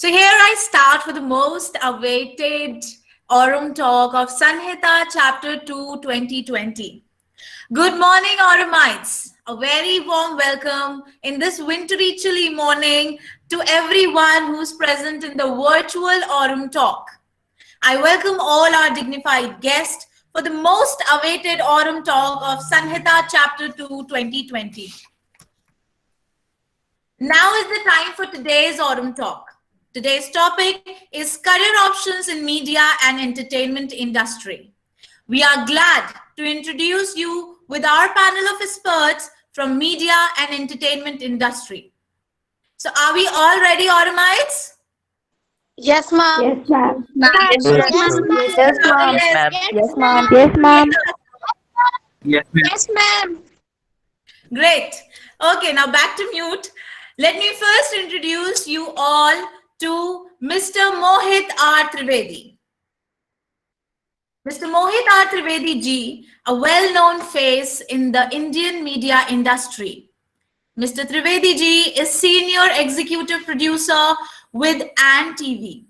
So here I start with the most awaited Aurum talk of Sanhita Chapter 2 2020. Good morning, Aurumites. A very warm welcome in this wintry chilly morning to everyone who's present in the virtual Aurum talk. I welcome all our dignified guests for the most awaited Aurum talk of Sanhita Chapter 2 2020. Now is the time for today's Aurum Talk. Today's topic is career options in media and entertainment industry. We are glad to introduce you with our panel of experts from media and entertainment industry. So are we all ready, Aurumites? Yes, ma'am. Yes, ma'am. Yes, Yes, ma'am. ma'am. Yes, ma'am. Yes, Yes. ma'am. Yes, ma'am. Yes, ma'am. Yes, ma'am. Yes, ma'am. Great. Okay, now back to mute. Let me first introduce you all to Mr. Mohit R. Trivedi. Mr. Mohit R. Trivedi ji, a well-known face in the Indian media industry. Mr. Trivedi ji is senior executive producer with Ant TV.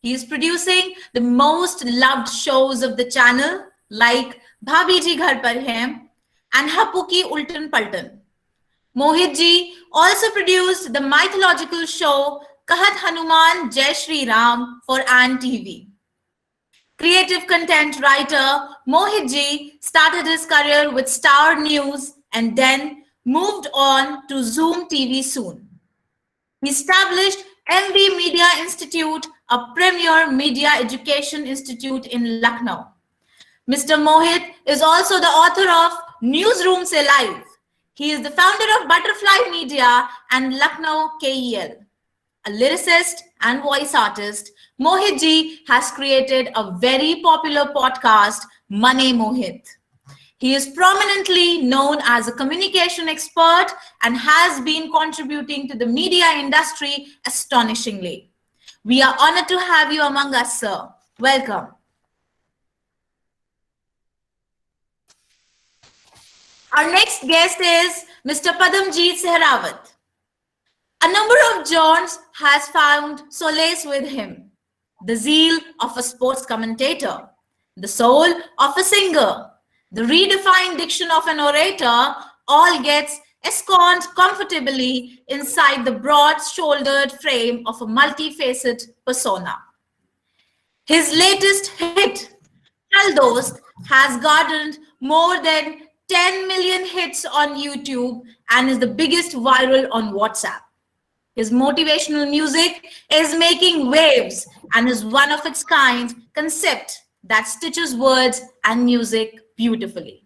He is producing the most loved shows of the channel like Bhabhi Ji Ghar Par Hai and Hapuki Ultan Paltan. Mohit ji also produced the mythological show Kahat Hanuman Jai Shri Ram for Ant TV. Creative content writer Mohit ji started his career with Star News and then moved on to Zoom TV soon. He established MV Media Institute, a premier media education institute in Lucknow. Mr. Mohit is also the author of Newsroom Se Live. He is the founder of Butterfly Media and Lucknow KEL. A lyricist and voice artist, Mohit ji has created a very popular podcast, Mane Mohit. He is prominently known as a communication expert and has been contributing to the media industry astonishingly. We are honored to have you among us, sir. Welcome. Our next guest is Mr. Padamjeet Sehrawat. A number of Johns has found solace with him. The zeal of a sports commentator, the soul of a singer, the redefined diction of an orator all gets ensconced comfortably inside the broad-shouldered frame of a multifaceted persona. His latest hit, Hal Dost, has garnered more than 10 million hits on YouTube and is the biggest viral on WhatsApp. His motivational music is making waves and is one of its kind concept that stitches words and music beautifully.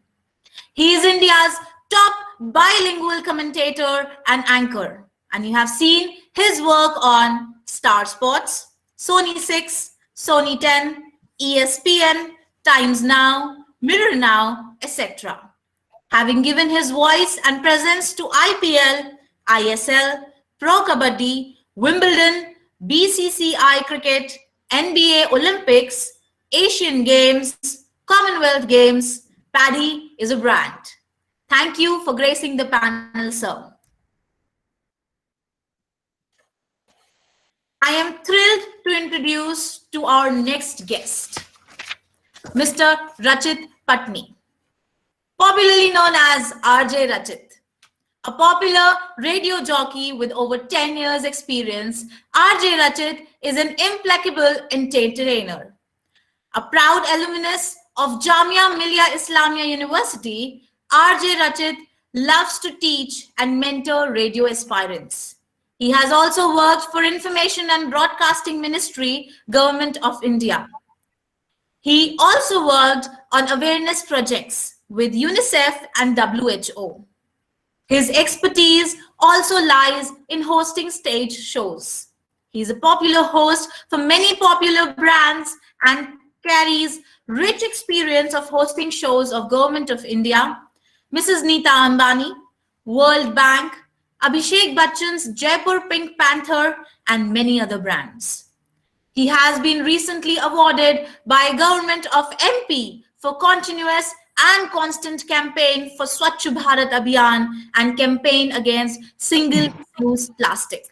He is India's top bilingual commentator and anchor, and you have seen his work on Star Sports, Sony 6, Sony 10, ESPN, Times Now, Mirror Now, etc. Having given his voice and presence to IPL, ISL, Pro Kabaddi, Wimbledon, BCCI Cricket, NBA Olympics, Asian Games, Commonwealth Games, Paddy is a brand. Thank you for gracing the panel, sir. I am thrilled to introduce to our next guest, Mr. Rachit Patni, popularly known as RJ Rachit. A popular radio jockey with over 10 years experience, RJ Rachit is an implacable entertainer. A proud alumnus of Jamia Millia Islamia University, RJ Rachit loves to teach and mentor radio aspirants. He has also worked for Information and Broadcasting Ministry, Government of India. He also worked on awareness projects with UNICEF and WHO. His expertise also lies in hosting stage shows. He's a popular host for many popular brands and carries rich experience of hosting shows of Government of India, Mrs. Neeta Ambani, World Bank, Abhishek Bachchan's Jaipur Pink Panther, and many other brands. He has been recently awarded by Government of MP for continuous and constant campaign for Swachh Bharat Abhiyan and campaign against single-use plastic.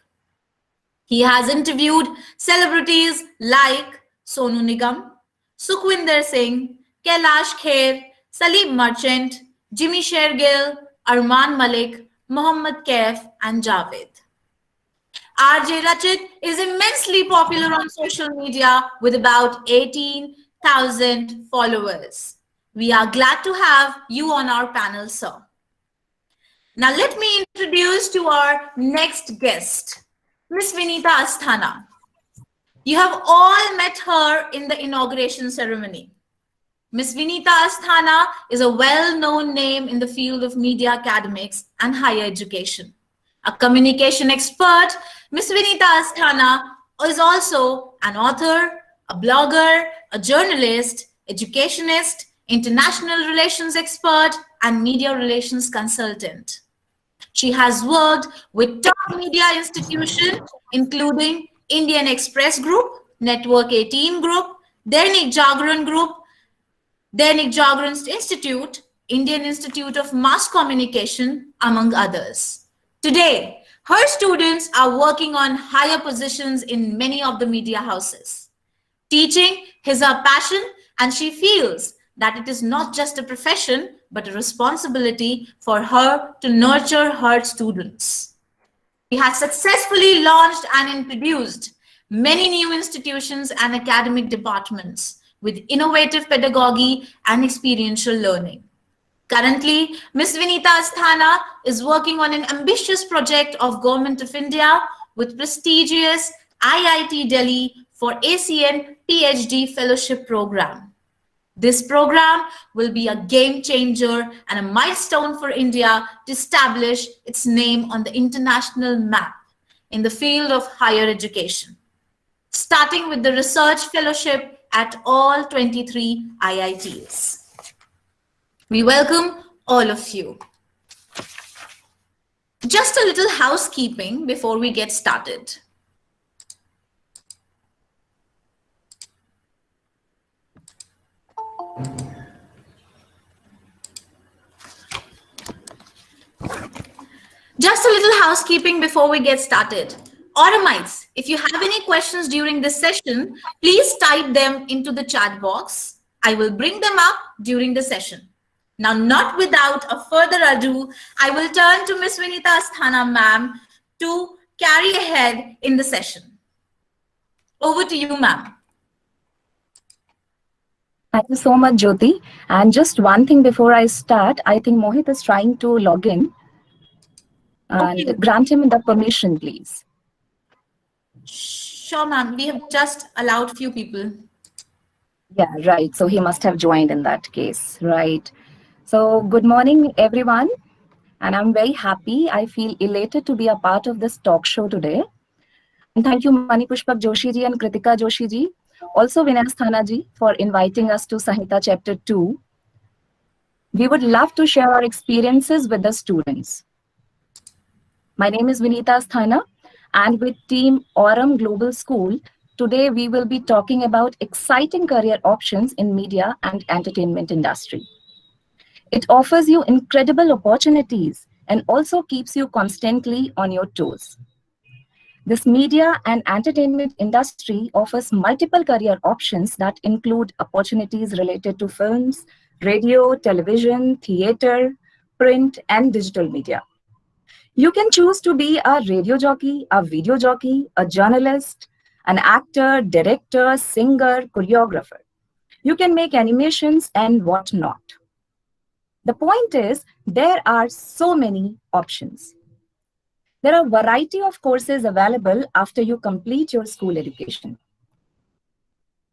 He has interviewed celebrities like Sonu Nigam, Sukhwinder Singh, Kailash Kher, Salim Merchant, Jimmy Shergill, Arman Malik, Mohammad Kaif, and Javed. RJ Rachit is immensely popular on social media with about 18,000 followers. We are glad to have you on our panel, sir. Now, let me introduce to our next guest, Miss Vinita Asthana. You have all met her in the inauguration ceremony. Miss Vinita Asthana is a well-known name in the field of media academics and higher education. A communication expert, Miss Vinita Asthana is also an author, a blogger, a journalist, educationist, international relations expert, and media relations consultant. She has worked with top media institutions, including Indian Express Group, Network 18 Group, Dainik Jagran Group, Dainik Jagran Institute, Indian Institute of Mass Communication, among others. Today, her students are working on higher positions in many of the media houses. Teaching is her passion, and she feels that it is not just a profession, but a responsibility for her to nurture her students. She has successfully launched and introduced many new institutions and academic departments with innovative pedagogy and experiential learning. Currently, Ms. Vinita Asthana is working on an ambitious project of Government of India with prestigious IIT Delhi for ASEAN PhD Fellowship Program. This program will be a game changer and a milestone for India to establish its name on the international map in the field of higher education, starting with the research fellowship at all 23 IITs. We welcome all of you. Just a little housekeeping before we get started. Just a little housekeeping before we get started. Automites, if you have any questions during this session, please type them into the chat box. I will bring them up during the session. Now, not without a further ado, I will turn to Ms. Vinita Asthana, ma'am, to carry ahead in the session. Over to you, ma'am. Thank you so much, Jyoti. And just one thing before I start, I think Mohit is trying to log in. And Okay. grant him the permission, please. Sure, ma'am. We have just allowed few people. Yeah, right. So he must have joined in that case, right? So good morning, everyone. And I'm very happy. I feel elated to be a part of this talk show today. And thank you, Manipushpak Joshi ji and Kritika Joshi ji, also Vinay Asthana ji, for inviting us to Samhita Chapter 2. We would love to share our experiences with the students. My name is Vinita Asthana, and with Team Aurum Global School, today we will be talking about exciting career options in media and entertainment industry. It offers you incredible opportunities and also keeps you constantly on your toes. This media and entertainment industry offers multiple career options that include opportunities related to films, radio, television, theater, print, and digital media. You can choose to be a radio jockey, a video jockey, a journalist, an actor, director, singer, choreographer. You can make animations and whatnot. The point is, there are so many options. There are a variety of courses available after you complete your school education.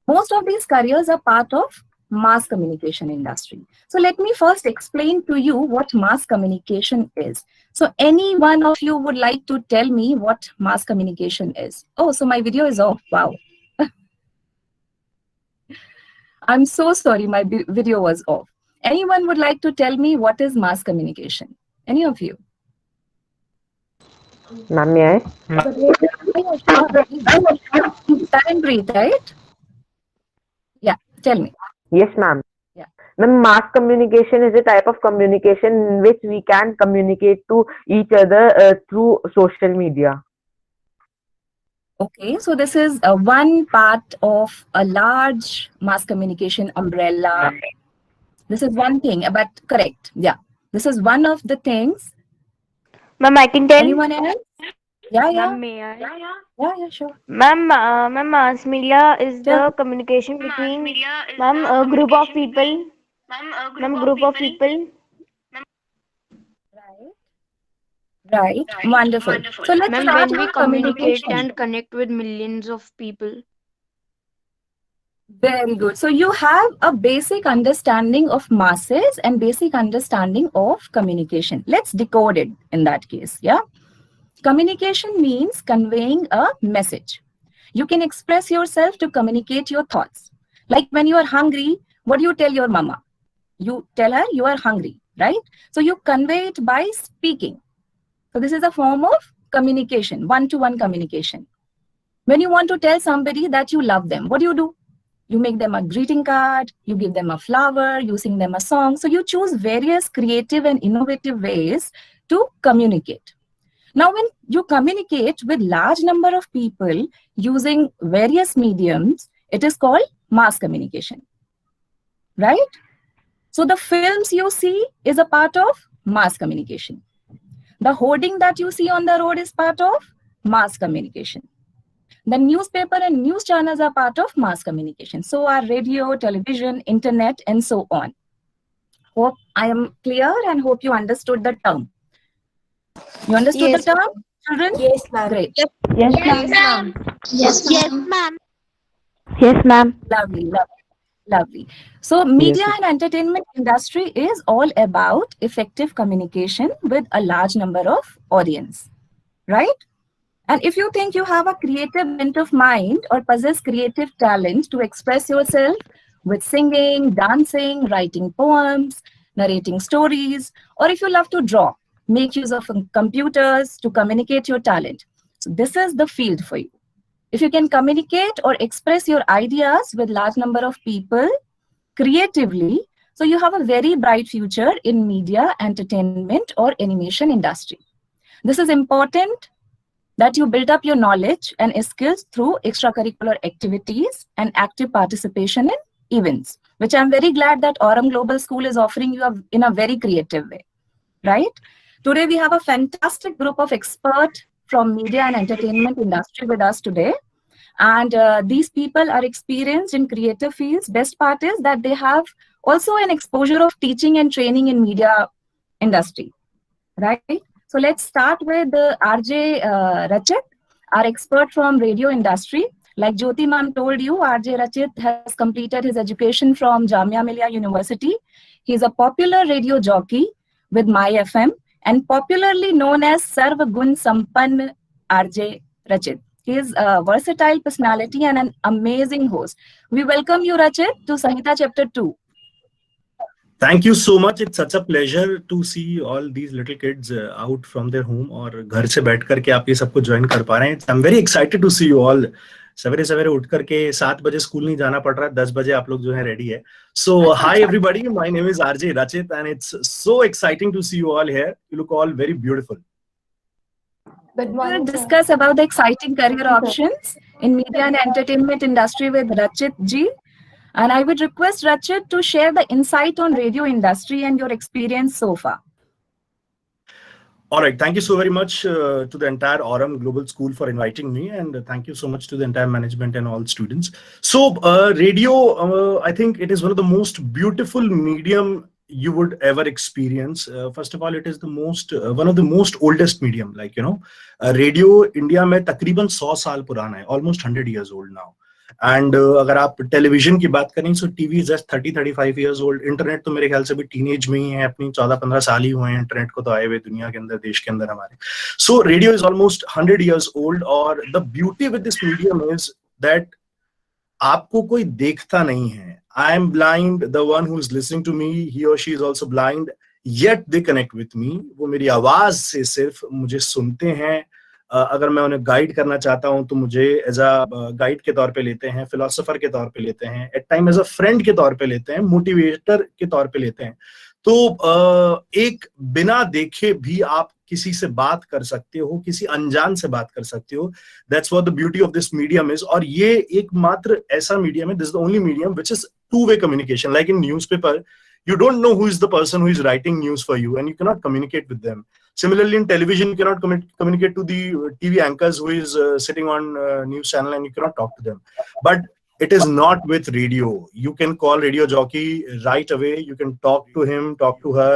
Most of these careers are part of mass communication industry. So let me first explain to you what mass communication is. So any one of you would like to tell me what mass communication is? Oh, so my video is off. Wow. I'm so sorry, my video was off. Anyone would like to tell me what is mass communication? Any of you? Ma'am, may I? Taranpreet, right? Yeah, tell me. Yes, ma'am. Yeah. Ma'am, mass communication is a type of communication in which we can communicate to each other through social media. Okay, so this is one part of a large mass communication umbrella. This is one thing, but correct. Yeah, this is one of the things. Ma'am, I can tell. Anyone else? Yeah, yeah, Ma'am, may I? yeah, sure. Ma'am, mass media is Tell. the communication between, ma'am, a group of people. Ma'am, group of people. Right. Right. Wonderful. So let's Ma'am, start when we with communicate communication. and connect with millions of people. Very good. So you have a basic understanding of masses and basic understanding of communication. Let's decode it in that case. Yeah. Communication means conveying a message. You can express yourself to communicate your thoughts. Like when you are hungry, what do you tell your mama? You tell her you are hungry, right? So you convey it by speaking. So this is a form of communication, one-to-one communication. When you want to tell somebody that you love them, what do? You make them a greeting card, you give them a flower, you sing them a song. So you choose various creative and innovative ways to communicate. Now, when you communicate with large number of people using various mediums, it is called mass communication, right? So the films you see is a part of mass communication. The hoarding that you see on the road is part of mass communication. The newspaper and news channels are part of mass communication. So are radio, television, internet, and so on. Hope I am clear and hope you understood the term. You understood Yes. the term, children? Yes, ma'am. Great. Yes, Yes, ma'am. Yes, Yes, ma'am. ma'am. Yes, ma'am. Lovely, lovely, lovely. So media and entertainment industry is all about effective communication with a large number of audience, right? And if you think you have a creative bent of mind or possess creative talent to express yourself with singing, dancing, writing poems, narrating stories, or if you love to draw, make use of computers to communicate your talent. So this is the field for you. If you can communicate or express your ideas with large number of people creatively, so you have a very bright future in media, entertainment, or animation industry. This is important that you build up your knowledge and skills through extracurricular activities and active participation in events, which I'm very glad that Aurum Global School is offering you in a very creative way, right? Today, we have a fantastic group of experts from media and entertainment industry with us today. And these people are experienced in creative fields. Best part is that they have also an exposure of teaching and training in media industry, right? So let's start with RJ Rachit, our expert from radio industry. Like Jyoti ma'am told you, RJ Rachit has completed his education from Jamia Millia University. He's a popular radio jockey with My FM and popularly known as Sarv Gun Sampann RJ Rachit. He is a versatile personality and an amazing host. We welcome you, Rachit, to Sangeeta Chapter 2. Thank you so much. It's such a pleasure to see all these little kids out from their home और घर से बैठ करके आप ये सबको join कर पा रहे हैं. I'm very excited to see you all. सवेरे सवेरे उठ करके 7 बजे स्कूल नहीं जाना पड़ रहा है, 10 बजे आप लोग जो है रेडी है. So hi everybody, my name is RJ Rachit and it's so exciting to see you all here. You look all very beautiful. Good morning. We'll discuss about the exciting career options in media and entertainment industry with Rachit ji. And I would request Rachit to share the insight on radio industry and your experience so far. All right. Thank you so very much to the entire Aurum Global School for inviting me. And thank you so much to the entire management and all students. So radio, I think it is one of the most beautiful medium you would ever experience. First of all, it is the most, one of the most oldest medium, like, you know, radio India में तकरीबन 100 साल पुराना है, almost 100 years old now. And अगर आप television की बात करें so TV just 30-35 years old. Internet तो मेरे ख्याल से भी टीनेज में ही है, अपनी 14-15 साल ही हुए हैं इंटरनेट को तो आए हुए दुनिया के अंदर, देश के अंदर हमारे. So radio is almost 100 years old और the beauty with this medium is that आपको कोई देखता नहीं है. I am blind, the one who is listening to me, he और she is also blind, yet they connect with me. वो मेरी आवाज से सिर्फ मुझे सुनते हैं. अगर मैं उन्हें गाइड करना चाहता हूं तो मुझे एज अ गाइड के तौर पे लेते हैं, फिलोसोफर के तौर पे लेते हैं, at time as a friend के तौर पे लेते हैं, मोटिवेटर के तौर पे लेते हैं. तो एक बिना देखे भी आप किसी से बात कर सकते हो, किसी अनजान से बात कर सकते हो. That's what the beauty of this medium is. और ये एकमात्र ऐसा मीडियम है, this is the only medium which is two-way communication. Like in newspaper, you don't know who is the person who is writing news for you, and you cannot communicate with them. Similarly, in television, you cannot communicate to the TV anchors who is sitting on news channel, and you cannot talk to them. But it is not with radio. You can call radio jockey right away. You can talk to him, talk to her.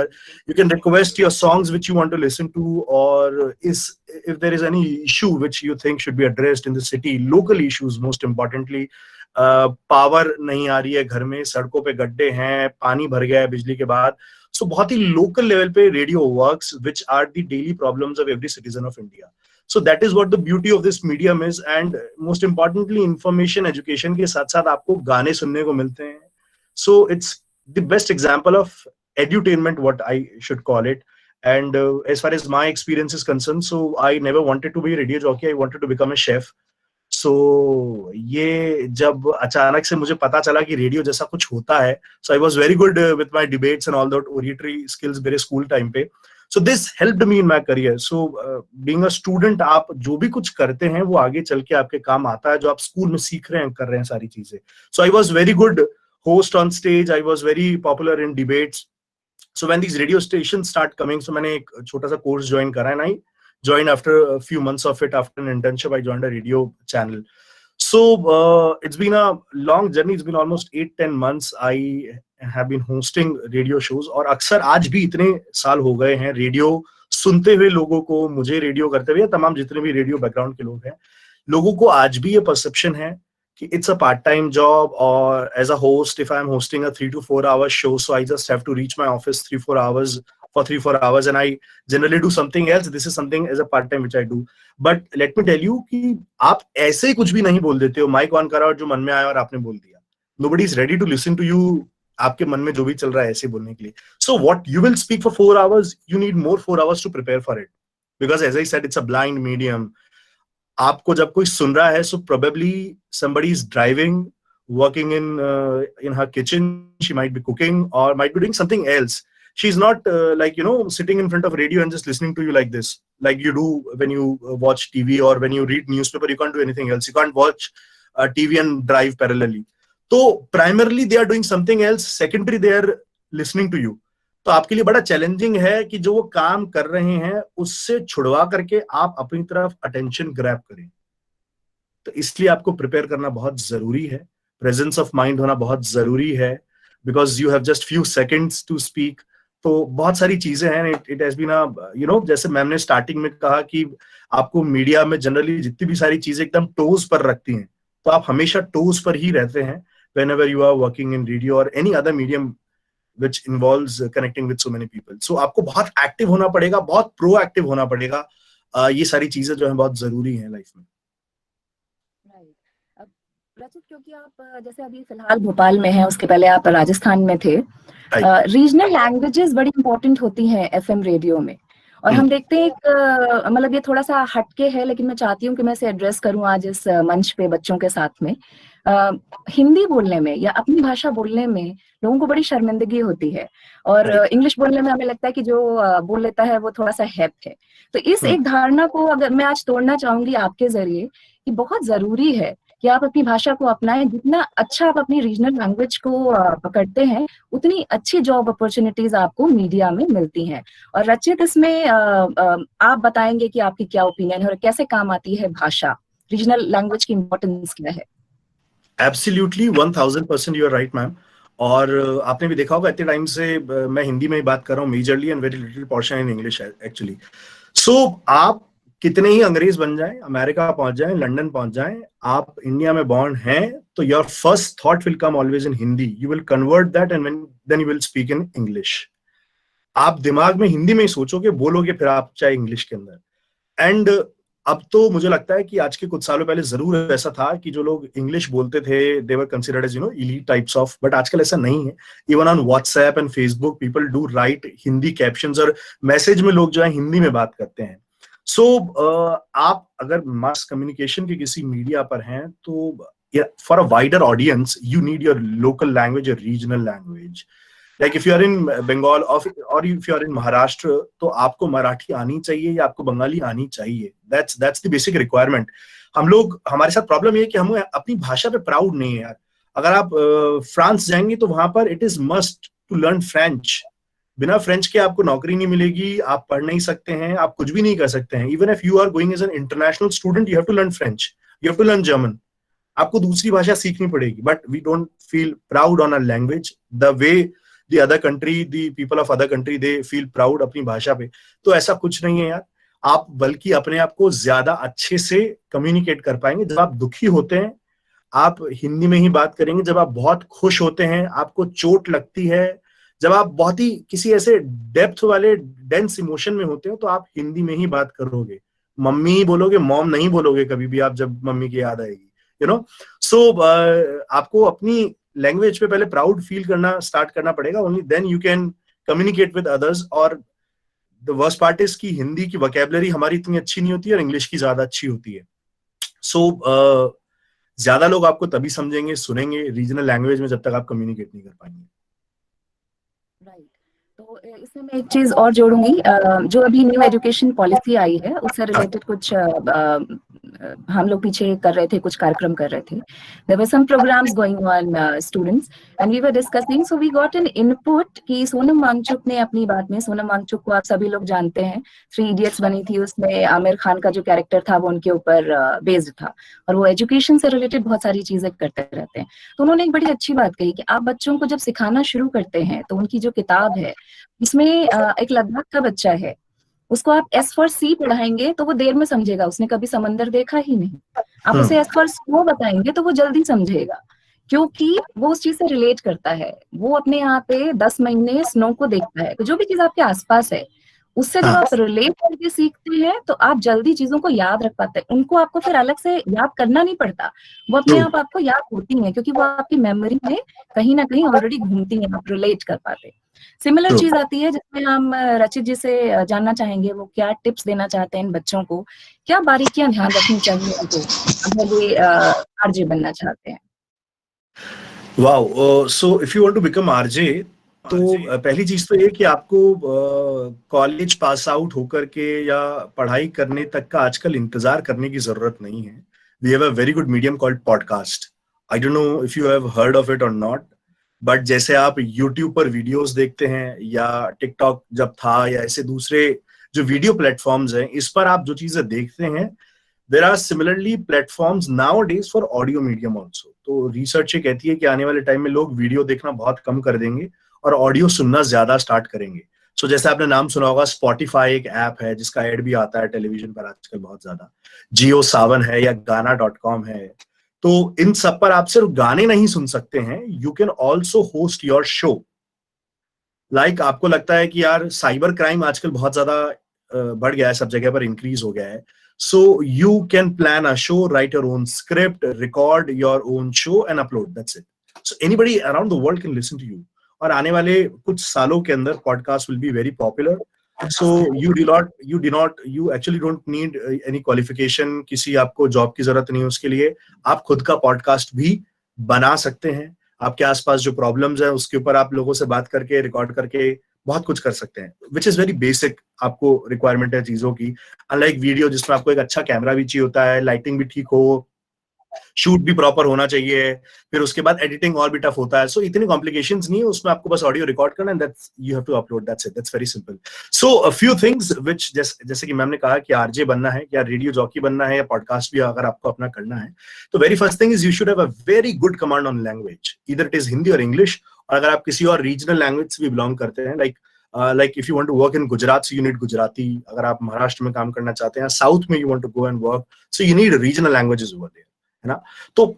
You can request your songs which you want to listen to, or if there is any issue which you think should be addressed in the city, local issues most importantly. Power नहीं आ रही है घर में, सड़कों पे गड्ढे हैं, पानी भर गया है बिजली के बाद. सो बहुत ही लोकल लेवल पे radio works which are the daily problems of every citizen of India. So that is what the beauty of this medium is. And most importantly information education के साथ साथ आपको गाने सुनने को मिलते हैं. So it's the best example of edutainment, what I should call it. And as far as my experience is concerned, so I never wanted to be a radio jockey. I wanted to become a chef. So ये जब अचानक से मुझे पता चला कि radio जैसा कुछ होता है, so I was very good with my debates and all that oratory skills मेरे स्कूल टाइम पे. So this helped me in my career. So being a student, आप जो भी कुछ करते हैं वो आगे चल के आपके काम आता है, जो आप स्कूल में सीख रहे हैं, कर रहे हैं सारी चीजें. So I was very good host on stage. I was very popular in debates. So when these radio stations start coming, so मैंने एक छोटा सा कोर्स ज्वाइन करा है. I joined after a few months of it. After an internship, I joined a radio channel. So it's been a long journey. It's been almost 8-10 months. I have been hosting radio shows. और अक्सर आज भी इतने साल हो गए हैं radio सुनते हुए लोगों को, मुझे रेडियो करते हुए, तमाम जितने भी रेडियो बैकग्राउंड के लोग हैं, लोगों को आज भी ये परसेप्शन है कि it's a part-time job, or as a host, if I'm hosting a 3 to 4 hour show, so I just have to reach my office 3-4 hours for 3-4 hours, and I generally do something else. This is something as a part-time which I do. But let me tell you कि आप ऐसे ही कुछ भी नहीं बोल देते हो, mic on करा और जो मन में आया और आपने बोल दिया. Nobody is ready to listen to you. आपके मन में जो भी चल रहा है ऐसे बोलने के लिए. So what you will speak for 4 hours, you need more 4 hours to prepare for it. Because as I said, it's a blind medium. आपको जब कोई सुन रहा है, so probably somebody is driving, working in her kitchen, she might be cooking or might be doing something else. She's not like, sitting in front of radio and just listening to you like this, like you do when you watch TV or when you read newspaper. You can't do anything else. You can't watch TV and drive parallelly. So primarily they are doing something else. Secondary they are listening to you. तो आपके लिए बड़ा challenging है कि जो वो काम कर रहे हैं उससे छुड़वा करके आप अपनी तरफ अटेंशन ग्रैब करें. तो इसलिए आपको प्रिपेयर करना बहुत जरूरी है. प्रेजेंस ऑफ माइंड होना बहुत जरूरी है, because you have just few seconds to speak. तो बहुत सारी चीजें हैं. इट हैज बीन जैसे मैम ने स्टार्टिंग में कहा कि आपको मीडिया में जनरली जितनी भी सारी चीजें एकदम टोज पर रखती हैं, तो आप हमेशा टोज पर ही रहते हैं whenever you are working in radio or any other medium which involves connecting with so many people. So आपको बहुत एक्टिव होना पड़ेगा, बहुत प्रोएक्टिव होना पड़ेगा. ये सारी चीजें जो है बहुत जरूरी हैं लाइफ में. रचित, क्योंकि आप जैसे अभी फिलहाल भोपाल में हैं, उसके पहले आप राजस्थान में थे. रीजनल लैंग्वेजेस बड़ी इंपॉर्टेंट होती हैं एफएम रेडियो में, और हम देखते हैं एक मतलब ये थोड़ा सा हटके है, लेकिन मैं चाहती हूँ कि मैं इसे एड्रेस करूँ आज इस मंच पे बच्चों के साथ में. हिंदी बोलने में या अपनी भाषा बोलने में लोगों को बड़ी शर्मिंदगी होती है, और इंग्लिश बोलने में हमें लगता है कि जो बोल लेता है वो थोड़ा सा हैप है. तो इस एक धारणा को अगर मैं आज तोड़ना चाहूंगी आपके जरिए कि बहुत जरूरी है कि आप अपनी भाषा को अपनाएं. जितना अच्छा आप अपनी रीजनल लैंग्वेज को पकड़ते हैं, उतनी अच्छी जॉब अपॉर्चुनिटीज आपको मीडिया में मिलती हैं. और रचित, इसमें आप बताएंगे कि आपकी क्या ओपिनियन है और कैसे काम आती है भाषा, रीजनल लैंग्वेज की इंपॉर्टेंस क्या है? Absolutely, 1000% you are right, ma'am. और आपने भी देखा होगा इतने टाइम से मैं हिंदी में ही बात कर रहा हूँ majorly, and very little portion in English actually. So आप कितने ही अंग्रेज बन जाएं, अमेरिका पहुंच जाएं, लंदन पहुंच जाएं, आप इंडिया में बॉर्न हैं, तो your first thought will come always in Hindi. You will convert that and then you will speak in English. आप दिमाग में हिंदी में ही सोचोगे, बोलोगे फिर आप चाहे इंग्लिश के अंदर. एंड अब तो मुझे लगता है कि आज के कुछ सालों पहले जरूर ऐसा था कि जो लोग इंग्लिश बोलते थे they were considered as elite types of, but आजकल ऐसा नहीं है. Even on WhatsApp and Facebook people do write Hindi captions, और मैसेज में लोग जो है हिंदी में बात करते हैं. सो आप अगर मास कम्युनिकेशन के किसी मीडिया पर हैं, तो for a wider audience you need your local language, your regional language. Like if you are in Bengal और if you are in Maharashtra, तो आपको मराठी आनी चाहिए या आपको बंगाली आनी चाहिए. That's the basic requirement. हम लोग, हमारे साथ प्रॉब्लम ये है कि हम अपनी भाषा पे प्राउड नहीं है यार. अगर आप फ्रांस जाएंगे तो वहां पर it is must to learn French. बिना फ्रेंच के आपको नौकरी नहीं मिलेगी, आप पढ़ नहीं सकते हैं, आप कुछ भी नहीं कर सकते हैं. Even if you are going as an international student, you have to learn French, you have to learn German. आपको दूसरी भाषा सीखनी पड़ेगी. But we don't feel proud on our language the way the other country, the people of other country, they feel proud अपनी भाषा पे. तो ऐसा कुछ नहीं है यार. आप बल्कि अपने आप को ज्यादा अच्छे से कम्युनिकेट कर पाएंगे. जब आप दुखी होते हैं, आप हिंदी में ही बात करेंगे. जब आप बहुत खुश होते हैं, आपको चोट लगती है, जब आप बहुत ही किसी ऐसे डेप्थ वाले डेंस इमोशन में होते हो, तो आप हिंदी में ही बात करोगे. मम्मी ही बोलोगे, मॉम नहीं बोलोगे कभी भी आप, जब मम्मी की याद आएगी, यू नो. सो आपको अपनी लैंग्वेज पे पहले प्राउड फील करना स्टार्ट करना पड़ेगा. Only then you can communicate with others. और द वर्स्ट पार्ट इज कि हिंदी की वोकैबुलरी हमारी इतनी अच्छी नहीं होती है और इंग्लिश की ज्यादा अच्छी होती है. सो ज्यादा लोग आपको तभी समझेंगे, सुनेंगे रीजनल लैंग्वेज में, जब तक आप कम्युनिकेट नहीं कर पाएंगे. राइट. तो इसमें मैं एक चीज और जोड़ूंगी. जो अभी न्यू एजुकेशन पॉलिसी आई है, उससे रिलेटेड कुछ हम लोग पीछे कर रहे थे, कुछ कार्यक्रम कर रहे थे. There were some programs going on students and we were discussing. So we got an input कि सोनम वांगचुक ने अपनी बात में, सोनम वांगचुक को आप सभी लोग जानते हैं, 3 इडियट्स बनी थी, उसमें आमिर खान का जो कैरेक्टर था वो उनके ऊपर बेस्ड था, और वो एजुकेशन से रिलेटेड बहुत सारी चीजें करते रहते हैं. तो उन्होंने एक बड़ी अच्छी बात कही कि आप बच्चों को जब सिखाना शुरू करते हैं, तो उनकी जो किताब है, इसमें एक लद्दाख का बच्चा है, उसको आप एस फॉर सी पढ़ाएंगे तो वो देर में समझेगा, उसने कभी समंदर देखा ही नहीं. आप उसे एस फॉर स्नो बताएंगे तो वो जल्दी समझेगा, क्योंकि वो उस चीज से रिलेट करता है. वो अपने यहाँ पे 10 महीने स्नो को देखता है. तो जो भी चीज आपके आसपास है, उससे जब आप रिलेट करके सीखते हैं, तो आप जल्दी चीजों को याद रख पाते हैं. उनको आपको फिर अलग से याद करना नहीं पड़ता, वो अपने आप आपको याद होती हैं, क्योंकि वो आपकी मेमोरी में कहीं ना कहीं ऑलरेडी घूमती हैं, आप रिलेट कर पाते हैं. सिमिलर चीज आती है जिसमें हम रचित जी से जानना चाहेंगे, वो क्या टिप्स देना चाहते हैं इन बच्चों को, क्या बारीकियां ध्यान रखनी चाहिए उनको अगर वे आरजे बनना चाहते हैं. Wow. So if you want to become RJ, तो पहली चीज तो ये कि आपको कॉलेज पास आउट होकर के या पढ़ाई करने तक का आजकल इंतजार करने की जरूरत नहीं है. We have a very good medium called podcast. I don't know if you have heard of it और नॉट, बट जैसे आप YouTube पर वीडियोस देखते हैं, या टिकटॉक जब था, या ऐसे दूसरे जो वीडियो प्लेटफॉर्म्स हैं, इस पर आप जो चीजें देखते हैं, there are similarly platforms nowadays for audio medium also. तो रिसर्च ये कहती है कि आने वाले टाइम में लोग वीडियो देखना बहुत कम कर देंगे और ऑडियो सुनना ज्यादा स्टार्ट करेंगे. सो जैसे आपने नाम सुना होगा, स्पॉटिफाई एक ऐप है जिसका एड भी आता है टेलीविजन पर आजकल बहुत ज्यादा. जियो सावन है, या गाना.com है. तो इन सब पर आप सिर्फ गाने नहीं सुन सकते हैं, you can also host your show. Like आपको लगता है कि यार साइबर क्राइम आजकल बहुत ज्यादा बढ़ गया है, सब जगह पर इंक्रीज हो गया है. So you can plan a show, write your own script, record your own show and upload. That's it. So anybody around the world can listen to you. और आने वाले कुछ सालों के अंदर podcast will be very popular. So you actually don't need any qualification. किसी आपको job की जरूरत नहीं है उसके लिए. आप खुद का पॉडकास्ट भी बना सकते हैं. आपके आसपास जो प्रॉब्लम्स हैं उसके ऊपर आप लोगों से बात करके, रिकॉर्ड करके बहुत कुछ कर सकते हैं, विच इज वेरी बेसिक. आपको रिक्वायरमेंट है चीजों की. अनलाइक वीडियो जिसमें आपको एक अच्छा कैमरा भी चाहिए होता है, लाइटिंग भी ठीक हो, शूट भी प्रॉपर होना चाहिए, फिर उसके बाद एडिटिंग और भी टफ होता है. सो इतनी कॉम्प्लिकेशंस नहीं है उसमें. आपको बस ऑडियो रिकॉर्ड करना, and that's you have to upload. That's it. That's very simple. So a few things which, जैसे कि मैम ने कहा कि आरजे बनना है, या रेडियो जॉकी बनना है, या पॉडकास्ट भी अगर आपको अपना करना है, तो very first thing is you should have a very good command on language, either it is Hindi और इंग्लिश. और अगर आप किसी और रीजनल लैंग्वेज से भी बिलोंग करते हैं, like if you want to work in Gujarat, so you need Gujarati. अगर आप महाराष्ट्र में काम करना चाहते हैं, साउथ में you want to go and work, so you need regional languages over there, है ना. तो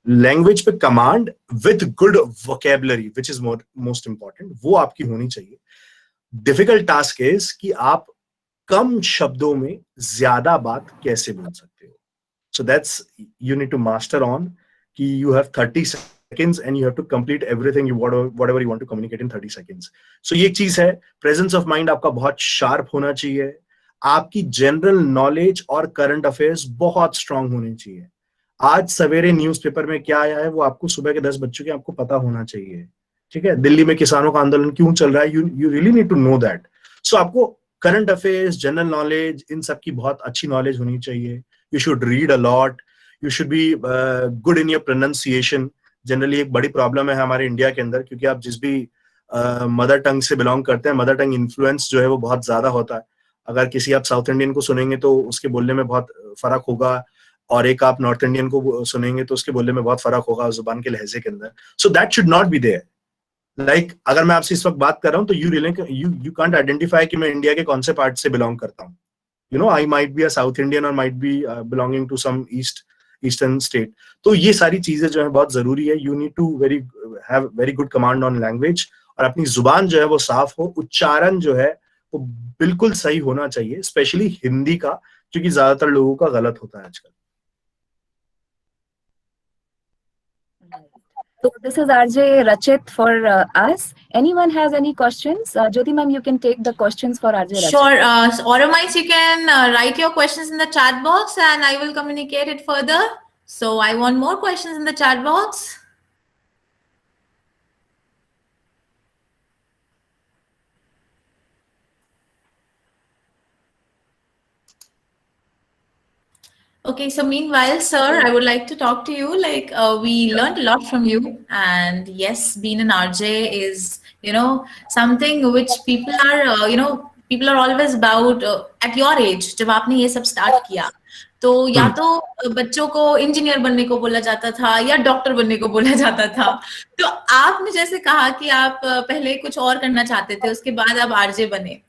लैंग्वेज पे command with good vocabulary, which is most important, वो आपकी होनी चाहिए. डिफिकल्ट टास्क इज कि आप कम शब्दों में ज्यादा बात कैसे बोल सकते हो. So that's you need to master on, कि you have 30 seconds and you have to complete everything whatever you want to communicate in 30 seconds. So ये एक चीज है. प्रेजेंस ऑफ माइंड आपका बहुत शार्प होना चाहिए. आपकी जनरल नॉलेज और करंट अफेयर्स बहुत स्ट्रांग होनी चाहिए. आज सवेरे न्यूज़पेपर में क्या आया है वो आपको सुबह के 10 बज चुके आपको पता होना चाहिए. ठीक है, दिल्ली में किसानों का आंदोलन क्यों चल रहा है, you really need to know that. So आपको करंट अफेयर्स, जनरल नॉलेज, इन सब की बहुत अच्छी नॉलेज होनी चाहिए. You should read a lot. You should be good in your pronunciation. Generally एक बड़ी प्रॉब्लम है हमारे इंडिया के अंदर, क्योंकि आप जिस भी मदर टंग से बिलोंग करते हैं, मदर टंग इन्फ्लुएंस जो है वो बहुत ज्यादा होता है. अगर किसी आप साउथ इंडियन को सुनेंगे तो उसके बोलने में बहुत फर्क होगा, और एक आप नॉर्थ इंडियन को सुनेंगे तो उसके बोलने में बहुत फर्क होगा जुबान के लहजे के अंदर. So that should not be there. Like अगर मैं आपसे इस वक्त बात कर रहा हूँ तो यू कांट आइडेंटिफाई कि मैं इंडिया के कौन से पार्ट से बिलोंग करता हूँ. You know, I might be a south Indian और might be belonging to some eastern state. तो ये सारी चीजें जो है बहुत जरूरी है. You need to have very good command on language, और अपनी जुबान जो है वो साफ हो. उच्चारण जो है वो बिल्कुल सही होना चाहिए, स्पेशली हिंदी का, क्योंकि ज्यादातर लोगों का गलत होता है आजकल. So this is RJ Rachit for us. Anyone has any questions? Jyoti ma'am, you can take the questions for RJ Rachit. Sure. Oromites, you can write your questions in the chat box and I will communicate it further. So I want more questions in the chat box. Okay, so meanwhile, sir, I would like to talk to you. Like, we learned a lot from you, and yes, being an RJ is, something which people are, people are always about. At your age, जब आपने ये सब start किया, तो या तो बच्चों को इंजीनियर बनने को बोला जाता था या डॉक्टर बनने को बोला जाता था. तो आपने जैसे कहा कि आप पहले कुछ और करना चाहते थे, उसके बाद आप आरजे बने.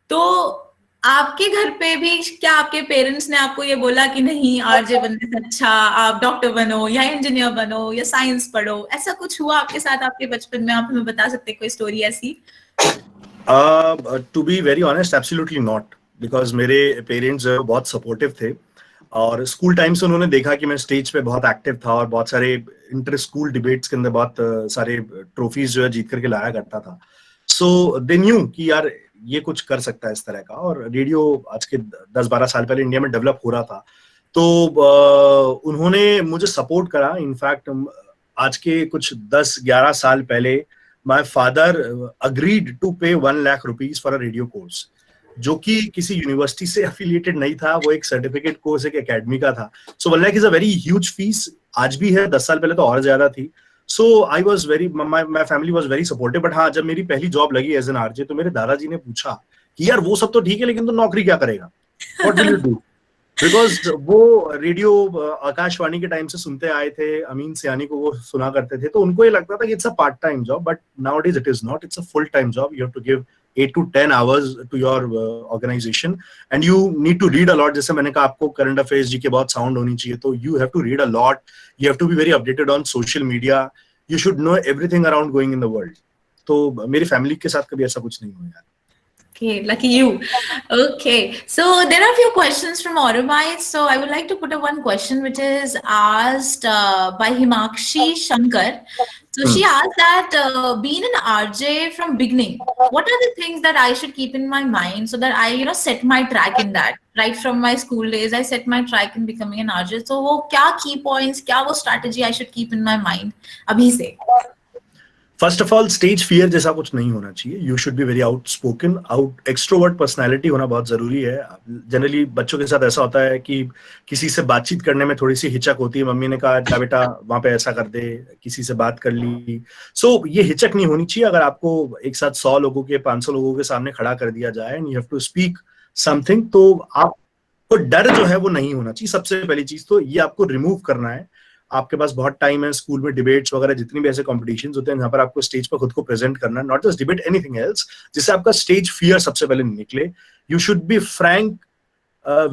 तो आपके घर पे भी क्या आपके पेरेंट्स ने आपको ये बोला कि नहीं, आरजे बनने से अच्छा आप डॉक्टर बनो या इंजीनियर बनो या साइंस पढ़ो? ऐसा कुछ हुआ आपके साथ आपके बचपन में? आप हमें बता सकते हैं कोई स्टोरी ऐसी? To be very honest, absolutely not, because मेरे पेरेंट्स बहुत सपोर्टिव थे, और स्कूल टाइम से उन्होंने देखा कि मैं स्टेज पे बहुत एक्टिव था और बहुत सारे इंटर स्कूल डिबेट्स के अंदर बहुत सारे ट्रॉफीज जो है जीत करके लाया करता था. सो दे न्यू कि यार ये कुछ कर सकता है इस तरह का. और रेडियो आज के 10-12 साल पहले इंडिया में डेवलप हो रहा था, तो उन्होंने मुझे सपोर्ट करा. इनफैक्ट आज के कुछ 10-11 साल पहले माय फादर अग्रीड टू पे 1 lakh rupees for a radio course, जो कि किसी यूनिवर्सिटी से एफिलिएटेड नहीं था. वो एक सर्टिफिकेट कोर्स एक एकेडमी का था. सो 1 lakh is a very huge fees. आज भी है, 10 साल पहले तो और ज्यादा थी. So I was my family was very supportive. But हाँ, जब मेरी पहली जॉब लगी एज एन आरजे, तो मेरे दादाजी ने पूछा कि यार वो सब तो ठीक है, लेकिन तू नौकरी क्या करेगा? What will you do? Because वो रेडियो आकाशवाणी के टाइम से सुनते आए थे, अमीन सियानी को वो सुना करते थे, तो उनको ये लगता था कि it's a part time job. But nowadays it is not. It's a full time job. You have to give 8 to 10 hours to your organization, and you need to read a lot. जैसे मैंने कहा, आपको current affairs जी के बहुत sound होनी चाहिए, तो you have to read a lot. You have to be very updated on social media. You should know everything around going in the world. तो मेरी फैमिली के साथ कभी ऐसा कुछ नहीं हुआ यार. Okay, lucky you. Okay, so there are a few questions from Oromites. So I would like to put up one question which is asked by Himakshi Shankar. So she asked that being an RJ from beginning, what are the things that I should keep in my mind so that I, set my track in that? Right from my school days, I set my track in becoming an RJ. So वो क्या key points, क्या वो strategy I should keep in my mind अभी से? First of all, stage fear जैसा कुछ नहीं होना चाहिए. You should be very outspoken, extrovert personality होना बहुत जरूरी है. जनरली बच्चों के साथ ऐसा होता है कि किसी से बातचीत करने में थोड़ी सी हिचक होती है. मम्मी ने कहा जा बेटा वहां पे ऐसा कर दे, किसी से बात कर ली. सो ये हिचक नहीं होनी चाहिए. अगर आपको एक साथ 100 लोगों के 500 लोगों के सामने खड़ा कर दिया जाए and you have to speak something, तो आपको डर जो है वो नहीं होना चाहिए. सबसे पहली चीज तो ये आपको रिमूव करना है. आपके पास बहुत टाइम है. स्कूल में डिबेट्स वगैरह जितनी भी ऐसे कॉम्पिटिशंस होते हैं जहां पर आपको स्टेज पर खुद को प्रेजेंट करना है, not just debate, anything else, जिससे आपका स्टेज फियर सबसे पहले निकले. You should be frank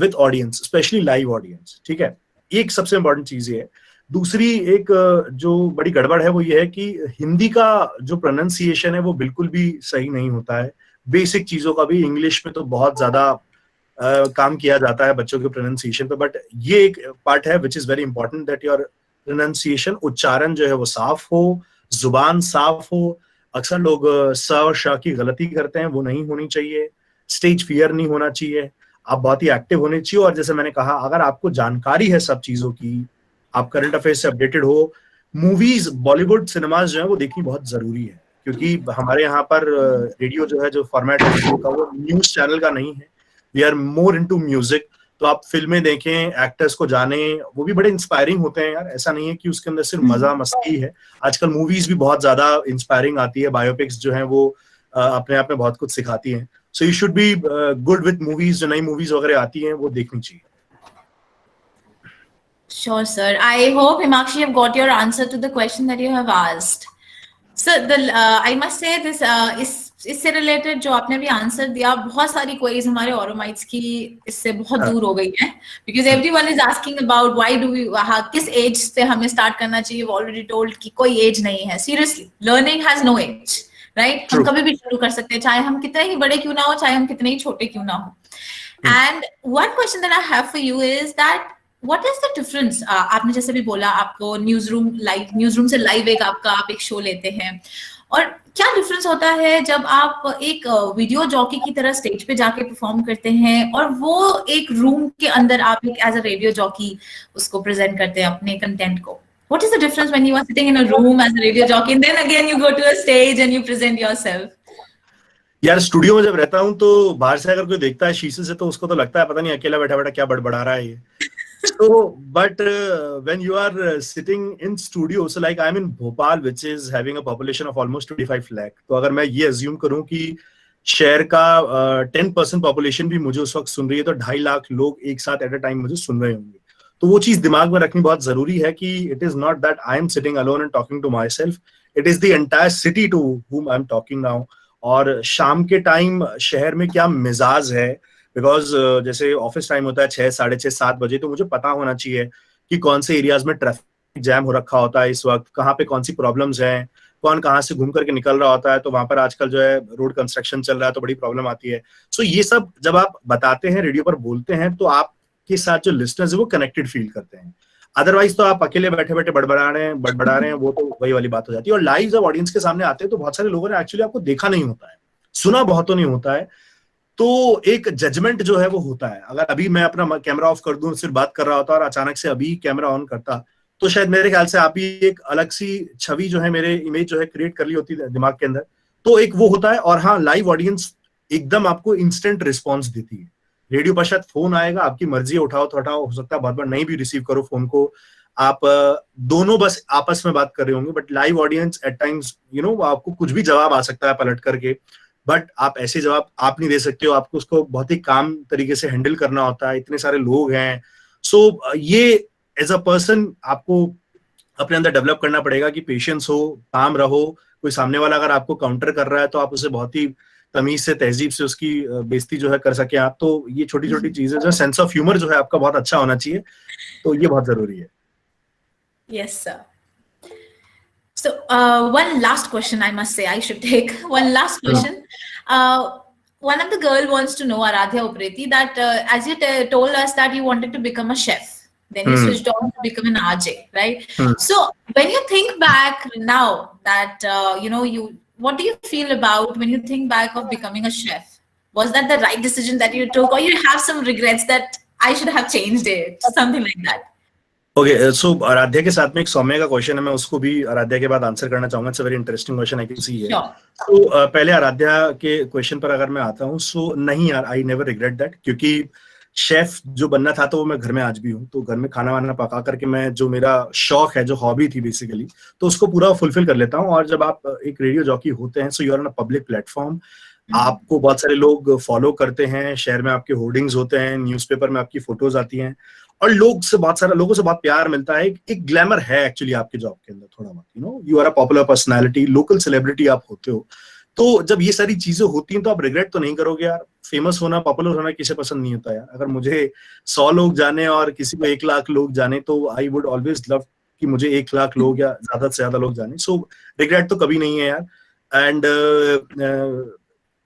with audience, specially live audience. ठीक है, एक सबसे इंपॉर्टेंट चीज ये है. दूसरी एक जो बड़ी गड़बड़ है वो ये है कि हिंदी का जो प्रोनाउंसिएशन है वो बिल्कुल भी सही नहीं होता है. बेसिक चीजों का भी इंग्लिश में तो बहुत ज्यादा काम किया जाता है बच्चों के प्रोनाउंसिएशन पे. बट ये एक पार्ट है which is very important, that your pronunciation, उच्चारण जो है वो साफ हो, जुबान साफ हो. अक्सर लोग स और श की गलती करते हैं, वो नहीं होनी चाहिए. स्टेज फियर नहीं होना चाहिए. आप बहुत ही एक्टिव होने चाहिए. और जैसे मैंने कहा, अगर आपको जानकारी है सब चीजों की, आप करंट अफेयर से अपडेटेड हो, मूवीज, बॉलीवुड सिनेमाज जो है वो देखनी बहुत जरूरी है. क्योंकि हमारे यहाँ पर रेडियो जो है, जो फॉर्मेट है रेडियो का, वो न्यूज चैनल का नहीं है। We are more into music. तो आप फिल्में देखें, एक्टर्स को जाने, वो भी बड़े इंस्पायरिंग होते हैं यार। ऐसा नहीं है कि उसके अंदर सिर्फ मजा मस्ती है। आजकल मूवीज भी बहुत ज्यादा इंस्पायरिंग आती है, बायोपिक्स जो है वो अपने आप में बहुत कुछ सिखाती हैं। So you should be good with movies. जो नई मूवीज वगैरह आती हैं वो देखनी चाहिए। Sure, sir. I hope, Himakshi, you've got your answer to the question that you have asked. So, I must say this, इससे रिलेटेड जो आपने भी आंसर दिया, बहुत सारी क्वेरीज हमारे ऑरोमाइट्स की इससे बहुत दूर हो गई हैं, because everyone is asking about why do we, किस एज से हमें स्टार्ट करना चाहिए। ऑलरेडी टोल्ड कि कोई एज नहीं है। Seriously, learning has no age, right? हम कभी भी शुरू कर सकते हैं, चाहे हम कितने ही बड़े क्यों ना हो, चाहे हम कितने ही छोटे क्यों ना हो। And one question that I have for you is that what is the difference? आपने जैसे भी बोला, आपको न्यूज रूम से लाइव आप एक शो लेते हैं, और क्या डिफरेंस होता है जब आप एक वीडियो जॉकी की तरह स्टेज पे जाके परफॉर्म करते हैं, और वो एक रूम के अंदर आप एक एज अ रेडियो जॉकी उसको प्रेजेंट करते हैं अपने कंटेंट को? What is the difference when you are sitting in a room as a radio jockey and then again you go to a stage and you present yourself? यार studio में जब रहता हूँ तो बाहर से अगर कोई देखता है शीशे से, तो उसको तो लगता है पता नहीं अकेला बैठा बैठा क्या बड़बड़ा रहा है ये। So, but when you are sitting in studio, so like I'm in Bhopal, which is having a population of almost 25 lakh. तो अगर मैं ये assume करूँ कि शहर का 10% population भी मुझे उस वक्त सुन रही है, तो 2.5 लाख लोग एक साथ at a time मुझे सुन रहे होंगे। तो वो चीज दिमाग में रखनी बहुत जरूरी है कि it is not that I am sitting alone and talking to myself. It is the entire city to whom I am talking now. और शाम के टाइम शहर में क्या मिजाज है, बिकॉज जैसे ऑफिस टाइम होता है 6, 6:30, 7 बजे, तो मुझे पता होना चाहिए कि कौन से एरियाज में ट्रैफिक जैम हो रखा होता है इस वक्त, कहाँ पे कौन सी प्रॉब्लम्स हैं, कौन कहाँ से घूम करके निकल रहा होता है। तो वहां पर आजकल जो है रोड कंस्ट्रक्शन चल रहा है, तो बड़ी प्रॉब्लम आती है। सो ये सब जब आप बताते हैं, रेडियो पर बोलते हैं, तो आपके साथ जो लिसनर्स है वो कनेक्टेड फील करते हैं। अदरवाइज तो आप अकेले बैठे बैठे बड़बड़ा रहे हैं, वो तो वही वाली बात हो जाती है। और लाइव जब ऑडियंस के सामने आते हैं तो बहुत सारे लोगों ने एक्चुअली आपको देखा नहीं होता है, सुना बहुतों नहीं होता है, तो एक जजमेंट जो है वो होता है। अगर अभी मैं अपना कैमरा ऑफ कर दूं, सिर्फ बात कर रहा होता और अचानक से अभी कैमरा ऑन करता, तो शायद मेरे ख्याल से आप ही एक अलग सी छवि जो है, मेरे इमेज जो है क्रिएट कर ली होती है दिमाग के अंदर। तो एक वो होता है। और हाँ, लाइव ऑडियंस एकदम आपको इंस्टेंट रिस्पॉन्स देती है। रेडियो पर शायद फोन आएगा, आपकी मर्जी है, उठाओ तो उठाओ, हो सकता है बहुत बार नहीं भी रिसीव करो फोन को, आप दोनों बस आपस में बात कर रहे होंगे। But live audience at times आपको कुछ भी जवाब आ सकता है पलट करके, बट आप ऐसे जवाब आप नहीं दे सकते हो। आपको उसको बहुत ही काम तरीके से हैंडल करना होता है, इतने सारे लोग हैं। सो ये एज अ पर्सन आपको अपने अंदर डेवलप करना पड़ेगा कि पेशेंस हो, काम रहो। कोई सामने वाला अगर आपको काउंटर कर रहा है तो आप उसे बहुत ही तमीज से, तहजीब से उसकी बेइज्जती जो है कर सके आप। तो ये छोटी छोटी चीजें जो, सेंस ऑफ ह्यूमर जो है आपका बहुत अच्छा होना चाहिए, तो ये बहुत जरूरी है। Yes, sir. So, one last question, I must say, I should take one last question. One of the girl wants to know, Aradhya Upreti, that as you told us that you wanted to become a chef, then you switched on to become an RJ, right? So, when you think back now that, what do you feel about when you think back of becoming a chef? Was that the right decision that you took, or you have some regrets that I should have changed it, something like that? Okay, so Aaradhya के साथ में एक सौम्य का question है, मैं उसको भी आराध्या के बाद आंसर करना चाहूंगा। It's a very interesting question, I can see है। तो पहले आराध्या के क्वेश्चन पर अगर मैं आता हूँ, सो नहीं यार, आई नेवर रिग्रेट दैट, क्योंकि शेफ जो बनना था तो वो मैं घर में आज भी हूँ। तो घर में खाना वाना पका करके मैं, जो मेरा शौक है, जो हॉबी थी बेसिकली, तो उसको पूरा फुलफिल कर लेता हूँ। और जब आप एक रेडियो जॉकी होते हैं, so you are on a public platform, आपको बहुत सारे लोग फॉलो करते हैं, शहर में आपके होर्डिंग्स होते हैं, न्यूज़पेपर में आपकी फोटोज आती हैं, और लोगों से बहुत प्यार मिलता है। एक ग्लैमर है एक्चुअली आपके जॉब के अंदर थोड़ा बहुत, you are a popular personality, local celebrity आप होते हो। तो जब ये सारी चीजें होती हैं तो आप रिग्रेट तो नहीं करोगे यार। फेमस होना, पॉपुलर होना किसे पसंद नहीं होता यार। अगर मुझे 100 लोग जाने और किसी को 1 लाख लोग जाने, तो आई वुड ऑलवेज लव कि मुझे 1 लाख लोग या ज्यादा से ज्यादा लोग जाने। सो रिग्रेट तो कभी नहीं है यार। एंड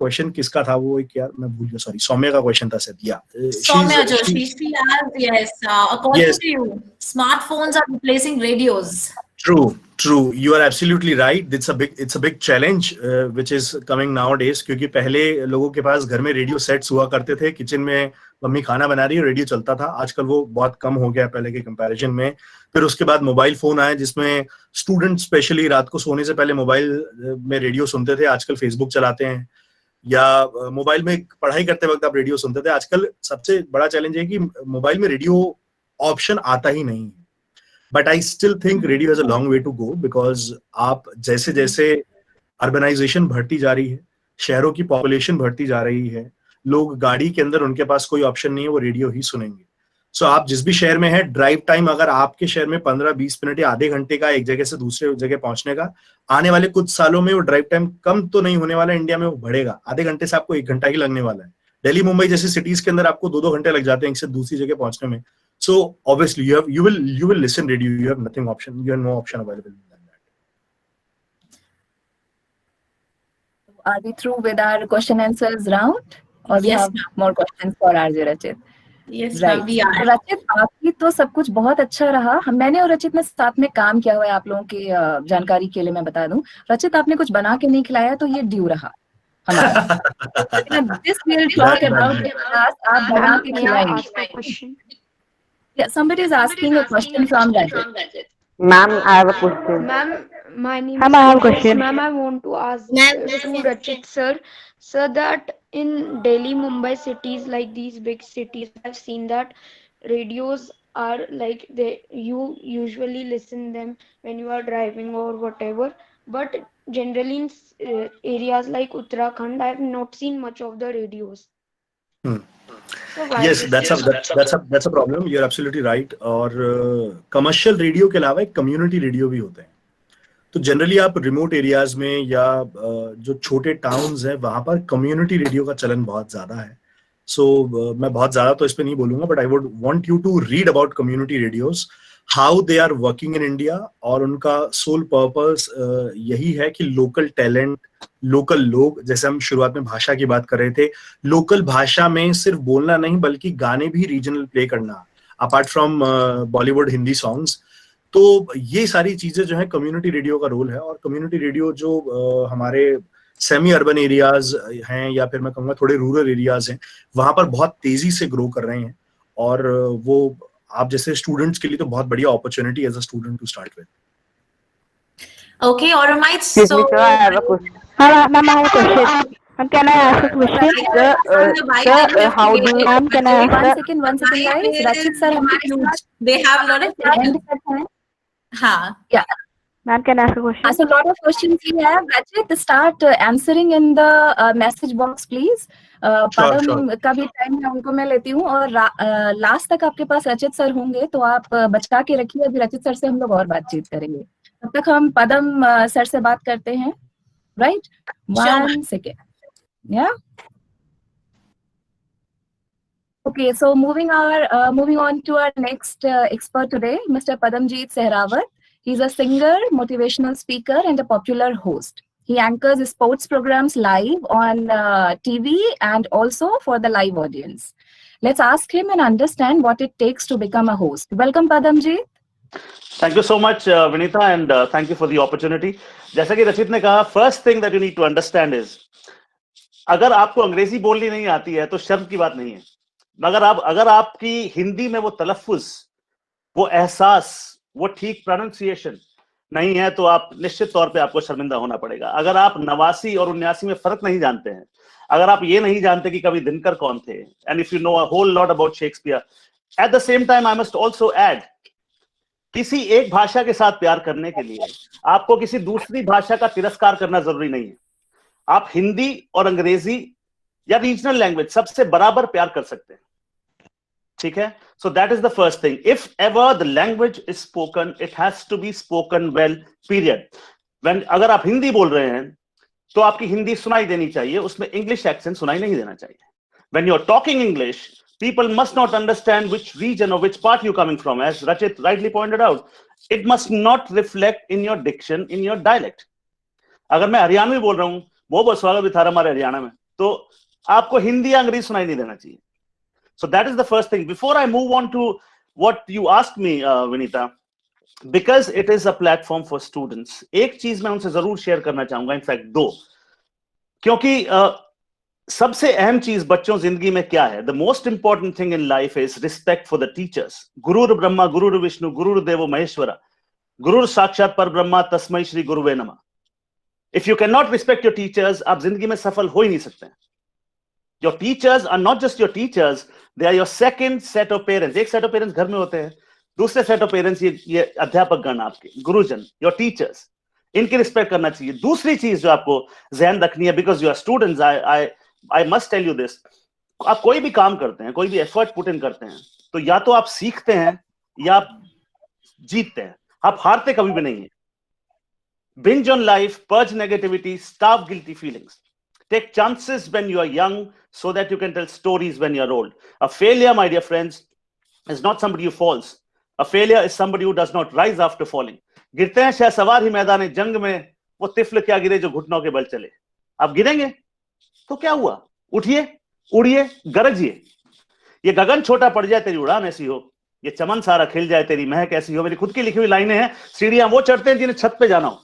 क्वेश्चन किसका था वो, एक यार मैं भूल गया, सॉरी, सौम्या का क्वेश्चन था शायद। या Soumya Joshi, she asked, yes, according Yes. to you, smartphones are replacing radios. True. You are absolutely right. It's a big challenge which is coming nowadays. क्योंकि पहले लोगों के पास घर में रेडियो सेट्स हुआ करते थे, किचन में मम्मी खाना बना रही है, रेडियो चलता था। आजकल वो बहुत कम हो गया पहले के कंपैरिजन में। फिर उसके बाद मोबाइल फोन आए, जिसमें स्टूडेंट स्पेशली रात को सोने से पहले मोबाइल में रेडियो सुनते थे, आजकल फेसबुक चलाते हैं, या मोबाइल में पढ़ाई करते वक्त आप रेडियो सुनते थे। आजकल सबसे बड़ा चैलेंज है कि मोबाइल में रेडियो ऑप्शन आता ही नहीं है। But I still think radio has a long way to go, because आप जैसे जैसे अर्बनाइजेशन बढ़ती जा रही है, शहरों की पॉपुलेशन बढ़ती जा रही है, लोग गाड़ी के अंदर, उनके पास कोई ऑप्शन नहीं है, वो रेडियो ही सुनेंगे। सो आप जिस भी शहर में है, ड्राइव टाइम अगर आपके शहर में 15-20 मिनट या आधे घंटे का एक जगह से दूसरे जगह पहुंचने का, आने वाले कुछ सालों में वो ड्राइव टाइम कम तो नहीं होने वाला, इंडिया में वो बढ़ेगा। आधे घंटे से आपको 1 घंटा ही लगने वाला है। दिल्ली मुंबई जैसी सिटीज के अंदर आपको 2-2 घंटे लग जाते हैं एक से दूसरी जगह पहुंचने में। So obviously you will listen radio. You have nothing option. You have no option available than that. Are we through with our question answers round, or we Yes, have ma'am. more questions for RJ Rachit? Yes, Right. ma'am, we are. रचित, आपकी तो सब कुछ बहुत अच्छा रहा। मैंने और रचित ने साथ में काम किया हुआ है, आप लोगों की जानकारी के लिए मैं बता दूं। रचित, आपने कुछ बना के नहीं खिलाया तो ये ड्यू रहा हमारा। This we'll talk about it as आप बना के May I खिलाएंगे। ask a question? Yeah, somebody is asking a question from Rajit. Ma'am, I have a question. Ma'am, my name Ma'am, is I have a Tejas. question. Ma'am, I want to ask Ma'am, to Rachit sir, that in Delhi, Mumbai cities like these big cities, I've seen that radios are like you usually listen them when you are driving or whatever. But generally in areas like Uttarakhand, I have not seen much of the radios. Hmm. So why? Yes, that's a problem. You're absolutely right. और commercial radio के अलावा एक community radio भी होते हैं। तो generally आप remote areas में या जो छोटे टाउन्स हैं, वहां पर कम्युनिटी रेडियो का चलन बहुत ज्यादा है। सो मैं बहुत ज्यादा तो इस पे नहीं बोलूंगा, but I would want you to read about community radios, how they are working in India. और उनका सोल पर्पस यही है कि लोकल टैलेंट, लोकल लोग, जैसे हम शुरुआत में भाषा की बात कर रहे थे, लोकल भाषा में सिर्फ बोलना नहीं बल्कि गाने भी रीजनल प्ले करना, apart from Bollywood Hindi songs. तो ये सारी चीजें जो है कम्युनिटी रेडियो का रोल है। और कम्युनिटी रेडियो जो हमारे सेमी अर्बन एरियाज हैं, या फिर मैं कहूँगा थोड़े रूरल एरियाज हैं, वहां पर बहुत तेजी से ग्रो कर रहे हैं। और वो आप जैसे स्टूडेंट्स के लिए तो बहुत बढ़िया opportunity as a student to start with. Okay, all right. Excuse me, sir, I have a question. Ma'am, I have a question. Ma'am, can I ask a question? Sir, how do you... Ma'am, can I ask a... One second, guys. Rachit sir, They have a lot of questions. हाँ. Yeah. Ma'am, can I ask a question? So a lot of questions we have. Rachit, start answering in the message box, please. पदम का भी time है, उनको मैं लेती हूँ। और last तक आपके पास रचित सर होंगे, तो आप बचा के रखिए। अभी रचित सर से हम लोग और बातचीत करेंगे, तब तक हम पदम सर से बात करते हैं। Right, 1 second. Yeah. Okay, so moving on to our next expert today, Mr. Padamjeet Sehrawat. He's a singer, motivational speaker, and a popular host. He anchors sports programs live on TV and also for the live audience. Let's ask him and understand what it takes to become a host. Welcome, Padamjeet. Thank you so much, Vinita, and thank you for the opportunity. जैसा कि रचित ने कहा, first thing that you need to understand is, अगर आपको अंग्रेजी बोलनी नहीं आती है तो शर्म की बात नहीं है, मगर अगर आपकी हिंदी में वो तलफ्फुज, वो एहसास, वो ठीक प्रोनाउंसिएशन नहीं है, तो आप निश्चित तौर पे आपको शर्मिंदा होना पड़ेगा। अगर आप 89 और 79 में फर्क नहीं जानते हैं, अगर आप ये नहीं जानते कि कवि दिनकर कौन थे, and if you know a whole lot about Shakespeare, at the same time I must also add, किसी एक भाषा के साथ प्यार करने के लिए आपको किसी दूसरी भाषा का तिरस्कार करना जरूरी नहीं है। आप हिंदी और अंग्रेजी या रीजनल लैंग्वेज सबसे बराबर प्यार कर सकते हैं, ठीक है? So that is the first thing. If ever the language is spoken, it has to be spoken well, period. When अगर आप हिंदी बोल रहे हैं तो आपकी हिंदी सुनाई देनी चाहिए, उसमें इंग्लिश एक्सेंट सुनाई नहीं देना चाहिए। When you're talking English, people must not understand which region or which part you're coming from. As Rachit rightly pointed out, it must not reflect in your diction, in your dialect. अगर मैं हरियाणवी बोल रहा हूँ, बहुत बहुत स्वागत है थारा हमारे हरियाणा में, तो आपको हिंदी या अंग्रेजी सुनाई नहीं देना चाहिए. So that is the first thing. Before I move on to what you asked me, Vinita, because it is a platform for students, एक चीज मैं उनसे जरूर शेयर करना चाहूंगा, इनफैक्ट दो, क्योंकि सबसे अहम चीज बच्चों जिंदगी में क्या है? The most important thing in life is respect for the teachers. गुरुर ब्रह्मा गुरुर विष्णु गुरुर देवो महेश्वरा गुरुर साक्षात पर ब्रह्मा तस्मै श्री गुरुवे नमः. If you can not respect your teachers, आप जिंदगी में सफल हो ही नहीं सकते. Your teachers are not just your teachers, they are your second set of parents. एक set of parents घर में होते हैं, दूसरे set of parents ये अध्यापक गण आपके, गुरुजन, your teachers, इनकी रिस्पेक्ट करना चाहिए. दूसरी चीज जो आपको ध्यान रखनी है, because you are students, I must tell you this, आप कोई भी काम करते हैं, कोई भी एफर्ट पुट इन करते हैं, तो या तो आप सीखते हैं या आप जीतते हैं, आप हारते कभी भी नहीं है. Binge on life, purge negativity, starve guilty feelings. Take chances when you are young so that you can tell stories when you are old. A failure, my dear friends, is not somebody who falls. A failure is somebody who does not rise after falling. गिरते हैं शहसवार ही मैदान जंग में, वो तिफल क्या गिरे जो घुटनों के बल चले. आप गिरेंगे तो क्या हुआ? उठिए, उड़िए, गरजिए. ये गगन छोटा पड़ जाए तेरी उड़ान ऐसी हो, ये चमन सारा खिल जाए तेरी महक ऐसी हो. मेरी खुद की लिखी हुई लाइनें हैं. सीढ़ियां वो चढ़ते हैं जिन्हें छत पे जाना हो,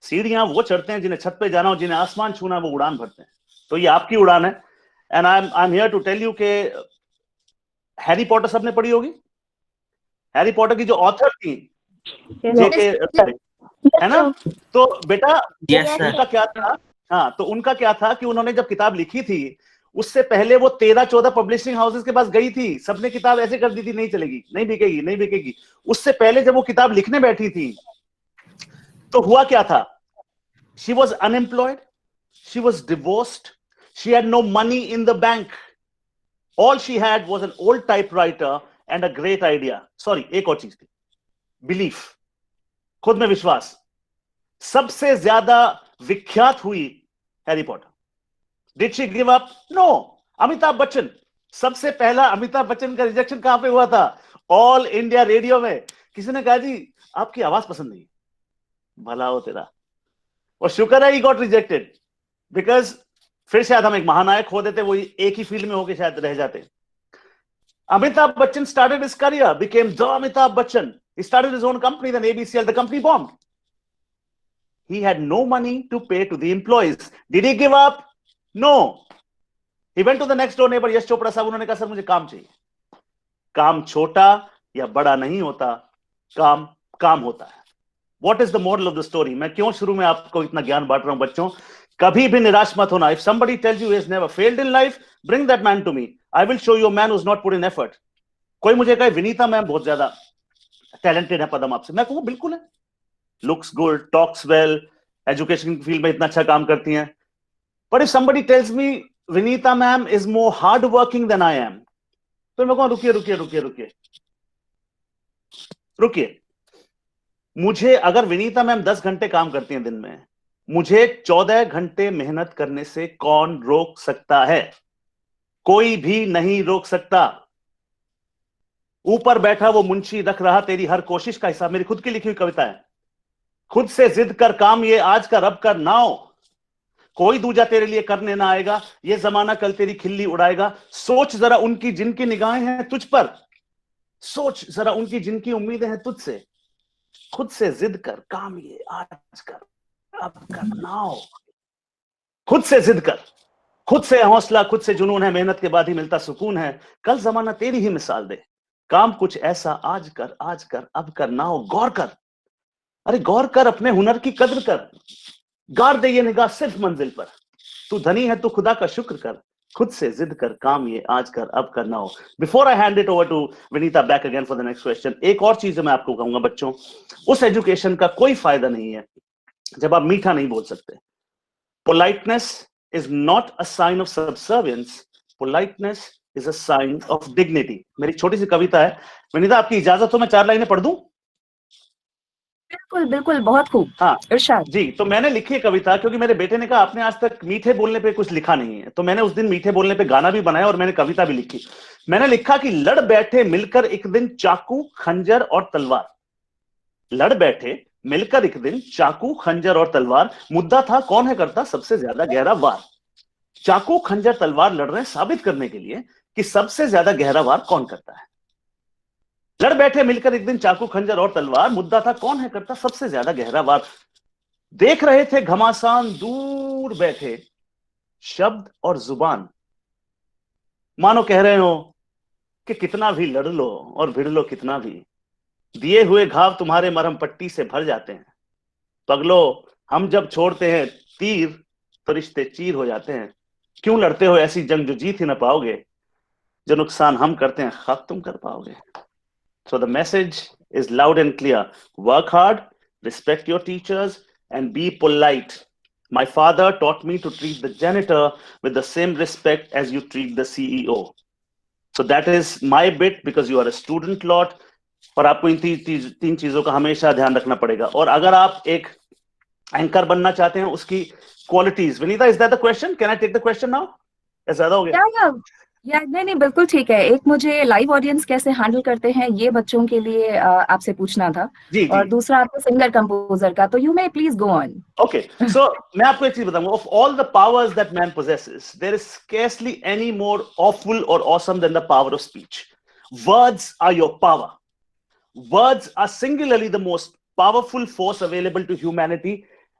सीढ़ियां वो चढ़ते हैं जिन्हें छत पे जाना हो, जिन्हें आसमान छूना वो उड़ान भरते हैं. तो ये आपकी उड़ान है. And I am here to tell you के हैरी पॉटर सबने पढ़ी होगी. हैरी पॉटर की जो ऑथर थी जेके, है ना? तो बेटा उनका क्या था? हाँ, तो उनका क्या था कि उन्होंने जब किताब लिखी थी, उससे पहले वो 13-14 पब्लिशिंग हाउसेस के पास गई थी. सबने किताब ऐसे कर दी थी, नहीं चलेगी, नहीं बिकेगी, नहीं बिकेगी. उससे पहले जब वो किताब लिखने बैठी थी, तो हुआ क्या था? She was unemployed, she was divorced, she had no money in the bank. All she had was an old typewriter and a great idea. Sorry, एक और चीज थी, belief, खुद में विश्वास. सबसे ज्यादा विख्यात हुई Harry Potter. Did she give up? No. Amitabh Bachchan, सबसे पहला अमिताभ बच्चन का रिजेक्शन कहां पे हुआ था? ऑल इंडिया रेडियो में. किसी ने कहा जी आपकी आवाज पसंद नहीं. भला हो तेरा. और शुक्र है ही गॉट रिजेक्टेड, बिकॉज फिर शायद हम एक महानायक खो देते, वो एक ही फील्ड में होके शायद रह जाते. Amitabh Bachchan started his career, became the Amitabh Bachchan. He started his own company, then ABCL. The company bombed. He had no money to pay to the employees. Did he give up? No. He went to the next door neighbor, Yash Chopra साहब. उन्होंने कहा sir मुझे काम चाहिए. काम छोटा या बड़ा नहीं होता, काम काम होता है. What is the moral of the story? मैं क्यों शुरू में आपको इतना ज्ञान बांट रहा हूं बच्चों? कभी भी निराश मत होना. If somebody tells you he has never failed in life, bring that man to me. I will show you a man who's not put in effort. कोई मुझे कहे विनीता मैम बहुत ज्यादा टैलेंटेड है पदम आपसे, मैं कहूँ बिल्कुल है. Looks good, talks well, education field में इतना अच्छा काम करती हैं. But if somebody tells me Vinita ma'am is more hard working than I am, तो मैं कहूँ रुकिए रुकिए रुकिए रुकिए रुकिए. मुझे अगर विनीता मैम 10 घंटे काम करती हैं दिन में, मुझे 14 घंटे मेहनत करने से कौन रोक सकता है? कोई भी नहीं रोक सकता. ऊपर बैठा वो मुंशी रख रहा तेरी हर कोशिश का हिसाब. मेरी खुद की लिखी हुई कविता है. खुद से जिद कर काम ये आज का रब कर नाओ, कोई दूजा तेरे लिए करने ना आएगा, ये जमाना कल तेरी खिल्ली उड़ाएगा. सोच जरा उनकी जिनकी निगाहें हैं तुझ पर, सोच जरा उनकी जिनकी उम्मीदें हैं तुझसे. खुद से जिद कर काम ये आज कर अब करना हो. खुद से जिद कर, खुद से हौसला, खुद से जुनून है. मेहनत के बाद ही मिलता सुकून है. कल जमाना तेरी ही मिसाल दे. काम कुछ ऐसा आज कर अब करना हो. गौर कर, अरे गौर कर, अपने हुनर की कद्र कर. गाड़ दे ये निगाह सिर्फ मंजिल पर. तू धनी है तो खुदा का शुक्र कर. खुद से जिद कर काम ये आज कर अब करना हो. Before I hand it over to Vinita back again for the next question, एक और चीज मैं आपको कहूंगा बच्चों, उस एजुकेशन का कोई फायदा नहीं है जब आप मीठा नहीं बोल सकते. Politeness is not a sign of subservience, politeness is a sign of dignity. मेरी छोटी सी कविता है. विनीता आपकी इजाजत हो मैं 4 लाइनें पढ़ दूं? बिल्कुल बिल्कुल, बहुत खूब. हाँ इरशाद जी. तो मैंने लिखी है कविता, क्योंकि मेरे बेटे ने कहा आपने आज तक मीठे बोलने पे कुछ लिखा नहीं है. तो मैंने उस दिन मीठे बोलने पे गाना भी बनाया और मैंने कविता भी लिखी. मैंने लिखा कि लड़ बैठे मिलकर एक दिन चाकू खंजर और तलवार. लड़ बैठे मिलकर एक दिन चाकू खंजर और तलवार. मुद्दा था कौन है करता सबसे ज्यादा गहरा वार. चाकू खंजर तलवार लड़ रहे हैं साबित करने के लिए कि सबसे ज्यादा गहरा वार कौन करता है। लड़ बैठे मिलकर एक दिन चाकू खंजर और तलवार, मुद्दा था कौन है करता सबसे ज्यादा गहरा वार। देख रहे थे घमासान दूर बैठे शब्द और जुबान, मानो कह रहे हो कि कितना भी लड़ लो और भिड़ लो कितना भी, दिए हुए घाव तुम्हारे मरहम पट्टी से भर जाते हैं। पगलो हम जब छोड़ते हैं तीर तो रिश्ते चीर हो जाते हैं। क्यों लड़ते हो ऐसी जंग जो जीत ही ना पाओगे, जो नुकसान हम करते हैं खाक तुम कर पाओगे। So the message is loud and clear. Work hard, respect your teachers, and be polite. My father taught me to treat the janitor with the same respect as you treat the CEO. So that is my bit because you are a student lot. और आपको इन तीन चीजों का हमेशा ध्यान रखना पड़ेगा। और अगर आप एक एंकर बनना चाहते हैं, उसकी qualities, Vinita, is that the question? Can I take the question now? ज्यादा हो गया? या नहीं बिल्कुल ठीक है। एक मुझे लाइव ऑडियंस कैसे हैंडल करते हैं ये बच्चों के लिए आपसे पूछना था, और दूसरा आपको सिंगर कंपोजर का, तो you may please go on. Okay, so मैं आपको एक चीज बताऊंगा, of all the powers that man possesses, there is scarcely any more awful or awesome than the power of speech. Words are your power. Words are singularly the most powerful force available to humanity.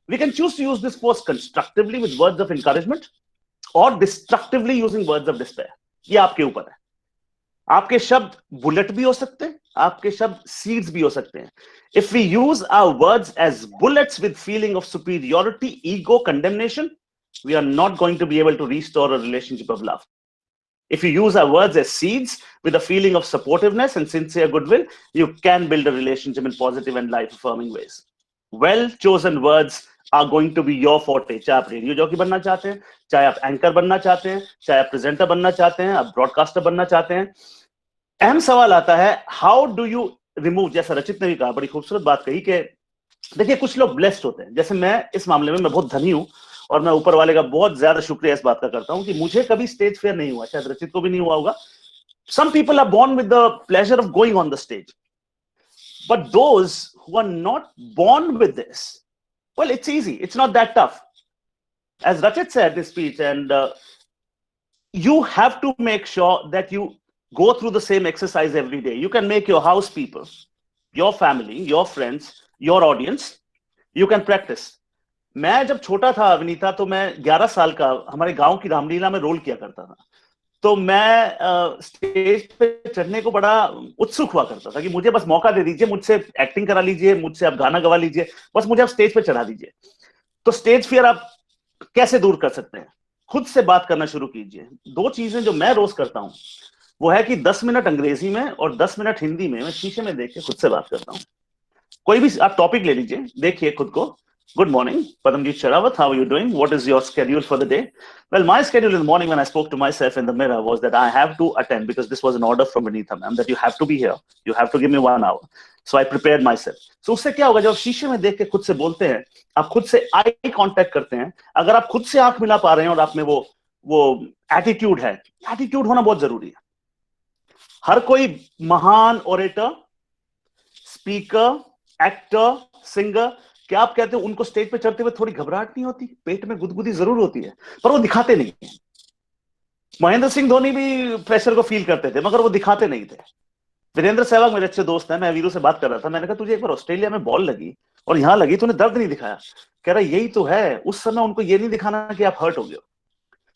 We can choose to use this force constructively with words of encouragement or destructively using words of despair. ये आपके ऊपर है। आपके शब्द bullet भी हो सकते हैं, आपके शब्द सीड्स भी हो सकते हैं। If we use our words as bullets with feeling of superiority, ego, condemnation, we are not going to be able to restore a relationship of love. If you use our words as seeds with a feeling of supportiveness and sincere goodwill, you can build a relationship in positive and life-affirming ways. Well-chosen words are going to be your forte. चाहे आप radio jockey बनना चाहते हैं, चाहे आप anchor बनना चाहते हैं, चाहे आप प्रेजेंटर बनना चाहते हैं, आप ब्रॉडकास्टर बनना चाहते हैं। अहम सवाल आता है, हाउ डू यू रिमूव, जैसा रचित ने भी कहा, बड़ी खूबसूरत बात कही कि देखिए कुछ लोग ब्लेस्ड होते हैं, जैसे मैं इस मामले में मैं बहुत धनी हूं और मैं ऊपर वाले का बहुत ज्यादा शुक्रिया इस बात का करता हूं कि मुझे कभी स्टेज फेयर नहीं हुआ, शायद रचित को भी नहीं हुआ होगा। Some people are born with the pleasure of going on the stage, but those who are not born with this, well, it's easy. It's not that tough. As Rachit said in his speech, and you have to make sure that you go through the same exercise every day. You can make your house people, your family, your friends, your audience. You can practice. मैं जब छोटा था विनीता, तो मैं 11 साल का हमारे गांव की रामलीला में रोल किया करता था। तो मैं स्टेज पे चढ़ने को बड़ा उत्सुक हुआ करता था कि मुझे बस मौका दे दीजिए, मुझसे एक्टिंग करा लीजिए, मुझसे आप गाना गवा लीजिए, बस मुझे आप स्टेज पे चढ़ा दीजिए। तो स्टेज फियर आप कैसे दूर कर सकते हैं? खुद से बात करना शुरू कीजिए। 2 चीजें जो मैं रोज करता हूं वो है कि 10 मिनट अंग्रेजी में और 10 मिनट हिंदी में मैं शीशे में देख के खुद से बात करता हूं। कोई भी आप टॉपिक ले लीजिए, देखिए खुद को। Good morning, Padamjeet Sherawat. How are you doing? What is your schedule for the day? Well, my schedule in the morning when I spoke to myself in the mirror was that I have to attend, because this was an order from Vinitha ma'am that you have to be here. You have to give me 1 hour. So I prepared myself. So उससे क्या होगा, जब शीशे में देख के खुद से बोलते हैं, आप खुद से आई कांटेक्ट करते हैं, अगर आप खुद से आंख मिला पा रहे हैं और आप में वो एटीट्यूड है, एटीट्यूड होना बहुत जरूरी है। हर कोई महान ओरेटर, स्पीकर, एक्टर, सिंगर, क्या आप कहते हैं उनको स्टेज पे चढ़ते हुए थोड़ी घबराहट नहीं होती? पेट में गुदगुदी जरूर होती है, पर वो दिखाते नहीं है। महेंद्र सिंह धोनी भी प्रेशर को फील करते थे, मगर वो दिखाते नहीं थे। वीरेंद्र सहवाग मेरे अच्छे दोस्त हैं, मैं वीरू से बात कर रहा था, मैंने कहा तुझे एक बार ऑस्ट्रेलिया में बॉल लगी और यहां लगी, तूने दर्द नहीं दिखाया। कह रहा यही तो है, उस समय उनको ये नहीं दिखाना कि आप हर्ट हो गए।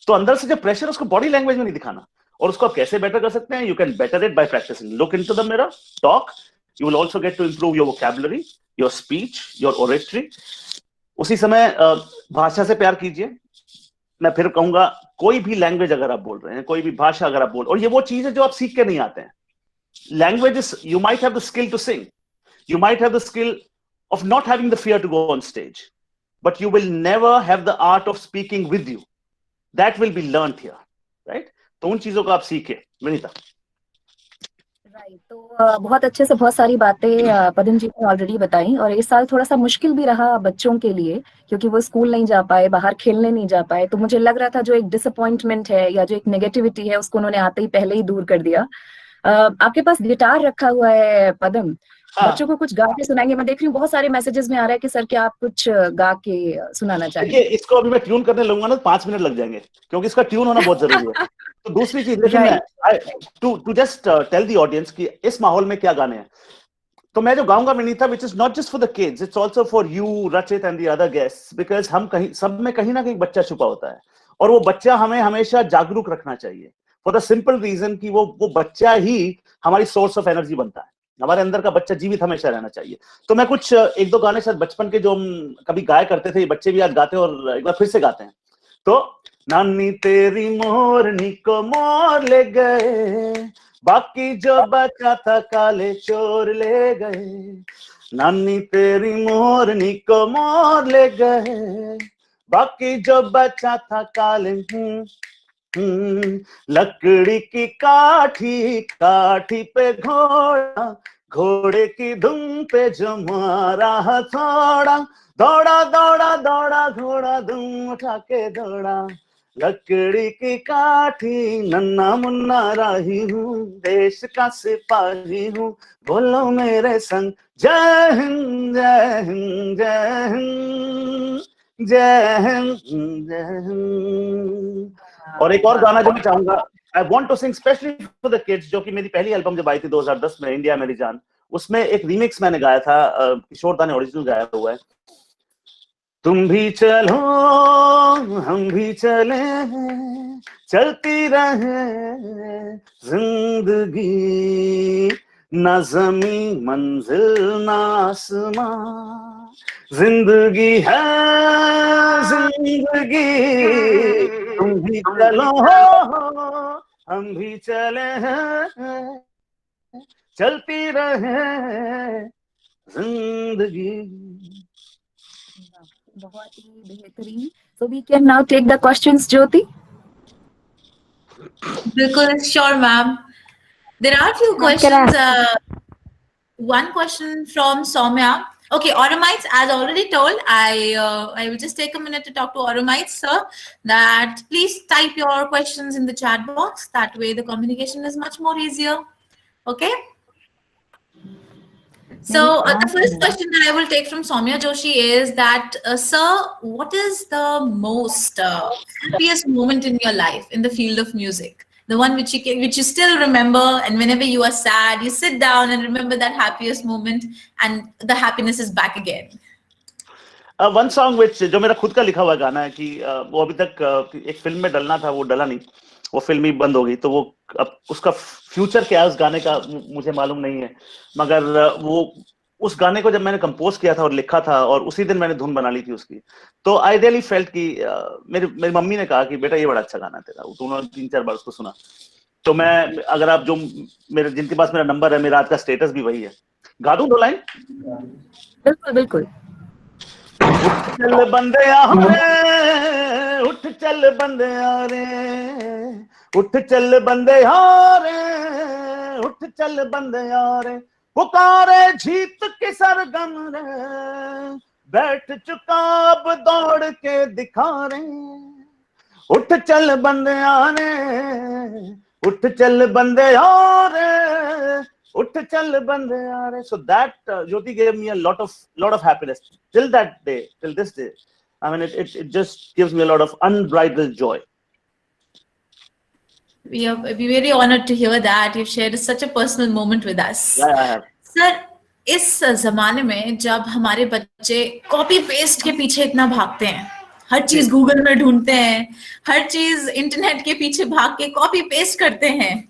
तो अंदर से जो प्रेशर, उसको बॉडी लैंग्वेज में नहीं दिखाना। और उसको आप कैसे बेटर कर सकते हैं? You can better it by practicing. Look into the mirror, talk. You will also get to improve your vocabulary, your speech, your oratory. उसी समय भाषा से प्यार कीजिए। मैं फिर कहूंगा, कोई भी लैंग्वेज अगर आप बोल रहे हैं, कोई भी भाषा अगर आप बोल, और ये वो चीज है जो आप सीख के नहीं आते हैं। Languages, you might have the skill to sing, you might have the skill of not having the fear to go on stage, but you will never have the art of speaking with you. That will be learned here, right? तो उन चीजों को आप सीखे। Vinita, right, तो बहुत अच्छे से बहुत सारी बातें पदम जी ने ऑलरेडी बताई। और इस साल थोड़ा सा मुश्किल भी रहा बच्चों के लिए, क्योंकि वो स्कूल नहीं जा पाए, बाहर खेलने नहीं जा पाए। तो मुझे लग रहा था जो एक डिसअपॉइंटमेंट है या जो एक नेगेटिविटी है, उसको उन्होंने आते ही पहले ही दूर कर दिया। आपके पास गिटार रखा हुआ है पदम, बच्चों को कुछ गा के सुनाएंगे? मैं देख रही हूँ बहुत सारे मैसेजेस में आ रहा है कि सर क्या आप कुछ गा के सुनाना देखिए, चाहेंगे? इसको अभी मैं ट्यून करने लगूंगा ना 5 मिनट लग जाएंगे, क्योंकि इसका ट्यून होना बहुत जरूरी है। तो दूसरी चीज, लेकिन मैं to just tell the audience कि इस माहौल में क्या गाने हैं, तो मैं जो गाऊंगा Vineeta, which is not just for the kids, it's also for you, Rachit and the other guests, because हम कहीं सब में कहीं ना कहीं बच्चा छुपा होता है, और वो बच्चा हमें हमेशा जागरूक रखना चाहिए, फॉर द सिंपल रीजन कि वो बच्चा ही हमारी सोर्स ऑफ एनर्जी बनता है। हमारे अंदर का बच्चा जीवित हमेशा रहना चाहिए। तो मैं कुछ एक दो गाने शायद बचपन के जो हम कभी गाया करते थे, बच्चे भी आज गाते हैं और एक बार फिर से गाते हैं। तो नानी तेरी मोरनी को मोर ले गए, बाकी जो बचा था काले चोर ले गए। नानी तेरी मोरनी को मोर ले गए, बाकी जो बचा था काले लकड़ी की काठी, काठी पे घोड़ा, घोड़े की धुन पे जो मारा हथौड़ा, दौड़ा दौड़ा दौड़ा घोड़ा धूम उठा के दौड़ा। लकड़ी की काठी, नन्ना मुन्ना राही हूँ, देश का सिपाही हूँ, बोलो मेरे संग जय हिंद जय हिंद जय हिंद जय हिंद जय हिंद। और एक और गाना जो मैं चाहूंगा, I want to sing specially for the kids, जो कि मेरी पहली एल्बम जब आई थी 2010 में, इंडिया मेरी जान, उसमें एक रीमिक्स मैंने गाया था, किशोर दा ने ओरिजिनल गाया हुआ है। तुम भी चलो हम भी चले, चलती रहे जिंदगी, ना जमीन मंजिल ना आसमां, जिंदगी है जिंदगी, तुम भी चलो हम भी चले हैं, चलती रहे जिंदगी। बहुत ही बेहतरीन। So we can now take the questions, Jyoti. Bilkul, sure, ma'am. There are a few questions. One question from Soumya. Okay, Oromites, as already told, I will just take a minute to talk to Oromites, sir, that please type your questions in the chat box. That way the communication is much more easier. Okay? So the first question that I will take from Soumya Joshi is that, sir, what is the most happiest moment in your life in the field of music? The one which you still remember, and whenever you are sad, you sit down and remember that happiest moment, and the happiness is back again. One song which जो मेरा खुद का लिखा हुआ गाना है कि वो अभी तक एक फिल्म में डलना था, वो डला नहीं, वो फिल्म ही बंद हो गई, तो वो अब उसका फ्यूचर क्या है उस गाने का मुझे मालूम नहीं है, मगर वो उस गाने को जब मैंने कंपोज किया था और लिखा था और उसी दिन मैंने धुन बना ली थी उसकी, तो आई रियली फेल्ट कि मेरी मम्मी ने कहा कि बेटा ये बड़ा अच्छा गाना है तेरा, तो उन्होंने 3-4 बार उसको सुना। तो मैं, अगर आप जो मेरे जिनके पास मेरा नंबर है, मेरा आज का स्टेटस भी वही है, गा दूं 2 लाइन? बिल्कुल बिल्कुल। उठ चल बंदिया रे, उठ चल बंदिया रे, उठ चल बंदिया रे, उठ चल बंदिया रे, पुकारे जीत की सरगम रे, बैठ चुका अब दौड़ के दिखा रे, उठ चल बंदिया रे, उठ चल बंदिया रे, उठ चल बंदिया रे. So that Jyoti gave me a lot of happiness till that day, till this day. I mean, it just gives me a lot of unbridled joy. We are very honored to hear that. You've shared such a personal moment with us. Yeah, I have. Sir, इस जमाने में जब हमारे बच्चे copy paste के पीछे इतना भागते हैं, हर चीज गूगल में ढूंढते हैं, हर चीज इंटरनेट के पीछे भाग के कॉपी पेस्ट करते हैं,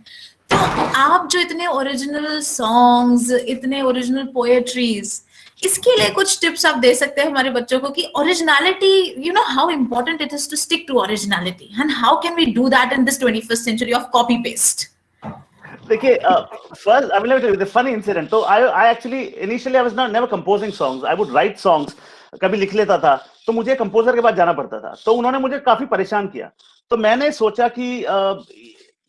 तो आप जो इतने ओरिजिनल सॉन्ग्स, इतने ओरिजिनल पोएट्रीज, इसके लिए कुछ टिप्स आप दे सकते हैं हमारे बच्चों को कि originality, you know how important it is to stick to originality, and how can we do that in this 21st century of copy paste? देखिए, first I will tell you the funny incident. So I actually initially I was never composing songs. I would write songs. कभी लिख लेता था, तो मुझे composer के पास जाना पड़ता था, तो उन्होंने मुझे काफी परेशान किया. तो मैंने सोचा कि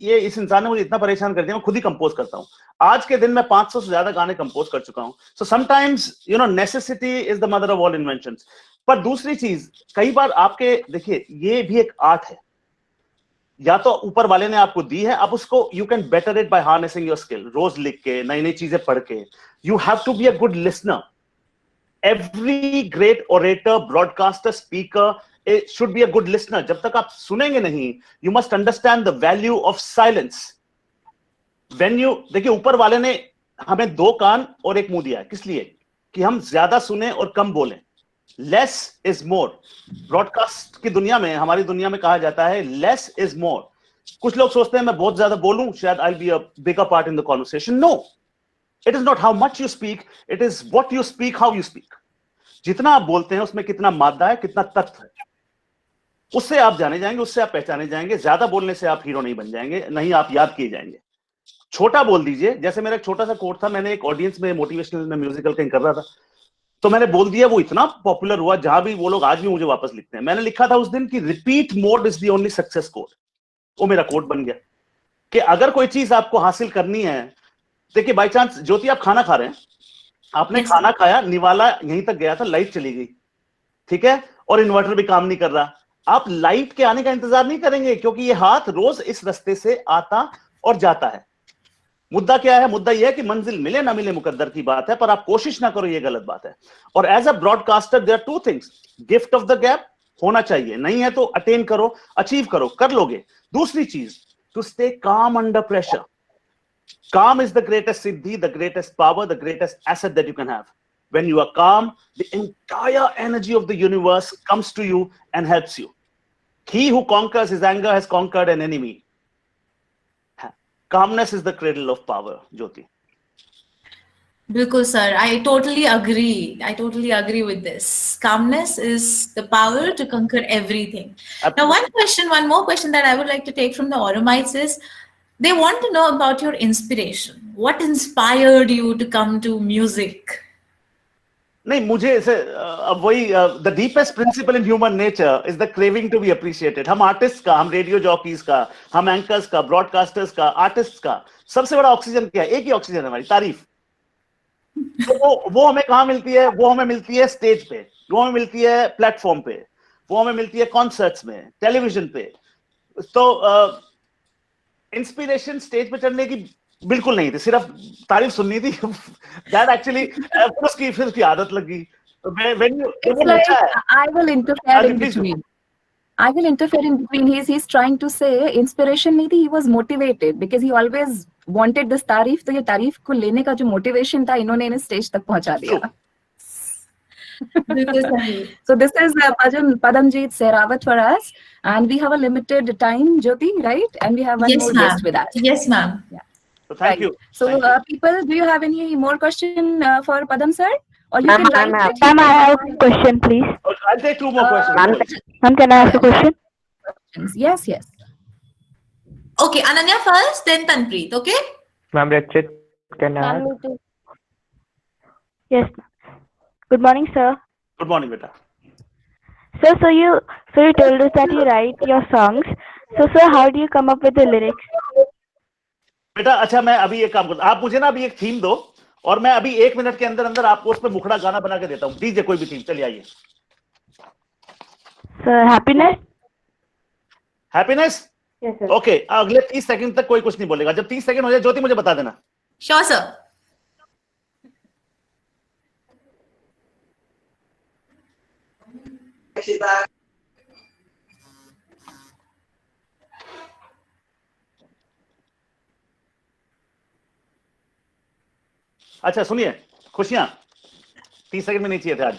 ये इस इंसान ने मुझे इतना परेशान कर दिया, मैं खुद ही कंपोज करता हूँ. आज के दिन मैं 500 से ज्यादा गाने कंपोज कर चुका हूँ. So sometimes you know necessity is the mother of all inventions. पर दूसरी चीज, कई बार आपके, देखिए ये भी एक आर्ट है, या तो ऊपर वाले ने आपको दी है, आप उसको you can better it by harnessing your skill, रोज लिख के, नई नई चीजें पढ़ के. You have to be a good listener. Every great orator, broadcaster, speaker should be a good listener. जब तक आप सुनेंगे नहीं, you must understand the value of silence. When you, देखिए ऊपर वाले ने हमें 2 कान और 1 मुंह दिया है, किस लिए? कि हम ज्यादा सुने और कम बोलें. Less is more. ब्रॉडकास्ट की दुनिया में, हमारी दुनिया में कहा जाता है less is more. कुछ लोग सोचते हैं मैं बहुत ज्यादा बोलूं, शायद I'll be a bigger part in the conversation. No, it is not how much you speak, it is what you speak, how you speak. जितना आप बोलते हैं उसमें कितना मादा है, कितना तत्व है, उससे आप जाने जाएंगे, उससे आप पहचाने जाएंगे. ज्यादा बोलने से आप हीरो नहीं बन जाएंगे, नहीं आप याद किए जाएंगे. छोटा बोल दीजिए. जैसे मेरा एक छोटा सा कोट था, मैंने एक ऑडियंस में मोटिवेशनल में म्यूजिकल कहीं कर रहा था, तो मैंने बोल दिया, वो इतना पॉपुलर हुआ, जहां भी वो लोग आज भी मुझे वापस लिखते हैं. मैंने लिखा था उस दिन कि repeat mode is the only success code. वो मेरा कोड बन गया कि अगर कोई चीज आपको हासिल करनी है, देखिए बाई चांस ज्योति आप खाना खा रहे हैं, आपने खाना खाया, निवाला यहीं तक गया था, लाइट चली गई, ठीक है, और इन्वर्टर भी काम नहीं कर रहा. आप लाइट के आने का इंतजार नहीं करेंगे, क्योंकि ये हाथ रोज इस रास्ते से आता और जाता है. मुद्दा क्या है? मुद्दा यह है कि मंजिल मिले ना मिले मुकद्दर की बात है, पर आप कोशिश ना करो, ये गलत बात है. और as a broadcaster there are 2 things. Gift of the gap होना चाहिए, नहीं है तो अटेन करो, अचीव करो, कर लोगे. दूसरी चीज, to stay calm under pressure. Calm is the greatest siddhi, the greatest power, the greatest asset that you can have. When you are calm, the entire energy of the universe comes to you and helps you. He who conquers his anger has conquered an enemy. Calmness is the cradle of power, Jyoti. Bilkul, sir. I totally agree. I totally agree with this. Calmness is the power to conquer everything. Now, one more question that I would like to take from the Oromites is, they want to know about your inspiration. What inspired you to come to music? नहीं, मुझे ऐसे अब वही the deepest principle in human nature is the craving to be appreciated. हम artist का, हम radio jockeys का, हम एंकर्स का, ब्रॉडकास्टर्स का, आर्टिस्ट का सबसे बड़ा ऑक्सीजन क्या है? एक ही ऑक्सीजन है, हमारी तारीफ. तो वो हमें कहाँ मिलती है? वो हमें मिलती है स्टेज पे, वो हमें मिलती है प्लेटफॉर्म पे, वो हमें मिलती है कॉन्सर्ट्स में, टेलीविजन पे. तो इंस्पिरेशन स्टेज पे चढ़ने की बिल्कुल नहीं थी, सिर्फ तारीफ सुननी थी. दैट एक्चुअली उसकी फिर की आदत लगी. When you, like, I will interfere in between. I will interfere in between. He's trying to say inspiration नहीं थी, he was motivated because he always wanted this तारीफ. तो ये तारीफ को लेने का जो motivation था, इन्होंने इन्हें स्टेज तक पहुंचा दिया. So this is Padamjeet Sehrawat for us, and we have a limited time, Jyoti, right? And we have one more guest with us. Yes, ma'am. Yeah. So thank you. So Thank you. People, do you have any more question for Padam sir? Or you can write it. Ma'am, I have a question, please. I'll take 2 more questions. Ma'am, can I ask a question? Yes, yes. Okay, Ananya first, then Tanpreet. Okay. Ma'am, Rachit, can I ask? Yes. Good morning, sir. Good morning, beta. Sir, so you told us that you write your songs. So, sir, how do you come up with the lyrics? बेटा अच्छा, मैं अभी एक काम करता हूँ, आप मुझे ना अभी एक थीम दो, और मैं अभी 1 मिनट के अंदर अंदर आपको उस पर मुखड़ा गाना बना के देता हूँ. दीजिए कोई भी थीम, चलिए आइए. Sir, happiness? Happiness? Yes, sir. Okay, अगले 30 सेकंड तक कोई कुछ नहीं बोलेगा. जब 30 सेकंड हो जाए ज्योति मुझे बता देना. Sure, sir. अच्छा सुनिए, खुशियां 30 सेकंड में नहीं चाहिए थे आज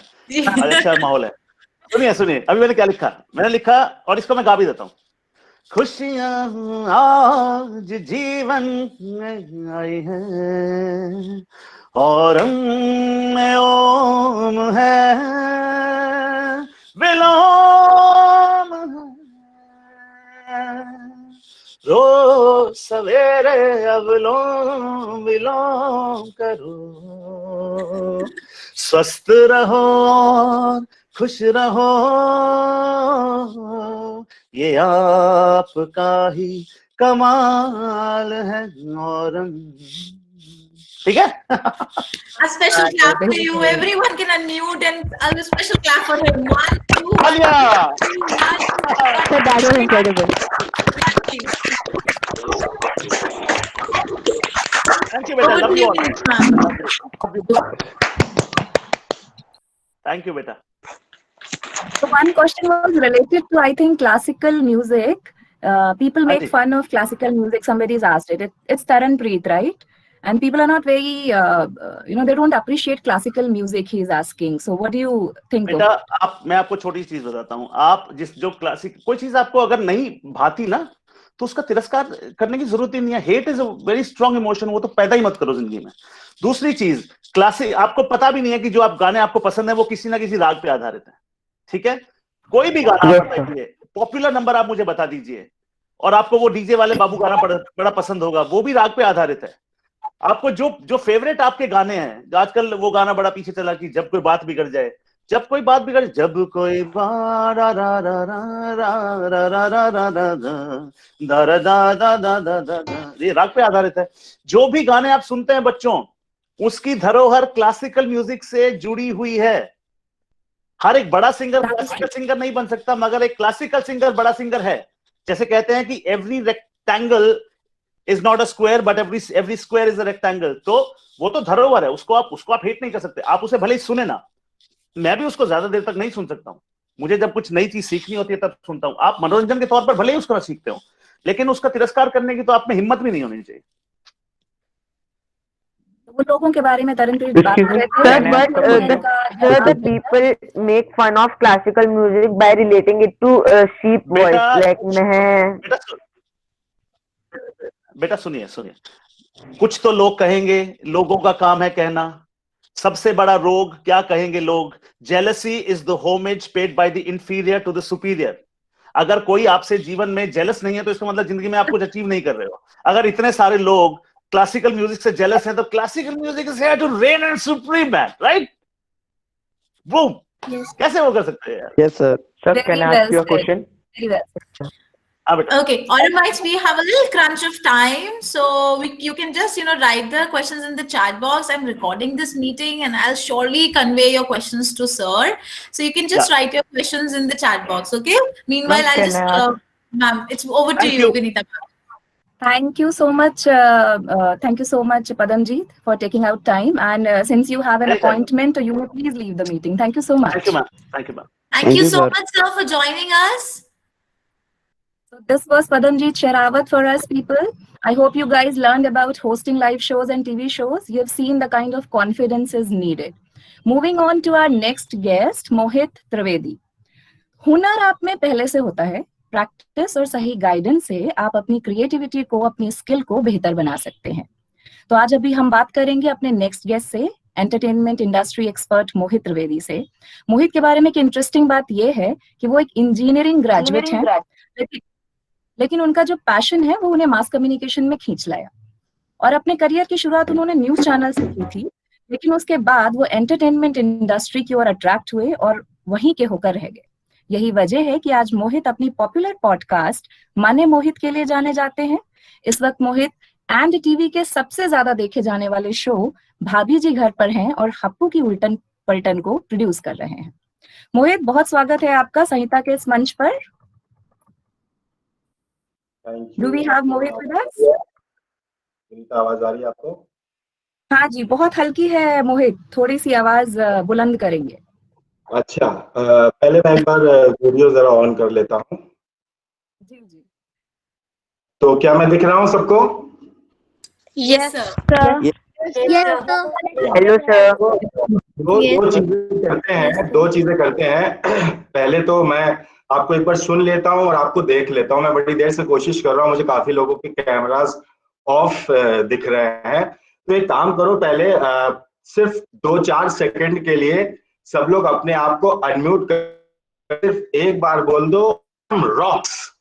अच्छा माहौल है. सुनिए अभी मैंने क्या लिखा. मैंने लिखा, और इसको मैं गा भी देता हूँ. खुशियां आज जीवन में आई है, और में ओम है, विलोम है, रोज सवेरे अब लोम विलोम करो, स्वस्थ रहो खुश रहो, ये आपका ही कमाल है. और ठीक है. A special clap for you. Everyone can unmute and a special clap for him. 1, 2, 1, 2, 1. So that was incredible. Thank you, beta. Over Love to you you, all. Vinita ma'am. Thank you, beta. So one question was related to, I think, classical music. People make Adi. fun of classical music. Somebody's asked it. It's Taranpreet, right? And people are not very, they don't appreciate classical music, he's asking. So what do you think बेटा of it? मैं आपको छोटी चीज बताता हूँ. आप जो classic कोई चीज आपको अगर नहीं भाती ना, तो उसका तिरस्कार करने की जरूरत ही नहीं है. Hate is a very strong emotion, वो तो पैदा ही मत करो जिंदगी में. दूसरी चीज, क्लासिक आपको पता भी नहीं है कि जो आप गाने आपको पसंद है वो किसी ना किसी राग पे आधारित है. ठीक है, कोई भी गाना आप बताइए, पॉपुलर नंबर आप मुझे बता दीजिए, और आपको वो डीजे वाले बाबू गाना बड़ा पसंद होगा, वो भी राग पे आधारित है. आपको जो फेवरेट आपके गाने हैं, आजकल वो गाना बड़ा पीछे चला कि जब कोई बात बिगड़ जाए, जब कोई बात बिगड़, जब कोई ये राग पे आधारित है. जो भी गाने आप सुनते हैं बच्चों, उसकी धरोहर क्लासिकल म्यूजिक से जुड़ी हुई है. हर एक बड़ा सिंगर क्लासिकल सिंगर नहीं बन सकता, मगर एक क्लासिकल सिंगर बड़ा सिंगर है. जैसे कहते हैं कि every rectangle is not a square but every square is a rectangle. तो वो तो धरोहर है, उसको आप हेट नहीं कर सकते. आप उसे भले ही सुने ना, मैं भी उसको ज्यादा देर तक नहीं सुन सकता हूँ. मुझे जब कुछ नई चीज सीखनी होती है तब सुनता हूँ. आप मनोरंजन के तौर पर भले ही उसको सीखते हो, लेकिन उसका तिरस्कार करने की तो आप में हिम्मत भी नहीं होनी चाहिए. वो लोगों के बारे में तरनप्रीत बात कर रहे थे. Sir, the people make fun of classical music by relating it to sheep voice, like बेटा सुनिए, कुछ तो लोग कहेंगे, लोगों का काम है कहना. सबसे बड़ा रोग क्या कहेंगे लोग? Jealousy is the homage paid by the inferior to the superior. अगर कोई आपसे जीवन में जेलस नहीं है तो इसका मतलब जिंदगी में आप कुछ अचीव नहीं कर रहे हो. अगर इतने सारे लोग क्लासिकल म्यूजिक से जेलस हैं, तो classical music is here to reign and supreme man, right? Boom. कैसे वो कर सकते हैं? Yes, sir. Sir, can I ask you a question? Very well. Okay, all right, we have a little crunch of time, so you can just write the questions in the chat box. I'm recording this meeting and I'll surely convey your questions to sir, so you can just write your questions in the chat box. Okay, meanwhile I'll just ma'am, it's over to you, Vinita. Thank you so much. Thank you so much, Padamjeet, for taking out time. And since you have an appointment, you may please leave the meeting. Thank you so much. Thank you, ma'am. Thank you, ma'am. Thank you so much, sir, for joining us. So this was Padamjeet Shehrawat for us people. I hope you guys learned about hosting live shows and TV shows. You have seen the kind of confidence is needed. Moving on to our next guest, Mohit Trivedi. हुनर आप में पहले से होता है. Practice और सही guidance से आप अपनी क्रिएटिविटी को, अपनी स्किल को बेहतर बना सकते हैं. तो आज अभी हम बात करेंगे अपने नेक्स्ट गेस्ट से, एंटरटेनमेंट इंडस्ट्री एक्सपर्ट मोहित त्रिवेदी से. मोहित के बारे में एक इंटरेस्टिंग बात यह है कि वो एक इंजीनियरिंग ग्रेजुएट हैं, लेकिन उनका जो पैशन है वो उन्हें मास कम्युनिकेशन में खींच लाया. और अपने करियर की शुरुआत उन्होंने न्यूज चैनल से की थी, लेकिन उसके बाद वो एंटरटेनमेंट इंडस्ट्री की ओर अट्रैक्ट हुए और वहीं के होकर रह गए. यही वजह है कि आज मोहित अपनी पॉपुलर पॉडकास्ट माने मोहित के लिए जाने जाते हैं. इस वक्त मोहित एंड टीवी के सबसे ज्यादा देखे जाने वाले शो भाभी जी घर पर हैं और हप्पू की उल्टन पलटन को प्रोड्यूस कर रहे हैं. मोहित, बहुत स्वागत है आपका संहिता के इस मंच पर. Do we have Mohit with us? आवाज आ रही है आपको? हाँ जी, बहुत हल्की है मोहित, थोड़ी सी आवाज बुलंद करेंगे. अच्छा, पहले मैं एक बार वीडियो जरा ऑन कर लेता हूँ. जी. तो क्या मैं दिख रहा हूँ सबको? Yes, sir. Hello, sir. दो चीजें करते हैं. पहले तो मैं आपको एक बार सुन लेता हूँ और आपको देख लेता हूँ. मैं बड़ी देर से कोशिश कर रहा हूँ, मुझे काफी लोगों के कैमरास ऑफ दिख रहे हैं. तो एक काम करो, पहले सिर्फ 2-4 सेकंड के लिए सब लोग अपने आप को अनम्यूट कर सिर्फ एक बार बोल दो, rocks.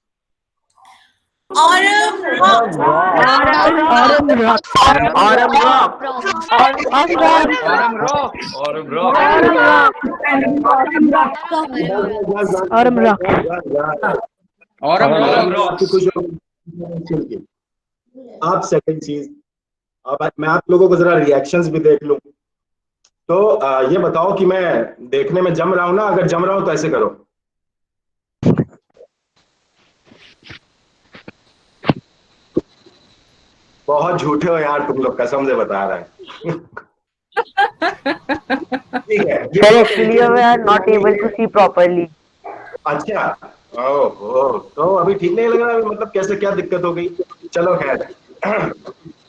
Aurum rocks. Aurum rocks. Aurum rock. आप सेकंड चीज, अब मैं आप लोगों को जरा रिएक्शंस भी देख लूं. तो ये बताओ कि मैं देखने में जम रहा हूं ना? अगर जम रहा हूं तो ऐसे करो. बहुत झूठे हो यार तुम लोग, कसम से बता रहा है। ठीक है, Sir, actually we are not able to see properly. अच्छा, ओहो, तो अभी ठीक नहीं लग रहा, मतलब कैसे, क्या दिक्कत हो गई? चलो खैर,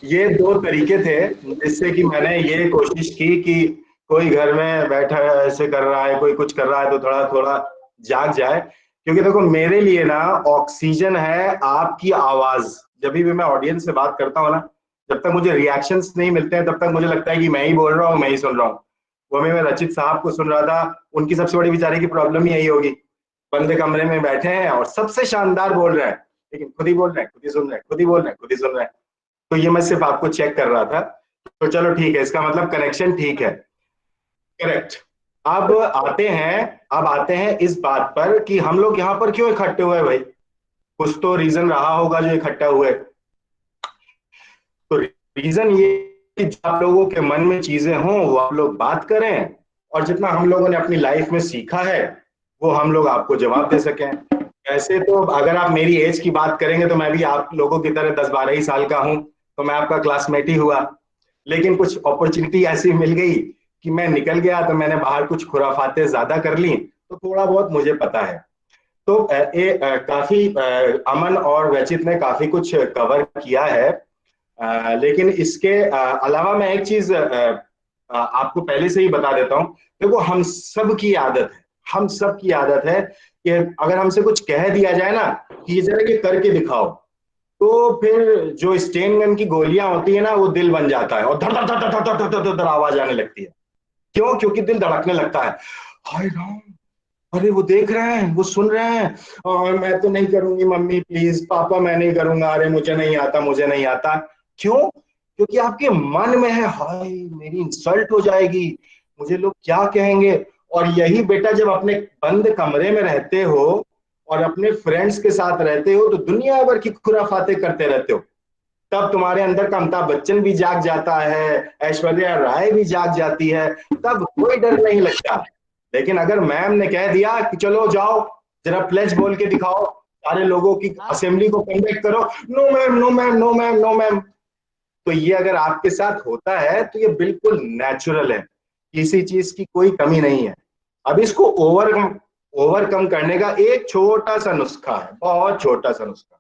ये दो तरीके थे जिससे कि मैंने ये कोशिश की कि कोई घर में बैठा है ऐसे कर रहा है, कोई कुछ कर रहा है तो थोड़ा थोड़ा जाग जाए। क्योंकि देखो मेरे लिए ना ऑक्सीजन है आपकी आवाज। जब भी मैं ऑडियंस से बात करता हूँ ना, जब तक मुझे रिएक्शंस नहीं मिलते हैं तब तक मुझे लगता है कि मैं ही बोल रहा हूँ, मैं ही सुन रहा हूँ। वो मैं रचित साहब को सुन रहा था, उनकी सबसे बड़ी बेचारे की प्रॉब्लम ही यही होगी, बंद कमरे में बैठे हैं और सबसे शानदार बोल रहे हैं, लेकिन खुद ही बोल रहे हैं, खुद ही सुन रहे हैं, खुद ही बोल रहे हैं, खुद ही सुन रहे हैं। तो ये मैं सिर्फ आपको चेक कर रहा था। तो चलो ठीक है, इसका मतलब कनेक्शन ठीक है, करेक्ट। अब आते हैं इस बात पर कि हम लोग यहाँ पर क्यों इकट्ठे हुए भाई। कुछ तो रीजन रहा होगा जो इकट्ठा हुए। तो रीजन ये कि जो आप लोगों के मन में चीजें हों वो आप लोग बात करें, और जितना हम लोगों ने अपनी लाइफ में सीखा है वो हम लोग आपको जवाब दे सकें। ऐसे तो अगर आप मेरी एज की बात करेंगे तो मैं भी आप लोगों की तरह 10-12 ही साल का हूं, तो मैं आपका क्लासमेट ही हुआ। लेकिन कुछ अपॉर्चुनिटी ऐसी मिल गई कि मैं निकल गया, तो मैंने बाहर कुछ खुराफातें ज्यादा कर ली, तो थोड़ा बहुत मुझे पता है। तो काफी अमन और वैचित ने काफी कुछ कवर किया है, लेकिन इसके अलावा मैं एक चीज आपको पहले से ही बता देता हूँ। देखो हम सब की आदत है कि अगर हमसे कुछ कह दिया जाए ना कि ये जरा ये करके दिखाओ, तो फिर जो स्टेन गन की गोलियां होती है ना वो दिल बन जाता है और धड़ धड़ धड़ धड़ धड़ धड़ धड़ आवाज आने लगती है। क्यों? क्योंकि दिल धड़कने लगता है, हाय राम, अरे वो देख रहे हैं, वो सुन रहे हैं, और मैं तो नहीं करूंगी मम्मी प्लीज, पापा मैं नहीं करूंगा, अरे मुझे नहीं आता, मुझे नहीं आता। क्यों? क्योंकि आपके मन में है, हाय मेरी इंसल्ट हो जाएगी, मुझे लोग क्या कहेंगे। और यही बेटा जब अपने बंद कमरे में रहते हो और अपने फ्रेंड्स के साथ रहते हो तो दुनिया भर की खुराफाते करते रहते हो, तब तुम्हारे अंदर का अमिताभ बच्चन भी जाग जाता है, ऐश्वर्या राय भी जाग जाती है, तब कोई डर नहीं लगता। लेकिन अगर मैम ने कह दिया कि चलो जाओ जरा प्लेज बोल के दिखाओ, सारे लोगों की असेंबली को कंडक्ट करो, no ma'am, no ma'am, no ma'am, no ma'am, तो ये अगर आपके साथ होता है तो ये बिल्कुल नेचुरल है, किसी चीज की कोई कमी नहीं है। अब इसको ओवरकम करने का एक छोटा सा नुस्खा है, बहुत छोटा सा नुस्खा।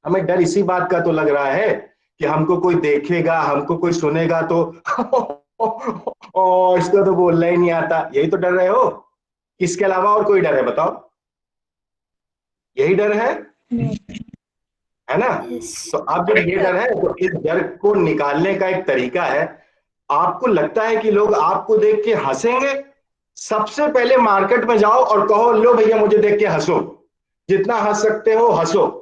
हमें डर इसी बात का तो लग रहा है कि हमको कोई देखेगा, हमको कोई सुनेगा तो और इसको तो बोलना ही नहीं आता, यही तो डर रहे हो। इसके अलावा और कोई डर है बताओ? यही डर है ना? तो अब जब ये डर है तो इस डर को निकालने का एक तरीका है। आपको लगता है कि लोग आपको देख के हंसेंगे, सबसे पहले मार्केट में जाओ और कहो लो भैया मुझे देख के हंसो, जितना हंस सकते हो हंसो,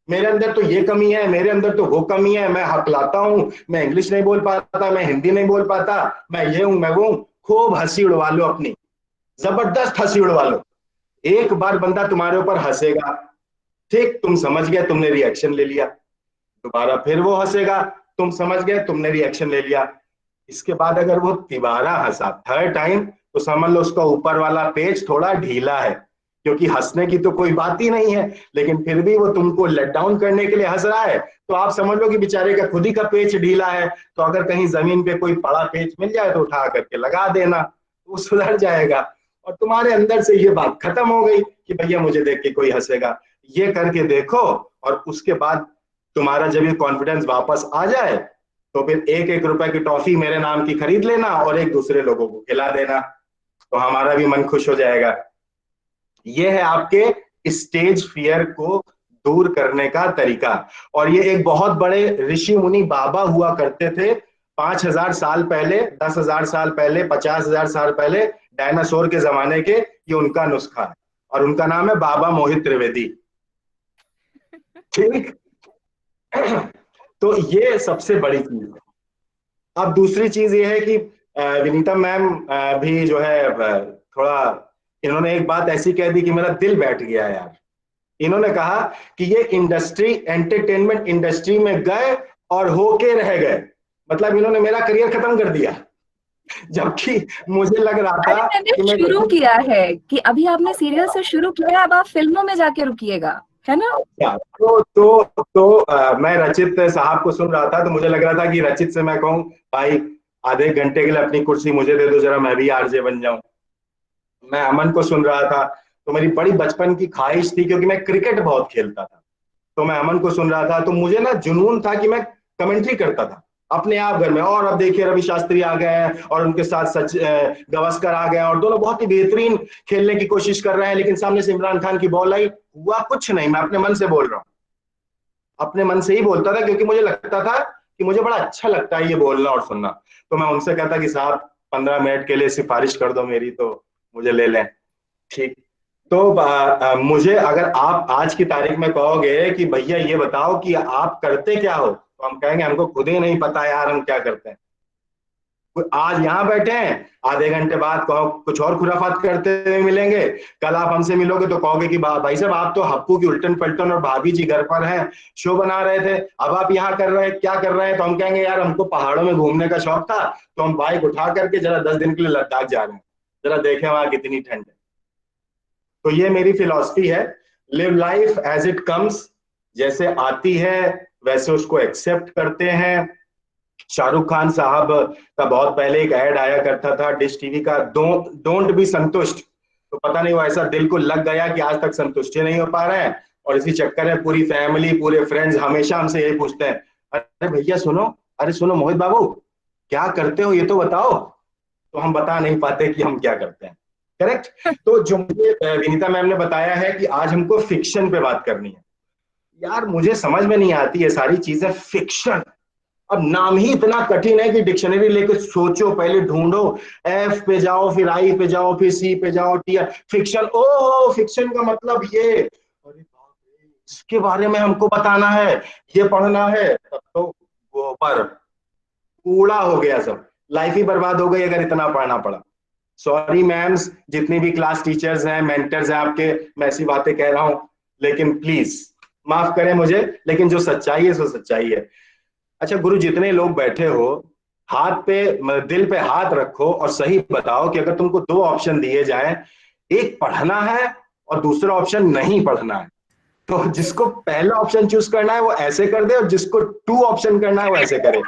मेरे अंदर तो ये कमी है, मेरे अंदर तो वो कमी है, मैं हकलाता हूं, मैं इंग्लिश नहीं बोल पाता, मैं हिंदी नहीं बोल पाता, मैं ये हूं, मैं वो हूं। खूब हंसी उड़वा लो अपनी, जबरदस्त हंसी उड़वा लो। एक बार बंदा तुम्हारे ऊपर हंसेगा, ठीक, तुम समझ गए, तुमने रिएक्शन ले लिया। दोबारा फिर वो हंसेगा, तुम समझ गए, तुमने रिएक्शन ले लिया। इसके बाद अगर वो तिबारा हंसा, थर्ड टाइम, तो समझ लो उसका ऊपर वाला पेज थोड़ा ढीला है, क्योंकि हंसने की तो कोई बात ही नहीं है, लेकिन फिर भी वो तुमको लेट डाउन करने के लिए हंस रहा है, तो आप समझ लो कि बेचारे का खुद ही का पेज ढीला है। तो अगर कहीं जमीन पे कोई बड़ा पेज मिल जाए तो उठा करके लगा देना, वो सुधर जाएगा और तुम्हारे अंदर से ये बात खत्म हो गई कि भैया मुझे देख के कोई हंसेगा। ये करके देखो और उसके बाद तुम्हारा जब ये कॉन्फिडेंस वापस आ जाए तो फिर 1-1 रुपए की टॉफी मेरे नाम की खरीद लेना और एक दूसरे लोगों को खिला देना, तो हमारा भी मन खुश हो जाएगा। ये है आपके स्टेज फियर को दूर करने का तरीका। और ये एक बहुत बड़े ऋषि मुनि बाबा हुआ करते थे 5000 साल पहले, 10,000 साल पहले, 50,000 साल पहले, डायनासोर के जमाने के। ये उनका नुस्खा है और उनका नाम है बाबा मोहित त्रिवेदी। ठीक, तो ये सबसे बड़ी चीज है। अब दूसरी चीज ये है कि विनीता मैम भी जो है थोड़ा, इन्होंने एक बात ऐसी कह दी कि मेरा दिल बैठ गया यार। इन्होंने कहा कि ये इंडस्ट्री, एंटरटेनमेंट इंडस्ट्री में गए और होके रह गए, मतलब इन्होंने मेरा करियर खत्म कर दिया, जबकि मुझे लग रहा था कि मैं शुरू किया है कि अभी आपने सीरियल से शुरू किया है, अब आप फिल्मों में जाके रुकिएगा। है ना? मैं रचित साहब को सुन रहा था, तो मुझे लग रहा था कि रचित से मैं कहूँ भाई आधे घंटे के लिए अपनी कुर्सी मुझे दे दो जरा, मैं भी आरजे बन जाऊं। मैं अमन को सुन रहा था, तो मेरी बड़ी बचपन की ख्वाहिश थी, क्योंकि मैं क्रिकेट बहुत खेलता था, तो मैं अमन को सुन रहा था, तो मुझे ना जुनून था कि मैं कमेंट्री करता था अपने आप घर में। और अब देखिए रवि शास्त्री आ गए हैं और उनके साथ गावस्कर आ गए हैं, और दोनों बहुत ही बेहतरीन खेलने की कोशिश कर रहे हैं, लेकिन सामने से इमरान खान की बॉल आई, हुआ कुछ नहीं। मैं अपने मन से बोल रहा हूँ, अपने मन से ही बोलता था, क्योंकि मुझे लगता था कि मुझे बड़ा अच्छा लगता है ये बोलना और सुनना। तो मैं उनसे कहता कि साहब 15 मिनट के लिए सिफारिश कर दो मेरी, तो मुझे ले लें। ठीक। तो मुझे अगर आप आज की तारीख में कहोगे कि भैया ये बताओ कि आप करते क्या हो, तो हम कहेंगे हमको खुद ही नहीं पता यार हम क्या करते हैं। आज यहाँ बैठे हैं, आधे घंटे बाद कहो कुछ और खुराफात करते हुए मिलेंगे, कल आप हमसे मिलोगे तो कहोगे कि भाई साहब आप तो हप्पू की उल्टन पलटन और भाभी जी घर पर हैं, शो बना रहे थे, अब आप यहाँ कर रहे हैं, क्या कर रहे हैं? तो हम कहेंगे यार हमको पहाड़ों में घूमने का शौक था, तो हम बाइक उठा करके जरा 10 दिन के लिए लद्दाख जा रहे हैं, जरा देखें वहां कितनी ठंड है। तो ये मेरी फिलॉसफी है, live life as it comes, जैसे आती है वैसे उसको एक्सेप्ट करते हैं। शाहरुख खान साहब का बहुत पहले एक ऐड आया करता था डिश टीवी का, डोंट बी संतुष्ट। तो पता नहीं वो ऐसा दिल को लग गया कि आज तक संतुष्ट नहीं हो पा रहे हैं, और इसी चक्कर में पूरी फैमिली पूरे फ्रेंड्स हमेशा हमसे यही पूछते हैं, अरे भैया सुनो, अरे सुनो मोहित बाबू क्या करते हो ये तो बताओ। तो हम बता नहीं पाते कि हम क्या करते हैं। करेक्ट। तो जो मुझे विनीता मैम ने बताया है कि आज हमको फिक्शन पे बात करनी है, यार मुझे समझ में नहीं आती ये सारी चीजें, फिक्शन। अब नाम ही इतना कठिन है कि डिक्शनरी लेके सोचो, पहले ढूंढो, एफ पे जाओ, फिर आई पे जाओ, फिर सी पे जाओ, टी, फिक्शन, ओह फिक्शन का मतलब ये, अरे बाप रे इसके बारे में हमको बताना है, ये पढ़ना है, तब तो गोबर कूड़ा हो गया, सब लाइफ ही बर्बाद हो गई अगर इतना पढ़ना पड़ा। सॉरी मैम्स, जितनी भी क्लास टीचर्स हैं, मेंटर्स हैं आपके, मैं ऐसी बातें कह रहा हूं, लेकिन प्लीज माफ करें मुझे, लेकिन जो सच्चाई है सो सच्चाई है। अच्छा गुरु, जितने लोग बैठे हो, हाथ पे दिल पे हाथ रखो और सही बताओ कि अगर तुमको 2 ऑप्शन दिए जाएं, एक पढ़ना है और दूसरा ऑप्शन नहीं पढ़ना है, तो जिसको पहला ऑप्शन चूज करना है वो ऐसे कर दे, और जिसको 2 ऑप्शन करना है वो ऐसे करे।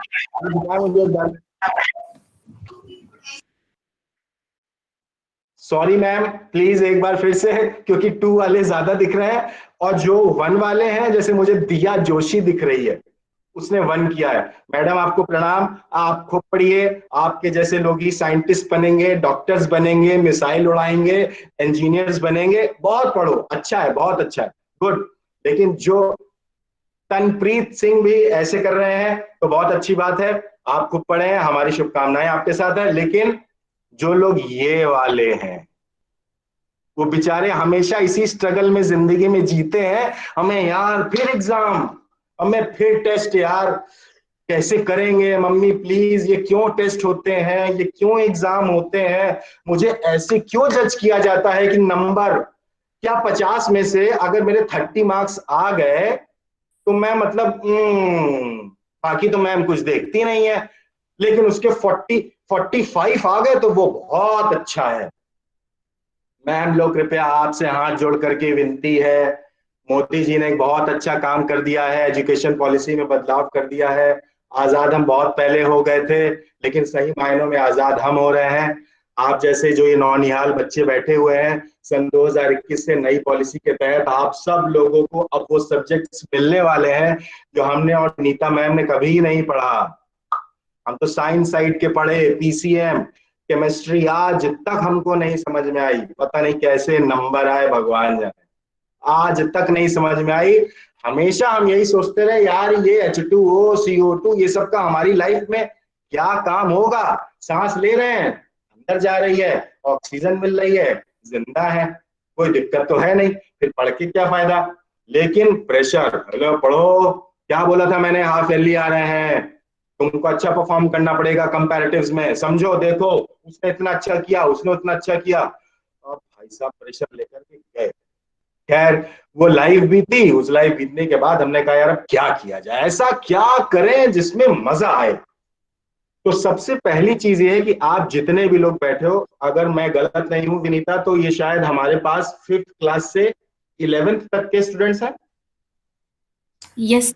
सॉरी मैम, प्लीज एक बार फिर से, क्योंकि 2 वाले ज्यादा दिख रहे हैं, और जो 1 वाले हैं, जैसे मुझे दिया जोशी दिख रही है, उसने 1 किया है। मैडम आपको प्रणाम, आप खूब पढ़िए, आपके जैसे लोग ही साइंटिस्ट बनेंगे, डॉक्टर्स बनेंगे, मिसाइल उड़ाएंगे, इंजीनियर्स बनेंगे, बहुत पढ़ो, अच्छा है, बहुत अच्छा है, गुड। लेकिन जो तनप्रीत सिंह भी ऐसे कर रहे हैं तो बहुत अच्छी बात है, आप खूब पढ़े, हमारी शुभकामनाएं आपके साथ है। लेकिन जो लोग ये वाले हैं, वो बेचारे हमेशा इसी स्ट्रगल में जिंदगी में जीते हैं, हमें यार फिर एग्जाम, हमें फिर टेस्ट, यार कैसे करेंगे मम्मी प्लीज, ये क्यों टेस्ट होते हैं, ये क्यों एग्जाम होते हैं, मुझे ऐसे क्यों जज किया जाता है कि नंबर क्या 50 में से अगर मेरे 30 मार्क्स आ गए तो मैं मतलब बाकी तो मैम कुछ देखती नहीं है, लेकिन उसके 45 आ गए तो वो बहुत अच्छा है। मैम लोग कृपया आपसे हाथ जोड़ करके विनती है, मोदी जी ने एक बहुत अच्छा काम कर दिया है, एजुकेशन पॉलिसी में बदलाव कर दिया है। आजाद हम बहुत पहले हो गए थे, लेकिन सही मायनों में आजाद हम हो रहे हैं। आप जैसे जो ये नौनिहाल बच्चे बैठे हुए हैं, सन 2021 से नई पॉलिसी के तहत आप सब लोगों को अब वो सब्जेक्ट्स मिलने वाले हैं जो हमने और नीता मैम ने कभी नहीं पढ़ा। हम तो साइंस साइड के पढ़े, पीसीएम, केमिस्ट्री, आज तक हमको नहीं समझ में आई, पता नहीं कैसे नंबर आए भगवान जाने, आज तक नहीं समझ में आई। हमेशा हम यही सोचते रहे यार ये H2O, CO2 ये सब का हमारी लाइफ में क्या काम होगा, सांस ले रहे हैं, अंदर जा रही है, ऑक्सीजन मिल रही है, जिंदा है, कोई दिक्कत तो है नहीं, फिर पढ़ के क्या फायदा। लेकिन प्रेशर, हेलो पढ़ो, क्या बोला था मैंने, हाफ ईयरली आ रहे हैं, तुमको अच्छा परफॉर्म करना पड़ेगा कंपैरेटिव्स में, समझो, देखो उसने इतना अच्छा किया, उसने उतना अच्छा किया, और भाई साहब प्रेशर लेकर के गए। खैर वो लाइव बीती, उस लाइव बीतने के बाद हमने कहा यार अब क्या किया जाए, ऐसा क्या करें जिसमें मजा आए। तो सबसे पहली चीज ये है कि आप जितने भी लोग बैठे हो, अगर मैं गलत नहीं हूं विनीता, तो ये शायद हमारे पास 5th क्लास से 11th तक के स्टूडेंट्स हैं, Yes.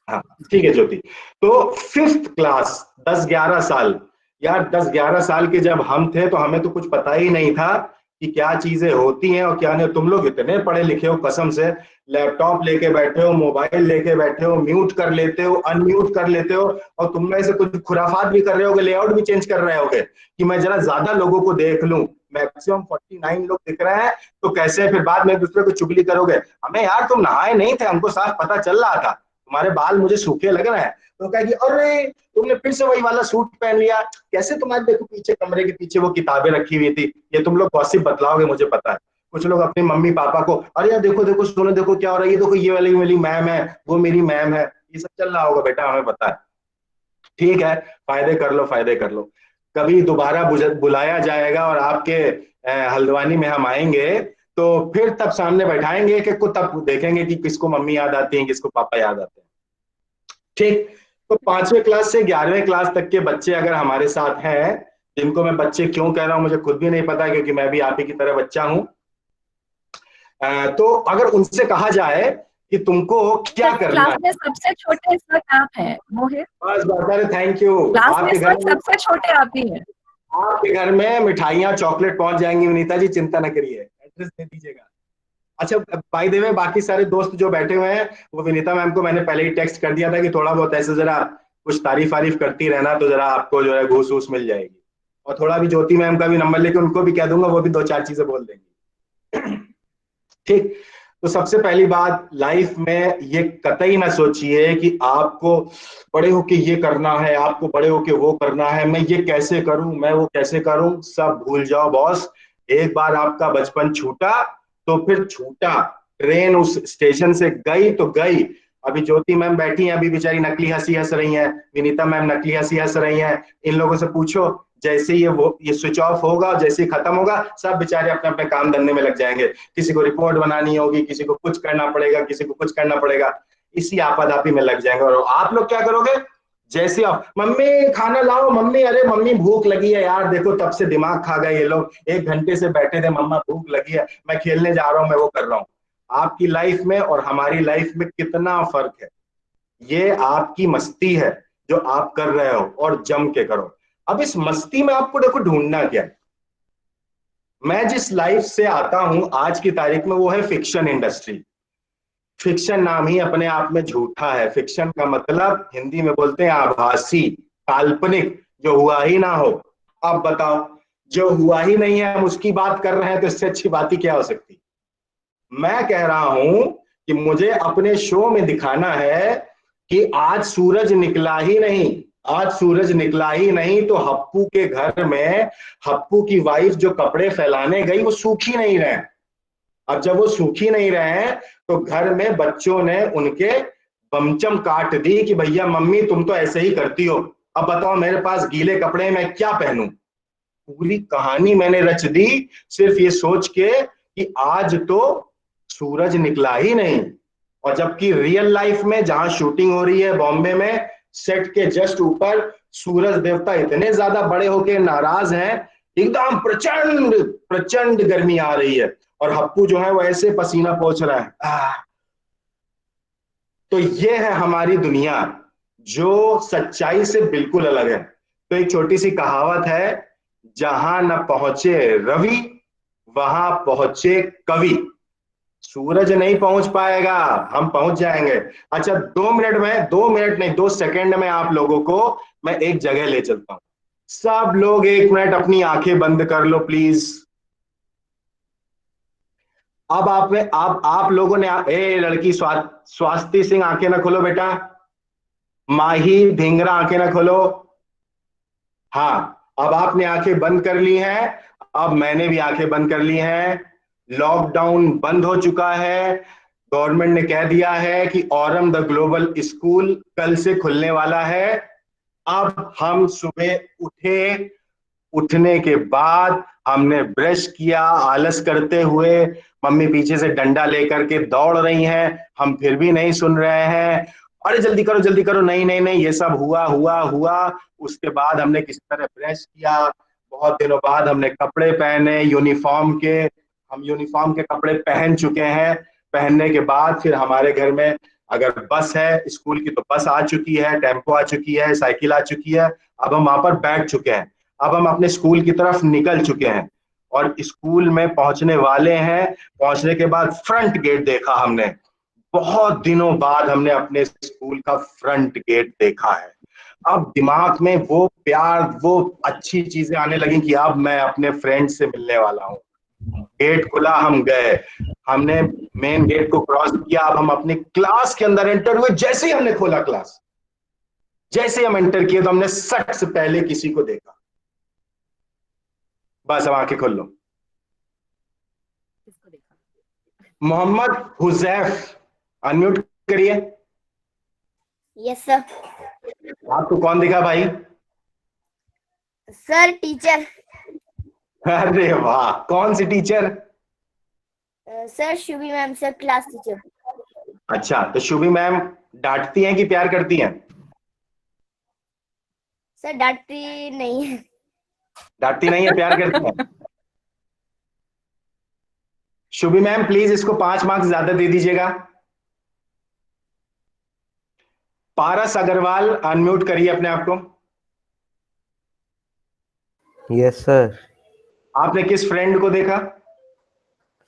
हाँ ठीक है ज्योति। तो 5th क्लास, 10-11 साल, यार 10-11 साल के जब हम थे तो हमें तो कुछ पता ही नहीं था कि क्या चीजें होती हैं और क्या नहीं। तुम लोग इतने पढ़े लिखे हो, कसम से लैपटॉप लेके बैठे हो, मोबाइल लेके बैठे हो, म्यूट कर लेते हो, अनम्यूट कर लेते हो, और तुम में से कुछ खुराफात भी कर रहे होगे, लेआउट भी चेंज कर रहे होगे कि मैं जरा ज्यादा लोगों को देख लूं। मैक्सिमम 49 लोग दिख रहे हैं तो कैसे फिर बाद में एक दूसरे को चुगली करोगे। हमें यार तुम नहाए नहीं थे, हमको साफ पता चल रहा था, तुम्हारे बाल मुझे सूखे लग रहे हैं। तो कहा कि अरे तुमने फिर से वही वाला सूट पहन लिया, कैसे तुम्हारे देखो पीछे कमरे के पीछे वो किताबें रखी हुई थी। ये तुम लोग गॉसिप बतलाओगे मुझे पता है। कुछ लोग अपने मम्मी पापा को, अरे यार देखो देखो सुनो देखो क्या हो रहा है, ये देखो ये वाली मेरी मैम है, वो मेरी मैम है, ये सब चल रहा होगा बेटा, हमें पता है। ठीक है, फायदे कर लो, फायदे कर लो। कभी दोबारा बुलाया जाएगा और आपके हल्द्वानी में हम आएंगे तो फिर तब सामने बैठाएंगे कि तब देखेंगे कि किसको मम्मी याद आती है, किसको पापा याद आते हैं। ठीक, तो 5वीं क्लास से 11वीं क्लास तक के बच्चे अगर हमारे साथ हैं, जिनको मैं बच्चे क्यों कह रहा हूं मुझे खुद भी नहीं पता, क्योंकि मैं भी आप ही की तरह बच्चा हूं। तो अगर उनसे कहा जाए कि तुमको क्या करना क्लास में सबसे छोटे इस वक्त आप हैं मोहित। बस बस, थैंक यू। क्लास में इस वक्त सबसे छोटे आप ही हैं। आपके घर में मिठाइयाँ चॉकलेट पहुंच जाएंगी विनीता जी, चिंता न करिए, एड्रेस दे दीजिएगा। अच्छा बाय द वे, बाकी सारे दोस्त जो बैठे हुए हैं, वो विनीता मैम को मैंने पहले ही टेक्स्ट कर दिया था कि थोड़ा बहुत ऐसे जरा कुछ तारीफ वारीफ करती रहना, तो जरा आपको जो है घूस वूस मिल जाएगी। और थोड़ा भी ज्योति मैम का भी नंबर लेके उनको भी कह दूंगा, वो भी 2-4 चीजें बोल देंगी। ठीक, तो सबसे पहली बात, लाइफ में ये कतई ना सोचिए कि आपको बड़े होके ये करना है, आपको बड़े होके वो करना है, मैं ये कैसे करूं, मैं वो कैसे करूं, सब भूल जाओ बॉस। एक बार आपका बचपन छूटा तो फिर छूटा, ट्रेन उस स्टेशन से गई तो गई। अभी ज्योति मैम बैठी हैं, अभी बेचारी नकली हंसी हंस रही हैं, विनीता मैम नकली हंसी हंस रही हैं। इन लोगों से पूछो, जैसे ये स्विच ऑफ होगा, जैसे ही खत्म होगा, सब बेचारे अपने अपने काम धंधे में लग जाएंगे। किसी को रिपोर्ट बनानी होगी, किसी को कुछ करना पड़ेगा, किसी को कुछ करना पड़ेगा, इसी आपाधापी में लग जाएंगे। और आप लोग क्या करोगे, जैसे आप मम्मी खाना लाओ, मम्मी अरे मम्मी भूख लगी है यार, देखो तब से दिमाग खा गए ये लोग, 1 घंटे से बैठे थे, मम्मा भूख लगी है, मैं खेलने जा रहा हूं, मैं वो कर रहा हूं। आपकी लाइफ में और हमारी लाइफ में कितना फर्क है। ये आपकी मस्ती है जो आप कर रहे हो, और जम के करो। अब इस मस्ती में आपको देखो ढूंढना क्या है। मैं जिस लाइफ से आता हूं आज की तारीख में, वो है फिक्शन इंडस्ट्री। फिक्शन नाम ही अपने आप में झूठा है। फिक्शन का मतलब हिंदी में बोलते हैं आभासी, काल्पनिक, जो हुआ ही ना हो। अब बताओ, जो हुआ ही नहीं है हम उसकी बात कर रहे हैं, तो इससे अच्छी बात ही क्या हो सकती। मैं कह रहा हूं कि मुझे अपने शो में दिखाना है कि आज सूरज निकला ही नहीं, आज सूरज निकला ही नहीं तो हप्पू के घर में हप्पू की वाइफ जो कपड़े फैलाने गई वो सूखी नहीं रहे। अब जब वो सूखी नहीं रहे तो घर में बच्चों ने उनके बमचम काट दी कि भैया मम्मी तुम तो ऐसे ही करती हो, अब बताओ मेरे पास गीले कपड़े मैं क्या पहनूं। पूरी कहानी मैंने रच दी सिर्फ ये सोच के कि आज तो सूरज निकला ही नहीं। और जबकि रियल लाइफ में जहां शूटिंग हो रही है बॉम्बे में, सेट के जस्ट ऊपर सूरज देवता इतने ज्यादा बड़े होके नाराज हैं, एकदम प्रचंड प्रचंड गर्मी आ रही है, और हप्पू जो है वो ऐसे पसीना पोंछ रहा है। तो ये है हमारी दुनिया जो सच्चाई से बिल्कुल अलग है। तो एक छोटी सी कहावत है, जहां न पहुंचे रवि वहां पहुंचे कवि। सूरज नहीं पहुंच पाएगा, हम पहुंच जाएंगे। अच्छा 2 मिनट में, 2 मिनट नहीं 2 सेकंड में आप लोगों को मैं एक जगह ले चलता हूं। सब लोग 1 मिनट अपनी आंखें बंद कर लो प्लीज। अब आप लोगों ने, ए लड़की स्वाति सिंह आंखें ना खोलो बेटा, माही धिंगरा आंखें ना खोलो। हाँ, अब आपने आंखें बंद कर ली हैं, अब मैंने भी आंखें बंद कर ली हैं। लॉकडाउन बंद हो चुका है, गवर्नमेंट ने कह दिया है कि औरम द ग्लोबल स्कूल कल से खुलने वाला है। अब हम सुबह उठे, उठने के बाद हमने ब्रश किया, आलस करते हुए मम्मी पीछे से डंडा लेकर के दौड़ रही हैं, हम फिर भी नहीं सुन रहे हैं। अरे जल्दी करो जल्दी करो, नहीं नहीं नहीं, ये सब हुआ। उसके बाद हमने किसी तरह ब्रश किया, बहुत दिनों बाद हमने कपड़े पहने यूनिफॉर्म के, हम यूनिफॉर्म के कपड़े पहन चुके हैं। पहनने के बाद फिर हमारे घर में अगर बस है स्कूल की तो बस आ चुकी है, टेम्पो आ चुकी है, साइकिल आ चुकी है, अब हम वहां पर बैठ चुके हैं, अब हम अपने स्कूल की तरफ निकल चुके हैं और स्कूल में पहुंचने वाले हैं। पहुंचने के बाद फ्रंट गेट देखा हमने, बहुत दिनों बाद हमने अपने स्कूल का फ्रंट गेट देखा है। अब दिमाग में वो प्यार, वो अच्छी चीजें आने लगी कि अब मैं अपने फ्रेंड से मिलने वाला हूँ। गेट खुला, हम गए, हमने मेन गेट को क्रॉस किया, अब हम अपनी क्लास के अंदर एंटर हुए। जैसे ही हमने खोला क्लास, जैसे ही हम एंटर किए तो हमने सट से पहले किसी को देखा। बस अब आंखें खोल लो। मोहम्मद हुजैफ, अनम्यूट करिए। Yes sir. आपको कौन दिखा भाई? Sir teacher. अरे वाह, कौन सी टीचर? Sir Shubhi ma'am sir, class teacher. अच्छा, तो शुभी मैम डांटती हैं कि प्यार करती हैं? सर डांटती नहीं है। डांटती नहीं है, प्यार करती हैं। शुभी मैम प्लीज इसको 5 मार्क्स ज्यादा दे दीजिएगा। पारस अग्रवाल, अनम्यूट करिए अपने आप को। Yes sir. आपने किस फ्रेंड को देखा?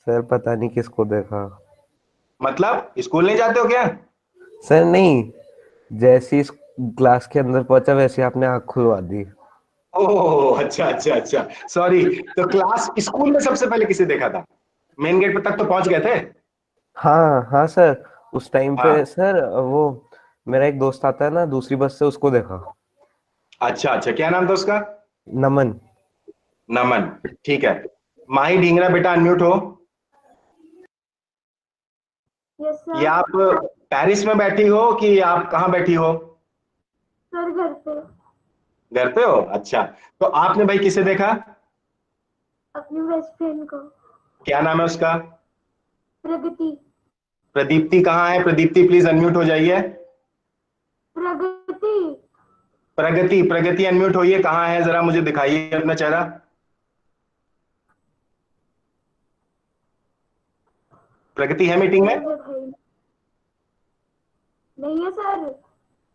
सर पता नहीं किसको देखा। मतलब स्कूल नहीं जाते हो क्या? सर नहीं, जैसे ही क्लास के अंदर पहुंचा वैसे ही आपने आंख खुलवा दी। ओह अच्छा अच्छा अच्छा, सॉरी। तो क्लास स्कूल में सबसे पहले किसे देखा था? मेन गेट तक तो पहुंच गए थे? हाँ हाँ सर, उस टाइम पे हाँ। सर वो मेरा एक दोस्त आता है ना दूसरी बस से, उसको देखा। अच्छा अच्छा, क्या नाम था उसका? नमन। नमन, ठीक है। माही ढींगरा बेटा, अनम्यूट हो। Yes sir. ये आप पेरिस में बैठी हो कि आप कहाँ बैठी हो? सर घर पे। घर पे हो, अच्छा। तो आपने भाई किसे देखा? अपनी बेस्ट फ्रेंड को। क्या नाम है उसका? प्रगति। प्रदीप्ति कहाँ है? प्रदीप्ति प्लीज अनम्यूट हो जाइए। प्रगति। प्रगति, प्रगति अनम्यूट होइए। कहाँ है, जरा मुझे दिखाइए अपना चेहरा। प्रगति है मीटिंग में? नहीं है सर।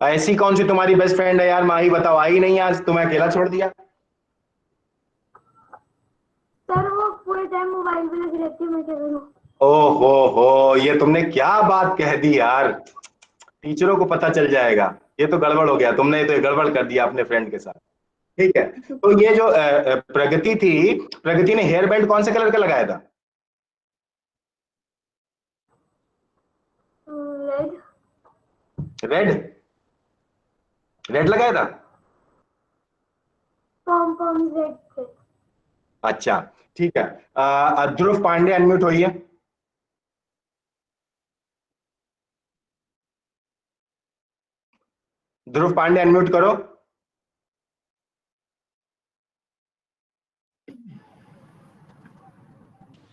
ऐसी कौन सी तुम्हारी बेस्ट फ्रेंड है यार माही, बताओ, आई नहीं आज, तुम्हें अकेला छोड़ दिया? सर वो पूरे टाइम मोबाइल पे लगी रहती है, मैं क्या करूं? हो, ये तुमने क्या बात कह दी यार, टीचरों को पता चल जाएगा। ये तो गड़बड़ हो गया, तुमने तो गड़बड़ कर दिया अपने फ्रेंड के साथ। ठीक है, तो ये जो प्रगति थी, प्रगति ने हेयर बैंड कौन से कलर का लगाया था? रेड। रेड, रेड लगाया था? पॉम रेड थे। अच्छा ठीक है। ध्रुव पांडे, अनम्यूट होइए। ध्रुव पांडे अनम्यूट करो।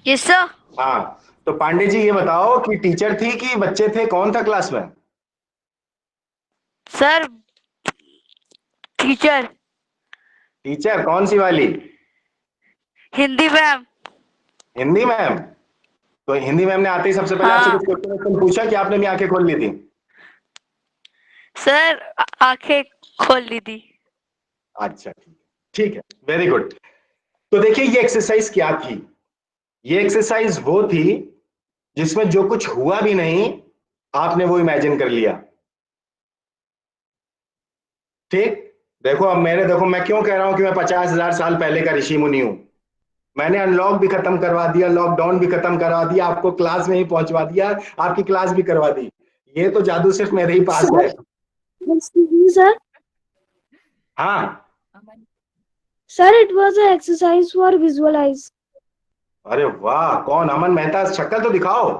Yes sir. हाँ, तो पांडे जी ये बताओ कि टीचर थी कि बच्चे थे, कौन था क्लास में? Sir teacher. टीचर कौन सी वाली? हिंदी मैम। हिंदी मैम। तो हिंदी मैम ने आते ही सबसे पहले आपसे कुछ क्वेश्चन पूछा कि आपने भी आंखें खोल ली थी? सर आंखें खोल ली थी। अच्छा ठीक है, वेरी गुड। तो देखिए ये एक्सरसाइज क्या थी? ये एक्सरसाइज वो थी जिसमें जो कुछ हुआ भी नहीं आपने वो इमेजिन कर लिया। ठीक, देखो अब मैं क्यों कह रहा हूं कि मैं 50,000 साल पहले का ऋषि मुनि हूं। मैंने अनलॉक भी खत्म करवा दिया, लॉकडाउन भी खत्म करवा दिया, आपको क्लास में ही पहुंचवा दिया, आपकी क्लास भी करवा दी। ये तो जादू सिर्फ मेरे ही पास है। सर। हाँ sir it was a exercise for visualize. अरे वाह, कौन? अमन मेहता, शक्ल तो दिखाओ।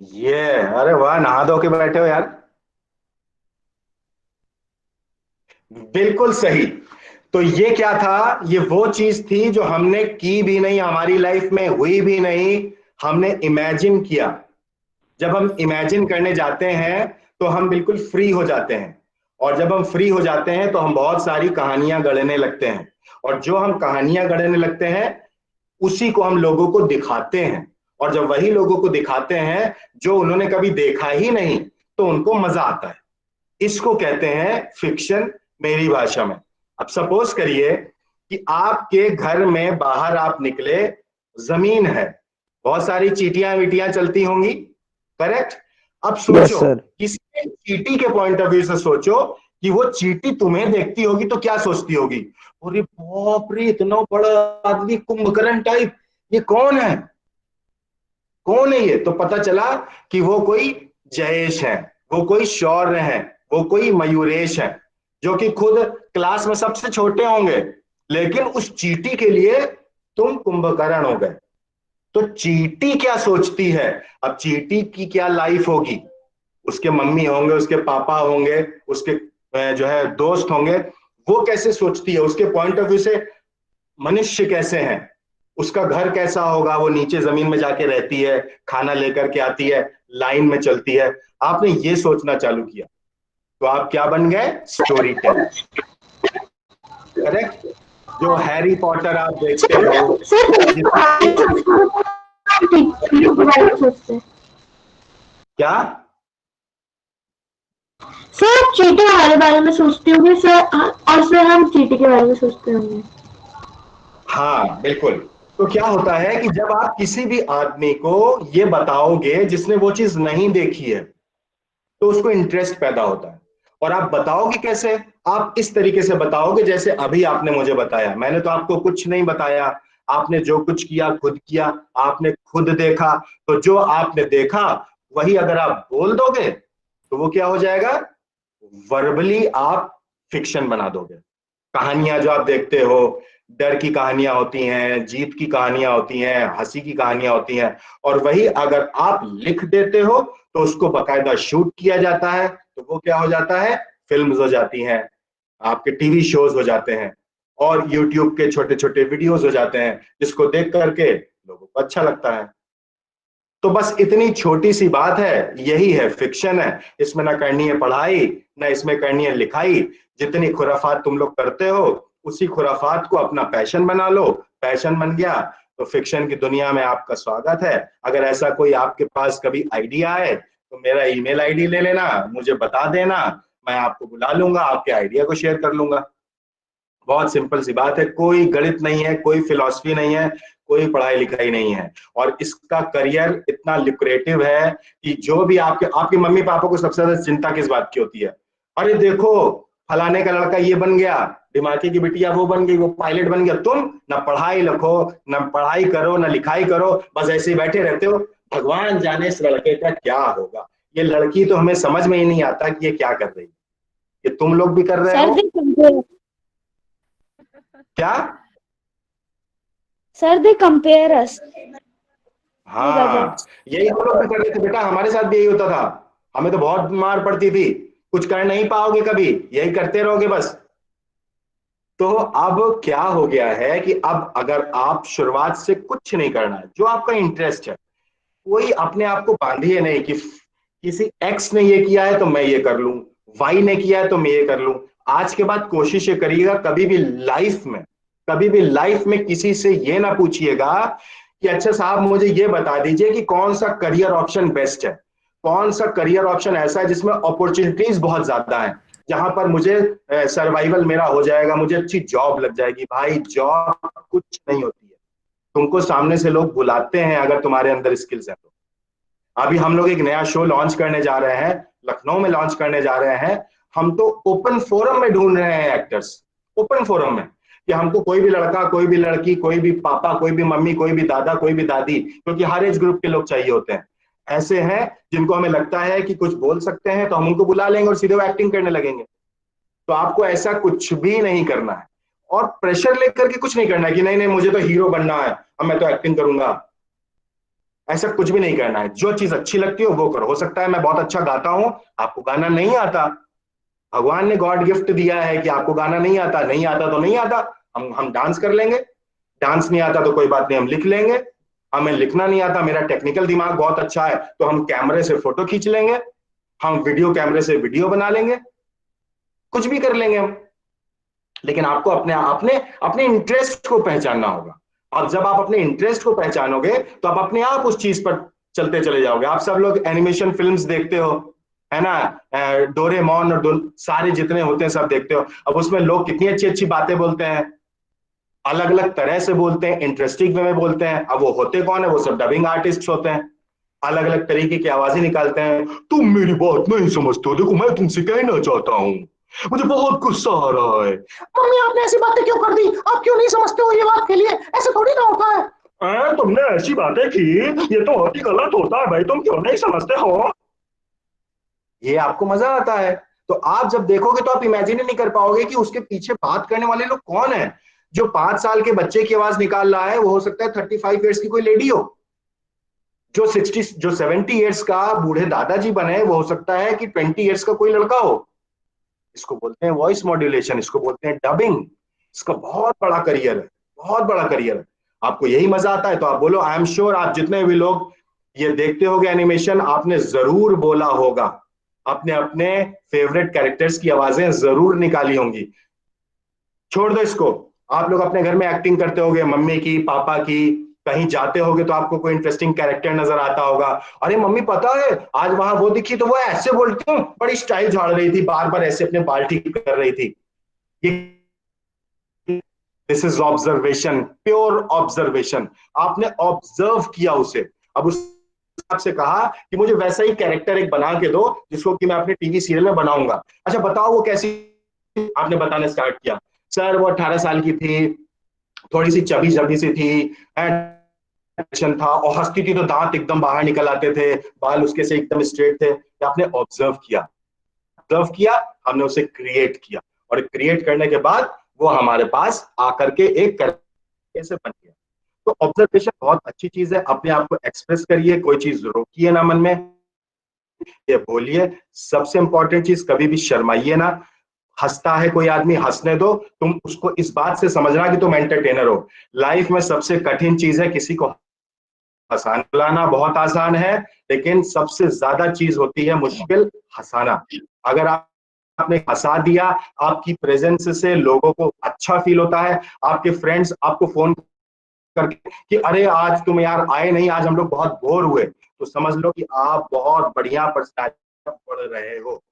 ये अरे वाह, नहा धो के बैठे हो यार। बिल्कुल सही। तो ये क्या था? ये वो चीज थी जो हमने की भी नहीं, हमारी लाइफ में हुई भी नहीं, हमने इमेजिन किया। जब हम इमेजिन करने जाते हैं तो हम बिल्कुल फ्री हो जाते हैं, और जब हम फ्री हो जाते हैं तो हम बहुत सारी कहानियां गढ़ने लगते हैं, और जो हम कहानियां गढ़ने लगते हैं उसी को हम लोगों को दिखाते हैं, और जब वही लोगों को दिखाते हैं जो उन्होंने कभी देखा ही नहीं, तो उनको मजा आता है। इसको कहते हैं फिक्शन मेरी भाषा में। अब सपोज करिए कि आपके घर में बाहर आप निकले, जमीन है, बहुत सारी चींटियां विटियां चलती होंगी, करेक्ट? अब सोचो, किसी चींटी के पॉइंट ऑफ व्यू से सोचो कि वो चींटी तुम्हें देखती होगी तो क्या सोचती होगी? अरे बाप रे, इतना बड़ा आदमी, कुंभकर्ण टाइप, ये कौन है, कौन है ये? तो पता चला कि वो कोई जयेश है, वो कोई शौर्य है, वो कोई मयूरेश है, जो कि खुद क्लास में सबसे छोटे होंगे, लेकिन उस चींटी के लिए तुम कुंभकर्ण हो गए। तो चींटी क्या सोचती है? अब चींटी की क्या लाइफ होगी, उसके मम्मी होंगे, उसके पापा होंगे, उसके जो है दोस्त होंगे, वो कैसे सोचती है, उसके पॉइंट ऑफ व्यू से मनुष्य कैसे हैं, उसका घर कैसा होगा, वो नीचे जमीन में जाके रहती है, खाना लेकर के आती है, लाइन में चलती है। आपने ये सोचना चालू किया तो आप क्या बन गए? Story teller, correct? जो हैरी पॉटर आप देखते हो, क्या सर चींटी हमारे बारे में सोचते होंगे सर, और सर हम चींटी के बारे में सोचते होंगे। हाँ बिल्कुल। तो क्या होता है कि जब आप किसी भी आदमी को ये बताओगे जिसने वो चीज नहीं देखी है, तो उसको इंटरेस्ट पैदा होता है। और आप बताओगे कैसे? आप इस तरीके से बताओगे जैसे अभी आपने मुझे बताया। मैंने तो आपको कुछ नहीं बताया, आपने जो कुछ किया खुद किया, आपने खुद देखा। तो जो आपने देखा वही अगर आप बोल दोगे तो वो क्या हो जाएगा? वर्बली आप फिक्शन बना दोगे। कहानियां जो आप देखते हो, डर की कहानियां होती हैं, जीत की कहानियां होती हैं, हंसी की कहानियां होती हैं, और वही अगर आप लिख देते हो तो उसको बकायदा शूट किया जाता है, तो वो क्या हो जाता है? फिल्म्स हो जाती हैं, आपके टीवी शोज हो जाते हैं, और यूट्यूब के छोटे छोटे वीडियोस हो जाते हैं, जिसको देख करके लोगों को अच्छा लगता है। तो बस इतनी छोटी सी बात है, यही है फिक्शन है। इसमें ना करनी है पढ़ाई, ना इसमें करनी है लिखाई। जितनी खुराफात तुम लोग करते हो, उसी खुराफात को अपना पैशन बना लो। पैशन बन गया तो फिक्शन की दुनिया में आपका स्वागत है। अगर ऐसा कोई आपके पास कभी आइडिया है तो मेरा ईमेल आईडी ले लेना, मुझे बता देना, मैं आपको बुला लूंगा, आपके आइडिया को शेयर कर लूंगा। बहुत सिंपल सी बात है, कोई गणित नहीं है, कोई फिलॉसफी नहीं है, कोई पढ़ाई लिखाई नहीं है। और इसका करियर इतना लुक्रेटिव है कि जो भी आपके मम्मी पापा को सबसे ज्यादा चिंता किस बात की होती है? अरे देखो फलाने का लड़का ये बन गया, दिमागी की बिटिया वो बन गई, वो पायलट बन गया। तुम ना पढ़ाई लिखो, ना पढ़ाई करो, ना लिखाई करो, बस ऐसे ही बैठे रहते हो। भगवान जाने इस लड़के का क्या होगा। ये लड़की तो हमें समझ में ही नहीं आता कि ये क्या कर रही है। ये तुम लोग भी कर रहे हो क्या? सर दे कंपेयर अस। हाँ, यही हम लोग भी कर रहे थे बेटा, हमारे साथ भी यही होता था। हमें तो बहुत मार पड़ती थी, कुछ कर नहीं पाओगे कभी, यही करते रहोगे बस। तो अब क्या हो गया है कि अब अगर आप शुरुआत से कुछ नहीं करना है, जो आपका इंटरेस्ट है, कोई अपने आप को बांधिए नहीं कि किसी एक्स ने ये किया है तो मैं ये कर लूं, वाई ने किया है तो मैं ये कर लूं। आज के बाद कोशिश ये करिएगा, कभी भी लाइफ में किसी से ये ना पूछिएगा कि अच्छा साहब मुझे ये बता दीजिए कि कौन सा करियर ऑप्शन बेस्ट है, कौन सा करियर ऑप्शन ऐसा है जिसमें अपॉर्चुनिटीज बहुत ज्यादा है, जहां पर मुझे सर्वाइवल मेरा हो जाएगा, मुझे अच्छी जॉब लग जाएगी। भाई जॉब कुछ नहीं होती है, तुमको सामने से लोग बुलाते हैं अगर तुम्हारे अंदर स्किल्स है तो। अभी हम लोग एक नया शो लॉन्च करने जा रहे हैं, लखनऊ में लॉन्च करने जा रहे हैं। हम तो ओपन फोरम में ढूंढ रहे हैं एक्टर्स, ओपन फोरम में, कि हमको कोई भी लड़का, कोई भी लड़की, कोई भी पापा, कोई भी मम्मी, कोई भी दादा, कोई भी दादी, क्योंकि हर एज ग्रुप के लोग चाहिए होते हैं। ऐसे हैं जिनको हमें लगता है कि कुछ बोल सकते हैं तो हम उनको बुला लेंगे और सीधे वो एक्टिंग करने लगेंगे। तो आपको ऐसा कुछ भी नहीं करना है, और प्रेशर लेकर के कुछ नहीं करना है कि नहीं नहीं मुझे तो हीरो बनना है, अब मैं तो एक्टिंग करूंगा। ऐसा कुछ भी नहीं करना है। जो चीज अच्छी लगती हो वो करो। हो सकता है मैं बहुत अच्छा गाता हूं, आपको गाना नहीं आता, भगवान ने गॉड गिफ्ट दिया है कि आपको गाना नहीं आता, नहीं आता तो नहीं आता, हम डांस कर लेंगे। डांस नहीं आता तो कोई बात नहीं, हम लिख लेंगे। हमें लिखना नहीं आता, मेरा टेक्निकल दिमाग बहुत अच्छा है, तो हम कैमरे से फोटो खींच लेंगे, हम वीडियो कैमरे से वीडियो बना लेंगे, कुछ भी कर लेंगे हम। लेकिन आपको अपने इंटरेस्ट को पहचानना होगा। अब जब आप अपने इंटरेस्ट को पहचानोगे तो आप अपने आप उस चीज पर चलते चले जाओगे। आप सब लोग एनिमेशन फिल्म्स देखते हो, है ना, डोरेमोन और सारे जितने होते हैं सब देखते हो। अब उसमें लोग कितनी अच्छी अच्छी बातें बोलते हैं, अलग अलग तरह से बोलते हैं, इंटरेस्टिंग वे में बोलते हैं। अब वो होते कौन है? वो सब डबिंग आर्टिस्ट होते हैं, अलग अलग तरीके की आवाजें निकालते हैं। तुम मेरी बात नहीं समझते हो, देखो मैं तुमसे कहना चाहता हूँ, मुझे बहुत गुस्सा आ रहा है। मम्मी आपने ऐसी बातें क्यों कर दी? आप क्यों नहीं समझते हो ये बात के लिए? ऐसे थोड़ी ना होता है। तुमने ऐसी बातें की, ये तो बहुत ही गलत होता है भाई, तुम क्यों नहीं समझते हो? ये आपको मजा आता है। तो आप जब देखोगे तो आप इमेजिन नहीं कर पाओगे कि उसके पीछे बात करने वाले लोग कौन है। जो 5 साल के बच्चे की आवाज निकाल रहा है वो हो सकता है 35 इयर्स की कोई लेडी हो। जो 70 इयर्स का बूढ़े दादाजी बने वो हो सकता है कि 20 इयर्स का कोई लड़का हो। इसको बोलते हैं वॉइस मॉड्यूलेशन, इसको बोलते हैं डबिंग। इसका बहुत बड़ा करियर है, बहुत बड़ा करियर है। आपको यही मजा आता है तो आप बोलो। आई एम श्योर आप जितने भी लोग ये देखते होगे एनिमेशन, आपने जरूर बोला होगा, अपने अपने फेवरेट कैरेक्टर्स की आवाजें जरूर निकाली होंगी। छोड़ दो इसको, आप लोग अपने घर में एक्टिंग करते होगे, मम्मी की, पापा की। कहीं जाते होगे तो आपको कोई इंटरेस्टिंग कैरेक्टर नजर आता होगा। अरे मम्मी पता है आज वहां वो दिखी तो वो ऐसे बोलती हूँ, बड़ी स्टाइल झाड़ रही थी, बार बार ऐसे अपने बाल ठीक कर रही थी। ये this is observation, pure observation. आपने ऑब्जर्व किया उसे, अब उस से कहा कि मुझे वैसा ही कैरेक्टर एक बना के दो जिसको कि मैं अपने टीवी सीरियल में बनाऊंगा। अच्छा बताओ वो कैसी? आपने बताना स्टार्ट किया, सर वो 18 साल की थी, थोड़ी सी चबी चबी सी थी, था और हंसती थी तो दांत एकदम बाहर निकल आते थे, बाल उसके से एकदम स्ट्रेट थे। आपने ऑब्जर्व किया, हमने उसे क्रिएट किया, और क्रिएट करने के बाद वो हमारे पास आकर के एक कैसे बन गया। तो ऑब्जर्वेशन बहुत अच्छी चीज है। अपने आप को एक्सप्रेस करिए, कोई चीज रोकिए ना मन में, ये बोलिए। सबसे इंपॉर्टेंट चीज, कभी भी शर्माइए ना। हंसता है कोई आदमी, हंसने दो। तुम उसको इस बात से समझना कि तुम एंटरटेनर हो। लाइफ में सबसे कठिन चीज है किसी को हंसाना। बहुत आसान है, लेकिन सबसे ज्यादा चीज होती है मुश्किल, हंसाना। अगर आपने हंसा दिया, आपकी प्रेजेंस से लोगों को अच्छा फील होता है। आपके फ्रेंड्स आपको फोन करके कि अरे आज तुम यार आए नहीं, आज हम लोग बहुत बोर हुए, तो समझ लो कि आप बहुत बढ़िया पर्सनैलिटी पढ़ रहे हो।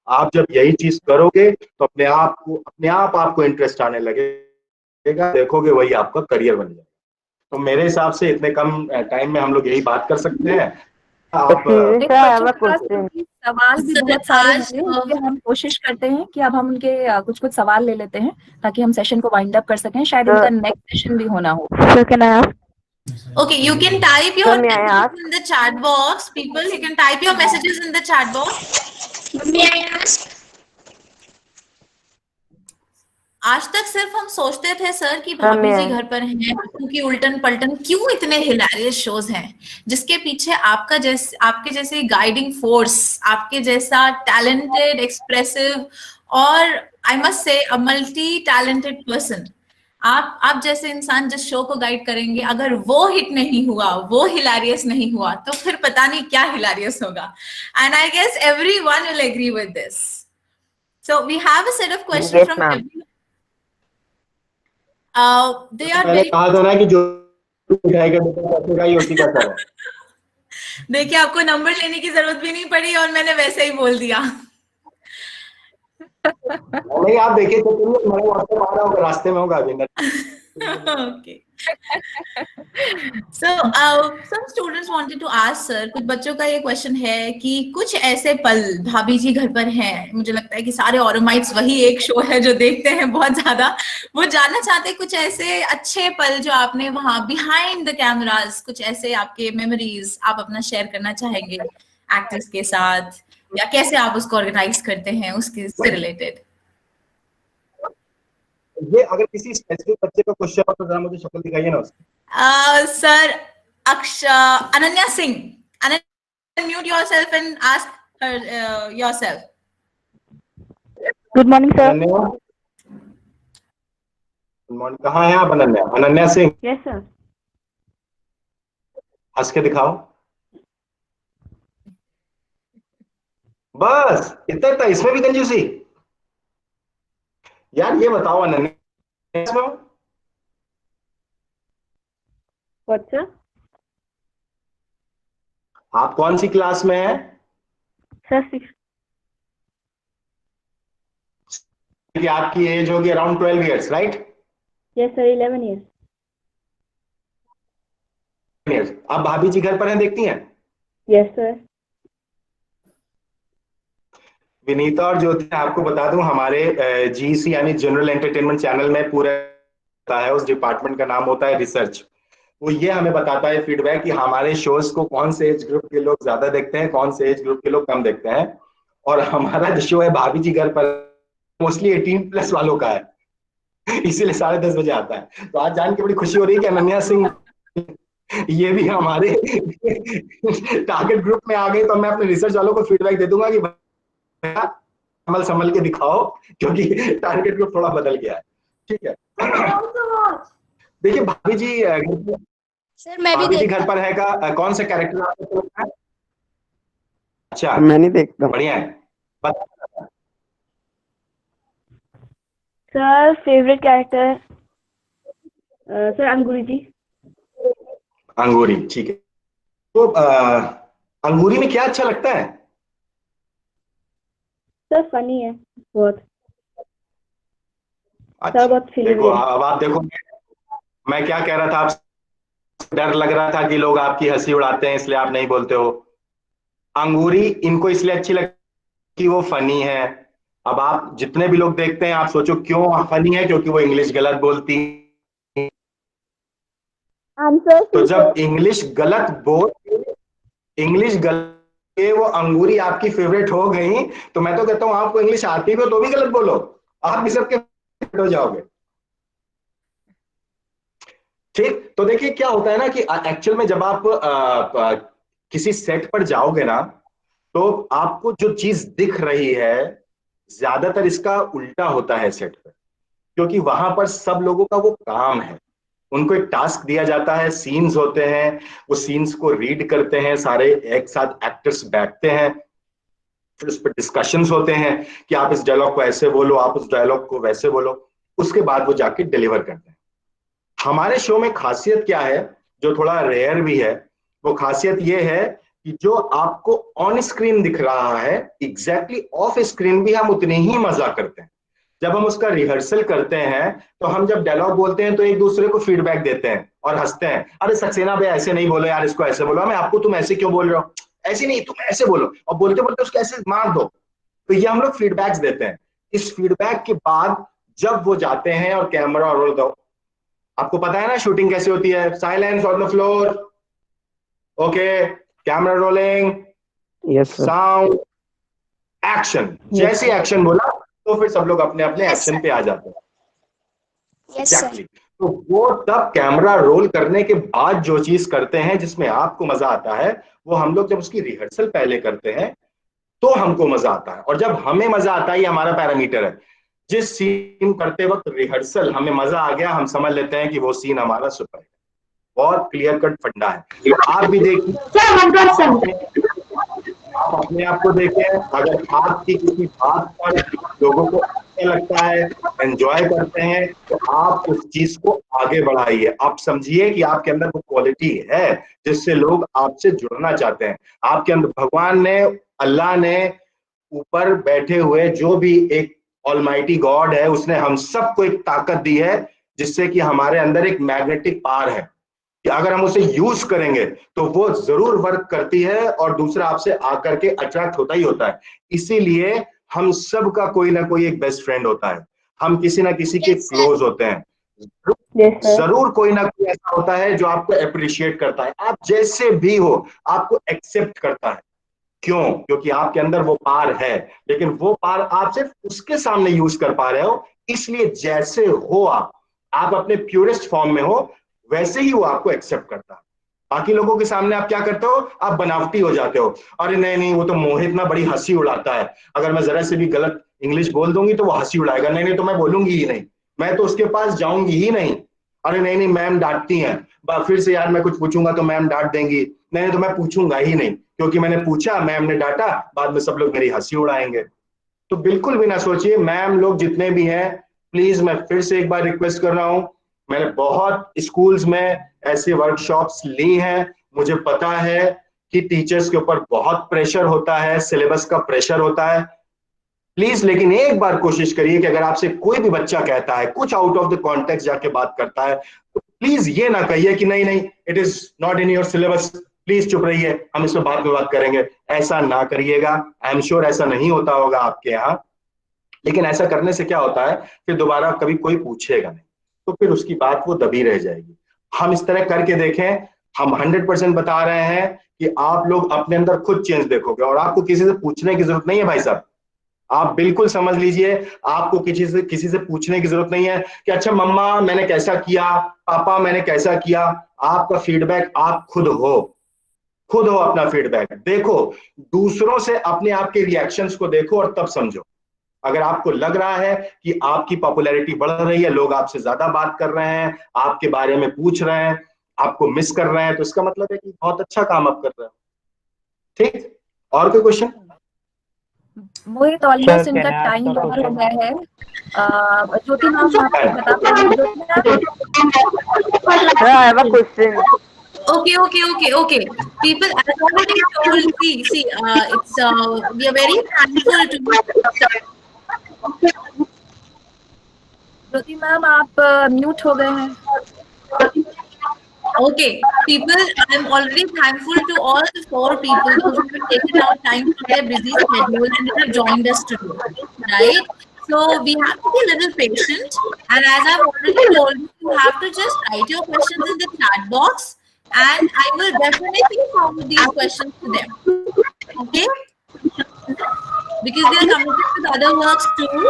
आप जब यही चीज करोगे तो अपने आप आपको इंटरेस्ट आने लगेगा, देखोगे वही आपका करियर बन जाएगा। तो मेरे हिसाब से इतने कम टाइम में हम लोग यही बात कर सकते हैं। आप सवाल भी बहुत सारे हैं, इसलिए हम कोशिश करते हैं कि अब हम उनके कुछ कुछ सवाल ले लेते हैं ताकि हम सेशन को वाइंड अप कर सकें। शायद इनका नेक्स्ट सेशन भी होना हो। Okay, you can type your messages in the chat box. People, you can type your messages in the chat box. May I ask? आज तक सिर्फ हम सोचते थे सर कि भाभी जी घर पर हैं, क्योंकि उल्टन पलटन क्यों इतने हिलेरियस शोज हैं जिसके पीछे आपके जैसे गाइडिंग फोर्स, आपके जैसा टैलेंटेड, एक्सप्रेसिव और I must say a multi talented person, आप जैसे इंसान जिस शो को गाइड करेंगे, अगर वो हिट नहीं हुआ, वो हिलारियस नहीं हुआ, तो फिर पता नहीं क्या हिलारियस होगा। And I guess everyone will agree with this. So we have a set of questions from everyone. They are very... कहा था ना कि जो उठाएगा बेटा ही उसी का सर है। देखिए आपको नंबर लेने की जरूरत भी नहीं पड़ी और मैंने वैसे ही बोल दिया। नहीं आप देखिए तो मेरा व्हाट्सएप आ रहा होगा, रास्ते में होगा अभी। Okay. So, some students wanted to ask sir, कुछ बच्चों का ये क्वेश्चन है कि कुछ ऐसे पल भाभी जी घर पर हैं, मुझे लगता है कि सारे ऑरोमाइट्स वही एक शो है जो देखते हैं बहुत ज्यादा, वो जानना चाहते हैं कुछ ऐसे अच्छे पल जो आपने वहां बिहाइंड द कैमरास, कुछ ऐसे आपके मेमोरीज आप अपना शेयर करना चाहेंगे एक्टर्स के साथ, या कैसे आप उसको ऑर्गेनाइज करते हैं उसके से रिलेटेड। ये अगर किसी स्पेसिफिक बच्चे का क्वेश्चन हो तो जरा मुझे शक्ल दिखाइए ना उसकी। Sir Ananya Singh, unmute yourself and ask her yourself. Good morning, sir. Good morning. कहाँ हैं आप अनन्या? अनन्या सिंह। Yes, sir. हंस के दिखाओ। बस इतना था, इसमें भी कंजूसी? यार ये बताओ अनन्या, What, sir? आप कौन सी क्लास में हैं? Sir, 6. कि आपकी एज होगी around 12 years, right? Yes, sir. 11 years. आप भाभी जी घर पर हैं, देखती हैं? Yes, sir. विनीता और ज्योति, आपको बता दूं हमारे जीसी यानी जनरल एंटरटेनमेंट चैनल में पूरा है, उस डिपार्टमेंट का नाम होता है रिसर्च। वो ये हमें बताता है फीडबैक कि हमारे शोज को कौन से एज ग्रुप के लोग ज्यादा देखते हैं, कौन से एज ग्रुप के लोग कम देखते हैं। और हमारा जो शो है भाभी जी घर पर मोस्टली 18+ वालों का है, इसीलिए 10:30 बजे आता है। तो आज जान के बड़ी खुशी हो रही है कि अनन्या सिंह ये भी हमारे टारगेट ग्रुप में आ गई। तो मैं अपने रिसर्च वालों को फीडबैक दे दूंगा कि संभल संभल के दिखाओ, क्योंकि टारगेट ग्रुप थोड़ा बदल गया है। ठीक है, देखिए भाभी जी सर मैं भी भाभी जी देखता घर पर है का कौन सा कैरेक्टर आपको लगता है? अच्छा, मैं नहीं देखता हूँ। बढ़िया है। Sir, favorite character? Sir, Anguri ji. अंगूरी, ठीक है। तो अंगूरी में क्या अच्छा लगता है? Sir, funny है बहुत। अच्छा, सर बहुत फिल्मी देखो है। अब आप देखो, मैं क्या कह रहा था, आपसे डर लग रहा था कि लोग आपकी हंसी उड़ाते हैं इसलिए आप नहीं बोलते हो। अंगूरी इनको इसलिए अच्छी लगती कि वो फनी है। अब आप जितने भी लोग देखते हैं, आप सोचो क्यों फनी है? क्योंकि वो इंग्लिश गलत बोलती। तो जब इंग्लिश गलत के वो अंगूरी आपकी फेवरेट हो गई, तो मैं तो कहता हूं आपको इंग्लिश आती भी हो तो भी गलत बोलो, आप भी सबके हो जाओगे। ठीक, तो देखिए क्या होता है ना कि एक्चुअल में जब आप किसी सेट पर जाओगे ना, तो आपको जो चीज दिख रही है ज्यादातर इसका उल्टा होता है सेट पर, क्योंकि वहां पर सब लोगों का वो काम है। उनको एक टास्क दिया जाता है, सीन्स होते हैं, वो सीन्स को रीड करते हैं, सारे एक साथ एक्टर्स बैठते हैं, फिर उस पर डिस्कशंस होते हैं कि आप इस डायलॉग को ऐसे बोलो, आप उस डायलॉग को वैसे बोलो, उसके बाद वो जाके डिलीवर करते हैं। हमारे शो में खासियत क्या है, जो थोड़ा रेयर भी है, वो खासियत ये है कि जो आपको ऑन स्क्रीन दिख रहा है एग्जैक्टली ऑफ स्क्रीन भी हम उतने ही मजा करते हैं। जब हम उसका रिहर्सल करते हैं तो हम जब डायलॉग बोलते हैं तो एक दूसरे को फीडबैक देते हैं और हंसते हैं, अरे सक्सेना भाई ऐसे नहीं बोलो यार, इसको ऐसे बोलो, मैं आपको तुम ऐसे क्यों बोल रहे हो, ऐसे नहीं तुम ऐसे बोलो, और बोलते बोलते उसको ऐसे मार दो। तो ये हम लोग फीडबैक्स देते हैं। इस फीडबैक के बाद जब वो जाते हैं और कैमरा रोल दो, आपको पता है ना शूटिंग कैसे होती है, silence on the floor, okay, camera rolling, yes sir, sound, action. जैसे एक्शन बोला तो फिर सब लोग अपने अपने एक्शन पे आ जाते हैं। एग्जैक्टली। तो वो तब कैमरा रोल करने के बाद जो चीज करते हैं जिसमें आपको मजा आता है, वो हम लोग जब उसकी रिहर्सल पहले करते हैं तो हमको मजा आता है। और जब हमें मजा आता है, ये हमारा पैरामीटर है, जिस सीन करते वक्त रिहर्सल हमें मजा आ गया, हम समझ लेते हैं कि वो सीन हमारा सुपर है। बहुत क्लियर कट फंडा है। आप भी देखिए, आप अपने आप को देखें, अगर आपकी किसी बात पर लोगों को अच्छा लगता है, एंजॉय करते हैं, तो आप उस चीज को आगे बढ़ाइए। आप समझिए कि आपके अंदर वो क्वालिटी है जिससे लोग आपसे जुड़ना चाहते हैं। आपके अंदर भगवान ने, अल्लाह ने, ऊपर बैठे हुए जो भी एक ऑलमाइटी गॉड है, उसने हम सबको एक ताकत दी है जिससे कि हमारे अंदर एक मैग्नेटिक पावर है कि अगर हम उसे यूज करेंगे तो वो जरूर वर्क करती है और दूसरा आपसे आकर के अट्रैक्ट होता ही होता है। इसीलिए हम सब का कोई ना कोई एक बेस्ट फ्रेंड होता है, हम किसी ना किसी के क्लोज होते हैं, जरूर कोई ना कोई ऐसा होता है जो आपको अप्रिशिएट करता है। आप जैसे भी हो आपको एक्सेप्ट करता है। क्यों? क्योंकि आपके अंदर वो पार है, लेकिन वो पार आप सिर्फ उसके सामने यूज कर पा रहे हो। इसलिए जैसे हो आप अपने प्योरेस्ट फॉर्म में हो, वैसे ही वो आपको एक्सेप्ट करता है। बाकी लोगों के सामने आप क्या करते हो, आप बनावटी हो जाते हो। अरे नहीं नहीं, वो तो मोहित ना बड़ी हंसी उड़ाता है, अगर मैं जरा से भी गलत इंग्लिश बोल दूंगी तो वो हंसी उड़ाएगा, नहीं नहीं तो मैं बोलूंगी ही नहीं, मैं तो उसके पास जाऊंगी ही नहीं। अरे नहीं नहीं, मैम डांटती हैं, फिर से यार मैं कुछ पूछूंगा तो मैम डांट देंगी, नहीं नहीं तो मैं पूछूंगा ही नहीं, क्योंकि मैंने पूछा, मैम ने डांटा, बाद में सब लोग मेरी हंसी उड़ाएंगे। तो बिल्कुल भी ना सोचिए। मैम लोग जितने भी हैं, प्लीज मैं फिर से एक बार रिक्वेस्ट कर रहा हूं, मैंने बहुत स्कूल्स में ऐसी वर्कशॉप्स ली हैं, मुझे पता है कि टीचर्स के ऊपर बहुत प्रेशर होता है, सिलेबस का प्रेशर होता है। प्लीज लेकिन एक बार कोशिश करिए कि अगर आपसे कोई भी बच्चा कहता है, कुछ आउट ऑफ द कॉन्टेक्स्ट जाके बात करता है, तो प्लीज ये ना कहिए कि नहीं नहीं it is not in your syllabus, please चुप रहिए, हम इस पर बाद में बात करेंगे। ऐसा ना करिएगा। आई एम श्योर ऐसा नहीं होता होगा आपके यहाँ, लेकिन ऐसा करने से क्या होता है, फिर दोबारा कभी कोई पूछेगा नहीं, तो फिर उसकी बात वो दबी रह जाएगी। हम इस तरह करके देखें, हम 100% बता रहे हैं कि आप लोग अपने अंदर खुद चेंज देखोगे, और आपको किसी से पूछने की जरूरत नहीं है भाई साहब। आप बिल्कुल समझ लीजिए, आपको किसी से पूछने की जरूरत नहीं है कि अच्छा मम्मा मैंने कैसा किया, पापा मैंने कैसा किया। आपका फीडबैक आप खुद हो अपना फीडबैक देखो, दूसरों से अपने आप के रिएक्शंस को देखो और तब समझो। अगर आपको लग रहा है कि आपकी पॉपुलैरिटी बढ़ रही है, लोग आपसे ज्यादा बात कर रहे हैं, आपके बारे में पूछ रहे हैं, आपको मिस कर रहे हैं, तो इसका मतलब है कि बहुत अच्छा काम आप कर रहे हो। ठीक, और कोई क्वेश्चन? मोहित ऑलमोस्ट इनका टाइम ओवर हो गया है। ज्योति मैम आप बता पाएंगे? Sir, I have a question. Okay. People, as already told, see, we are very thankful to. Jyoti ma'am आप म्यूट हो गए हैं। Okay, people, I'm already thankful to all the 4 people who have taken out time from their busy schedule and have joined us today, right? So we have to be a little patient, and as I've already told you, you have to just write your questions in the chat box, and I will definitely forward these questions to them. Okay? Because they are committed with other works too,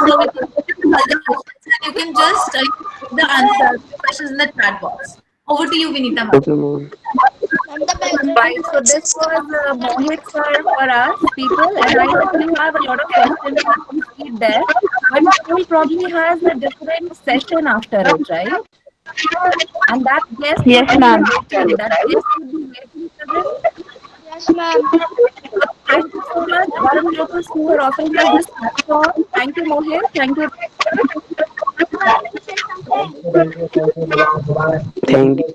so we can put other questions, and you can just put the answers, questions in the chat box. Over to you, Vinita ma'am. Right, so this was Mohit sir for us people, and I know you have a lot of questions to read there, but school probably has a different session after it, right? And that guest Yes, ma'am. that guest would be waiting for them. Yes, ma'am. Thank you so much, Varam Local School, for offering us this platform. Thank you, Mohit. Thank you. Thank you.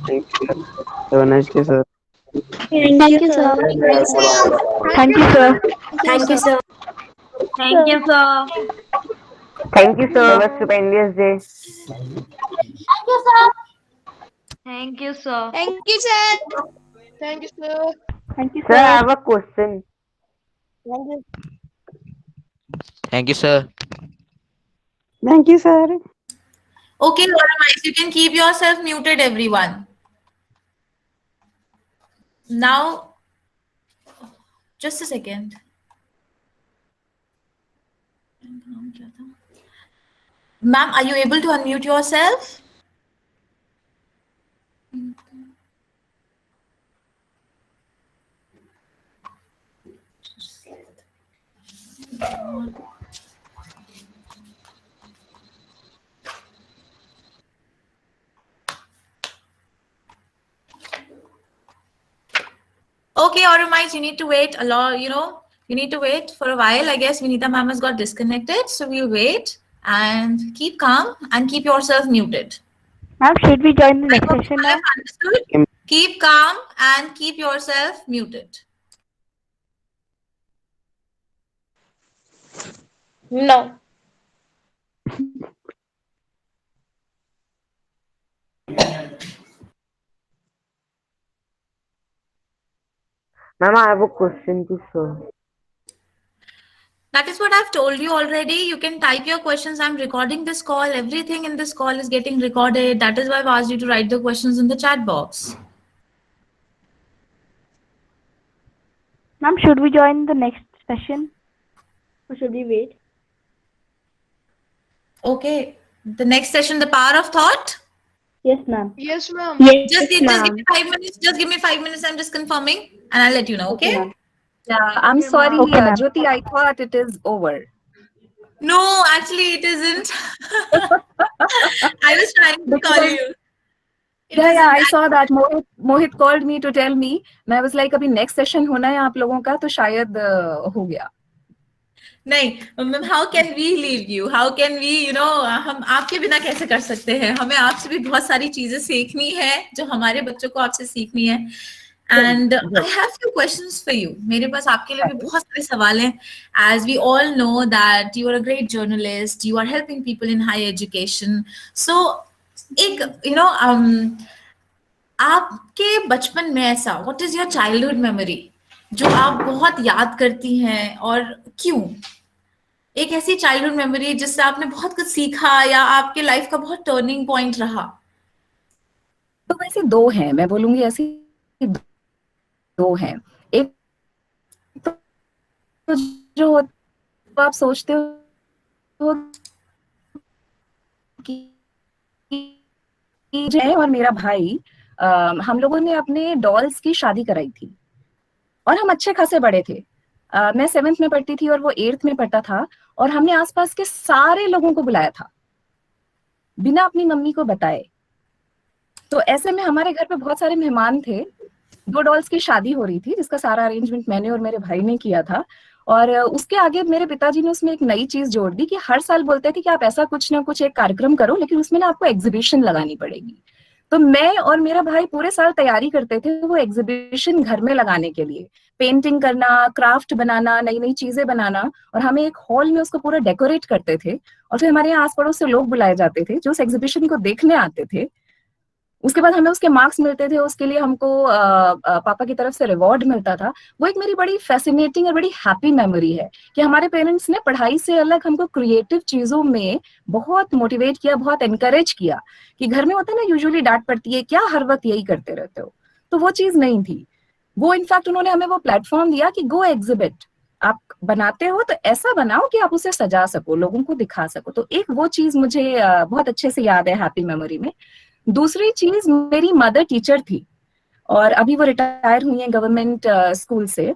Thank you. Have a nice day, sir. Thank you, sir. Thank you, sir. Thank you, sir. Thank you, sir. Thank you, sir. Have a stupendous day. Thank you, sir. Thank you, sir. Thank you, sir. Thank you, sir. Thank you, Sir, I sir. have a question. Thank you. Thank you, sir. Thank you, sir. Okay, otherwise you can keep yourself muted, everyone. Now, just a second. Ma'am, are you able to unmute yourself? Okay, Oromite, you need to wait a lot, you need to wait for a while. I guess Vinita ma'am has got disconnected, so we'll wait and keep calm and keep yourself muted. Ma'am, should we join the next session now? Understood? Keep calm and keep yourself muted. No. Ma'am, I have a question to sir. That is what I've told you already. You can type your questions. I'm recording this call. Everything in this call is getting recorded. That is why I've asked you to write the questions in the chat box. Ma'am, should we join the next session? Or should we wait? Okay. The next session, the power of thought. Yes, ma'am. Yes, ma'am. Just give me 5 minutes. Just give me 5 minutes. I'm just confirming and I'll let you know. Okay? Yeah, I'm sorry, Jyoti, I thought it is over. No, actually it isn't. I was trying to call you. Yeah, I saw that. Mohit called me to tell me. I was like, अभी next session होना है आप लोगों का, तो शायद हो गया. नहीं ma'am, how can we leave you, how can we हम आपके बिना कैसे कर सकते हैं? हमें आपसे भी बहुत सारी चीजें सीखनी है जो हमारे बच्चों को आपसे सीखनी है। And I have few questions for you. मेरे पास आपके लिए भी बहुत सारे सवाल हैं। As we all know that you are a great journalist, you are helping people in higher education. So एक आपके बचपन में ऐसा what is your childhood memory जो आप बहुत याद करती हैं और क्यों? एक ऐसी चाइल्डहुड मेमोरी जिससे आपने बहुत कुछ सीखा या आपके लाइफ का बहुत टर्निंग पॉइंट रहा। तो वैसे दो हैं, मैं बोलूंगी ऐसी दो हैं। एक तो जो आप सोचते हो कि जय और मेरा भाई हम लोगों ने अपने डॉल्स की शादी कराई थी और हम अच्छे खासे बड़े थे। मैं 7th में पढ़ती थी और वो 8th में पढ़ता था और हमने आसपास के सारे लोगों को बुलाया था बिना अपनी मम्मी को बताए। तो ऐसे में हमारे घर पे बहुत सारे मेहमान थे। 2 डॉल्स की शादी हो रही थी जिसका सारा अरेंजमेंट मैंने और मेरे भाई ने किया था। और उसके आगे मेरे पिताजी ने उसमें एक नई चीज जोड़ दी कि हर साल बोलते थे कि आप ऐसा कुछ ना कुछ एक कार्यक्रम करो, लेकिन उसमें ना आपको एग्जीबिशन लगानी पड़ेगी। तो मैं और मेरा भाई पूरे साल तैयारी करते थे वो एग्जीबिशन घर में लगाने के लिए, पेंटिंग करना, क्राफ्ट बनाना, नई नई चीजें बनाना, और हमें एक हॉल में उसको पूरा डेकोरेट करते थे। और फिर हमारे यहाँ आस पड़ोस से लोग बुलाए जाते थे जो उस एग्जीबिशन को देखने आते थे। उसके बाद हमें उसके मार्क्स मिलते थे, उसके लिए हमको पापा की तरफ से रिवॉर्ड मिलता था। वो एक मेरी बड़ी फैसिनेटिंग और बड़ी हैप्पी मेमोरी है कि हमारे पेरेंट्स ने पढ़ाई से अलग हमको क्रिएटिव चीजों में बहुत मोटिवेट किया, बहुत एनकरेज किया। कि घर में होता है ना यूजुअली डांट पड़ती है, क्या हर वक्त यही करते रहते हो, तो वो चीज नहीं थी। वो इनफैक्ट उन्होंने हमें वो प्लेटफॉर्म दिया कि गो एग्जिबिट, आप बनाते हो तो ऐसा बनाओ कि आप उसे सजा सको, लोगों को दिखा सको। तो एक वो चीज मुझे बहुत अच्छे से याद है हैप्पी मेमोरी में। दूसरी चीज, मेरी मदर टीचर थी और अभी वो रिटायर हुई है गवर्नमेंट स्कूल से।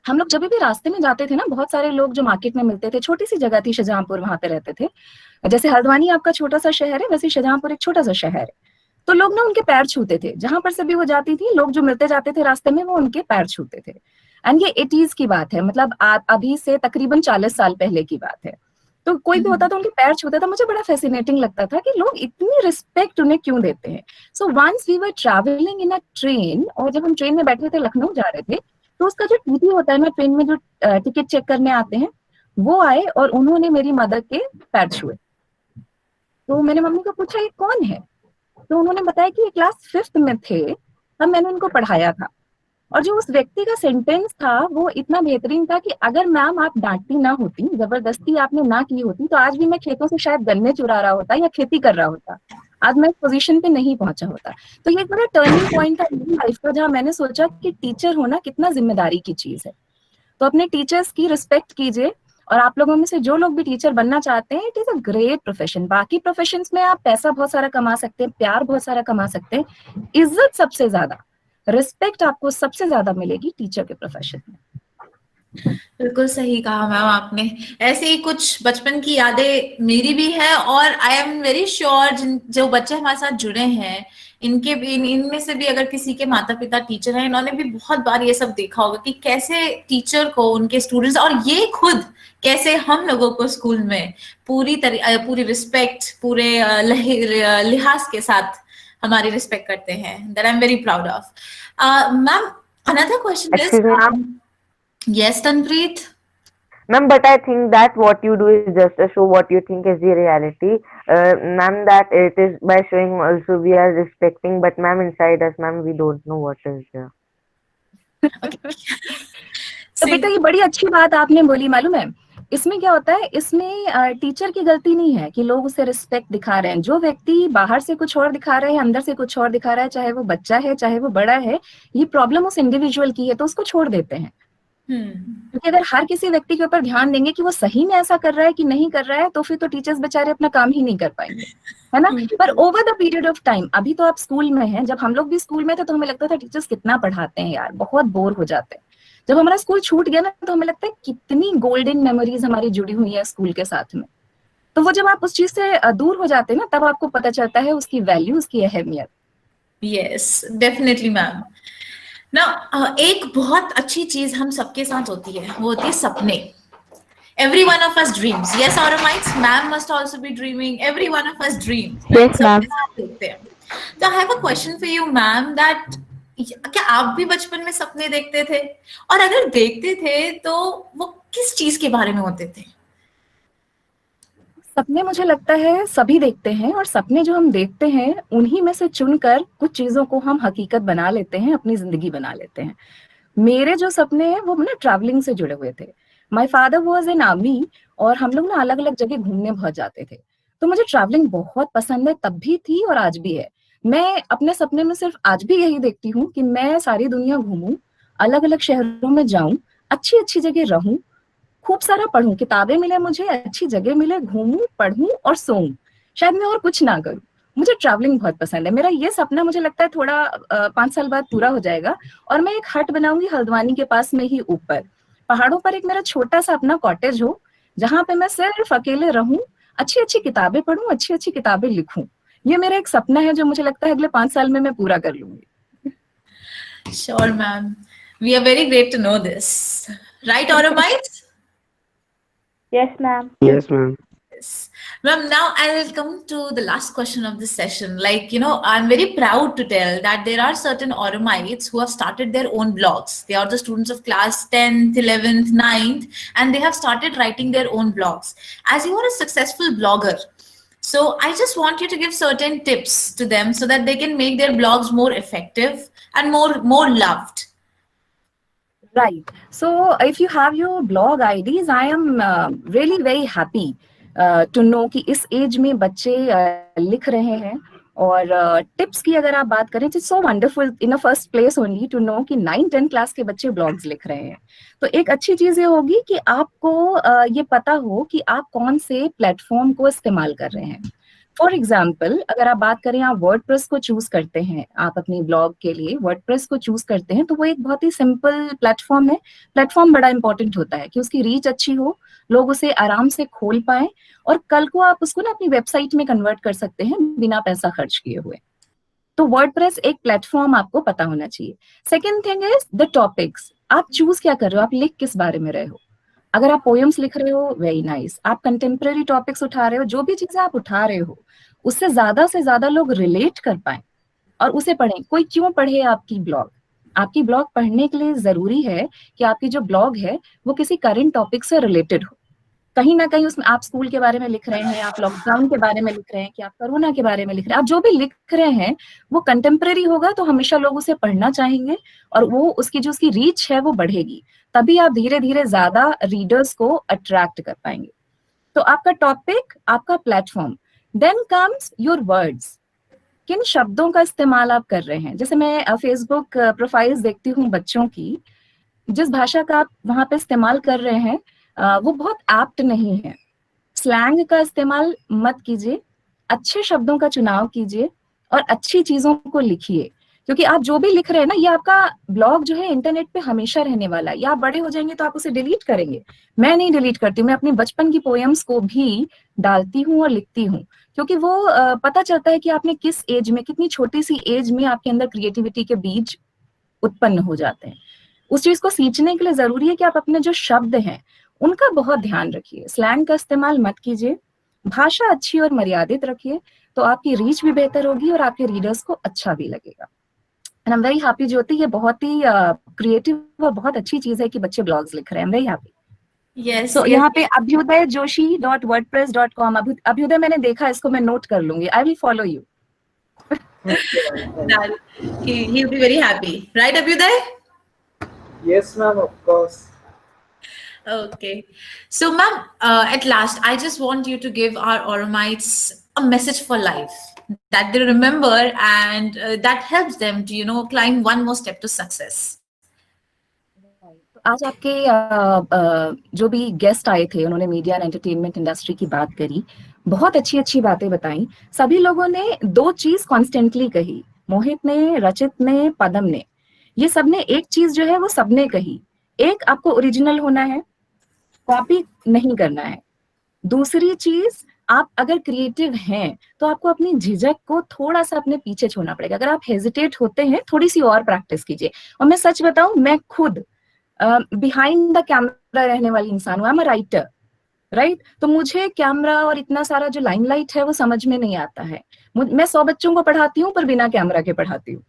हम लोग जब भी रास्ते में जाते थे ना, बहुत सारे लोग जो मार्केट में मिलते थे, छोटी सी जगह थी शाहजहांपुर, वहां पे रहते थे। जैसे हल्द्वानी आपका छोटा सा शहर है, वैसे शाहजहांपुर एक छोटा सा शहर है। तो लोग ना उनके पैर छूते थे, जहां पर से भी वो जाती थी, लोग जो मिलते जाते थे रास्ते में वो उनके पैर छूते थे। एंड ये 80s की बात है, मतलब अभी से तकरीबन 40 साल पहले की बात है। तो कोई भी होता था उनके पैर छूता था, मुझे बड़ा फैसिनेटिंग लगता था कि लोग इतनी रिस्पेक्ट उन्हें क्यों देते हैं। So once we were travelling in a train, और जब हम ट्रेन में बैठे थे, लखनऊ जा रहे थे, तो उसका जो टीटी होता है ना ट्रेन में, जो टिकट चेक करने आते हैं, वो आए और उन्होंने मेरी मदर के पैर छुए। तो मैंने मम्मी को पूछा ये कौन है, तो उन्होंने बताया कि ये क्लास 5th में थे, तब मैंने उनको पढ़ाया था। और जो उस व्यक्ति का सेंटेंस था वो इतना बेहतरीन था कि अगर मैम आप डांटती ना होती, जबरदस्ती आपने ना की होती, तो आज भी मैं खेतों से शायद गन्ने चुरा रहा होता या खेती कर रहा होता, आज मैं इस पोजीशन पे नहीं पहुंचा होता। तो ये एक बड़ा टर्निंग पॉइंट था मेरी लाइफ का, जहां मैंने सोचा कि टीचर होना कितना जिम्मेदारी की चीज है। तो अपने टीचर्स की रिस्पेक्ट कीजिए, और आप लोगों में से जो लोग भी टीचर बनना चाहते हैं, it is a great profession. बाकी प्रोफेशंस में आप पैसा बहुत सारा कमा सकते हैं, प्यार बहुत सारा कमा सकते हैं, इज्जत सबसे ज्यादा, रिस्पेक्ट आपको सबसे ज्यादा मिलेगी टीचर के प्रोफेशन में। बिल्कुल सही कहा मैम आपने। ऐसे ही कुछ बचपन की यादें मेरी भी है, और आई एम वेरी श्योर जो बच्चे हमारे साथ जुड़े हैं इनके भी, इनमें से भी अगर किसी के माता पिता टीचर हैं, इन्होंने भी बहुत बार ये सब देखा होगा कि कैसे टीचर को उनके स्टूडेंट्स और ये खुद कैसे हम लोगों को स्कूल में पूरी रिस्पेक्ट, पूरे लिहाज के साथ हमारी रिस्पेक्ट करते हैं। That I am very proud of. Ma'am, another question is, yes Tanpreet ma'am, but I think that what you do is just to show what you think is the reality, ma'am, that it is by showing also we are respecting, but ma'am, inside us, ma'am, we don't know what is there. तो बेटा ये बड़ी अच्छी बात आपने बोली, मालूम है इसमें क्या होता है, इसमें टीचर की गलती नहीं है कि लोग उसे रिस्पेक्ट दिखा रहे हैं। जो व्यक्ति बाहर से कुछ और दिखा रहा है, अंदर से कुछ और दिखा रहा है, चाहे वो बच्चा है चाहे वो बड़ा है, ये प्रॉब्लम उस इंडिविजुअल की है, तो उसको छोड़ देते हैं। क्योंकि अगर हर किसी व्यक्ति के ऊपर ध्यान देंगे कि वो सही में ऐसा कर रहा है कि नहीं कर रहा है, तो फिर तो टीचर्स बेचारे अपना काम ही नहीं कर पाएंगे, है ना। पर over the period of time, अभी तो आप स्कूल में हैं, जब हम लोग भी स्कूल में थे तो हमें लगता था टीचर्स कितना पढ़ाते हैं यार, बहुत बोर हो जाते हैं। जब हमारा स्कूल छूट गया ना, तो हमें लगता है कितनी गोल्डन मेमोरीज हमारी जुड़ी हुई है स्कूल के साथ में। तो वो जब आप उस चीज से दूर हो जाते हैं ना, तब आपको पता चलता है उसकी वैल्यू, उसकी अहमियत। Yes, definitely ma'am. ना एक बहुत अच्छी चीज हम सबके साथ होती है, वो होती है सपने। Every one of us dreams. Yes, Auromites, ma'am must also be dreaming. Every one of us dreams. Yes, ma'am. So I have a question for you, ma'am, that क्या आप भी बचपन में सपने देखते थे? और अगर देखते थे तो वो किस चीज के बारे में होते थे? सपने मुझे लगता है सभी देखते हैं, और सपने जो हम देखते हैं उन्हीं में से चुनकर कुछ चीजों को हम हकीकत बना लेते हैं, अपनी जिंदगी बना लेते हैं। मेरे जो सपने हैं वो ना ट्रैवलिंग से जुड़े हुए थे। My father was in army, और हम लोग ना अलग अलग जगह घूमने बहुत जाते थे। तो मुझे ट्रैवलिंग बहुत पसंद है, तब भी थी और आज भी है। मैं अपने सपने में सिर्फ आज भी यही देखती हूँ कि मैं सारी दुनिया घूमूं, अलग अलग शहरों में जाऊं, अच्छी अच्छी जगह रहूं, खूब सारा पढूं, किताबें मिले मुझे, अच्छी जगह मिले, घूमूं, पढूं और सोऊं। शायद मैं और कुछ ना करूं। मुझे ट्रैवलिंग बहुत पसंद है। मेरा ये सपना मुझे लगता है थोड़ा 5 साल बाद पूरा हो जाएगा, और मैं एक हट बनाऊंगी हल्द्वानी के पास में ही ऊपर पहाड़ों पर। एक मेरा छोटा सा अपना कॉटेज हो जहां पे मैं सिर्फ अकेले रहूं, अच्छी अच्छी किताबें पढूं, अच्छी अच्छी किताबें लिखूं। ये मेरा एक सपना है जो मुझे लगता है अगले 5 साल में मैं पूरा कर लूंगी। Sure, ma'am. We are very great to know this. Right, Auromites? Yes, ma'am. Yes, ma'am. Yes. Ma'am, now I will come to the last question of this session. Like, you know, I'm very proud to tell that there are certain Auromites who have started their own blogs. They are the students of class 10th, 11th, 9th, and they have started writing their own blogs. As you are a successful blogger, so I just want you to give certain tips to them so that they can make their blogs more effective and more loved. Right. So if you have your blog IDs, I am really very happy to know कि इस as में बच्चे लिख रहे हैं। और tips की अगर आप बात करें, it's so wonderful in a first place only to know कि 9-10 क्लास के बच्चे ब्लॉग्स लिख रहे हैं। तो एक अच्छी चीज ये होगी कि आपको ये पता हो कि आप कौन से प्लेटफॉर्म को इस्तेमाल कर रहे हैं। फॉर एग्जाम्पल, अगर आप बात करें, आप वर्डप्रेस को चूज करते हैं, आप अपनी ब्लॉग के लिए वर्डप्रेस को चूज करते हैं, तो वो एक बहुत ही सिंपल प्लेटफॉर्म है। प्लेटफॉर्म बड़ा इंपॉर्टेंट होता है कि उसकी रीच अच्छी हो, लोग उसे आराम से खोल पाए, और कल को आप उसको ना अपनी वेबसाइट में कन्वर्ट कर सकते हैं बिना पैसा खर्च किए हुए। तो वर्डप्रेस एक प्लेटफॉर्म आपको पता होना चाहिए। Second thing is the topics. आप चूज क्या कर रहे हो, आप लिख किस बारे में रहे हो। अगर आप पोएम्स लिख रहे हो, वेरी नाइस। आप कंटेम्प्रेरी टॉपिक्स उठा रहे हो, जो भी चीजें आप उठा रहे हो उससे ज्यादा लोग रिलेट कर पाए और उसे पढ़ें। कोई क्यों पढ़े आपकी ब्लॉग? आपकी ब्लॉग पढ़ने के लिए जरूरी है कि आपकी जो ब्लॉग है वो किसी करंट टॉपिक से रिलेटेड हो। कहीं ना कहीं उसमें आप स्कूल के बारे में लिख रहे हैं, आप लॉकडाउन के बारे में लिख रहे हैं, कि आप कोरोना के बारे में लिख रहे हैं, आप जो भी लिख रहे हैं वो कंटेम्प्रेरी होगा तो हमेशा लोग उसे पढ़ना चाहेंगे, और वो उसकी जो उसकी रीच है वो बढ़ेगी। तभी आप धीरे धीरे ज्यादा रीडर्स को अट्रैक्ट कर पाएंगे। तो आपका टॉपिक, आपका platform, then comes your words. किन शब्दों का इस्तेमाल आप कर रहे हैं? जैसे मैं फेसबुक प्रोफाइल्स देखती हूँ बच्चों की, जिस भाषा का आप वहां पे इस्तेमाल कर रहे हैं वो बहुत एप्ट नहीं है। स्लैंग का इस्तेमाल मत कीजिए, अच्छे शब्दों का चुनाव कीजिए और अच्छी चीजों को लिखिए, क्योंकि आप जो भी लिख रहे हैं ना, ये आपका ब्लॉग जो है इंटरनेट पे हमेशा रहने वाला है। या आप बड़े हो जाएंगे तो आप उसे डिलीट करेंगे। मैं नहीं डिलीट करती हूँ, मैं अपने बचपन की पोएम्स को भी डालती हूँ और लिखती हूँ, क्योंकि वो पता चलता है कि आपने किस एज में, कितनी छोटी सी एज में आपके अंदर क्रिएटिविटी के बीज उत्पन्न हो जाते हैं। उस चीज को सींचने के लिए जरूरी है कि आप अपने जो शब्द हैं उनका बहुत ध्यान रखिए। स्लैंग का इस्तेमाल मत कीजिए, भाषा अच्छी और मर्यादित रखिए, तो आपकी रीच भी बेहतर होगी और आपके रीडर्स को अच्छा भी लगेगा। And I am very happy Jyoti, ये बहुत ही क्रिएटिव और बहुत अच्छी चीज है कि बच्चे ब्लॉग्स लिख रहे हैं। आई एम वेरी हैप्पी। Yes, तो yes. यहाँ पे abhyuday.joshi.wordpress.com, अभ्युदय मैंने देखा, इसको मैं नोट कर लूंगी। I will follow you. He'll be very happy, right, Abhyuday? Yes, ma'am, of course. Okay. So, ma'am, at last, I just want you to give our Oromites a message for life that they remember and that helps them to, you know, climb one more step to success. आज आपके जो भी guest आए थे उन्होंने media and entertainment industry की बात करी, बहुत अच्छी अच्छी बातें बताई। सभी लोगों ने दो चीज कॉन्स्टेंटली कही, मोहित ने, रचित ने, पदम ने। ये सबने एक चीज जो है वो सबने कही, एक आपको ओरिजिनल होना है, कॉपी नहीं करना है। दूसरी चीज, आप अगर क्रिएटिव हैं तो आपको अपनी झिझक को थोड़ा सा अपने पीछे छोड़ना पड़ेगा। अगर आप हेजिटेट होते हैं, थोड़ी सी और प्रैक्टिस कीजिए। और मैं सच बताऊं, मैं खुद बिहाइंड द कैमरा रहने वाली इंसान हूँ। I am a writer, right? तो मुझे कैमरा और इतना सारा जो लाइमलाइट है वो समझ में नहीं आता है। मैं 100 बच्चों को पढ़ाती हूँ पर बिना कैमरा के पढ़ाती हूँ।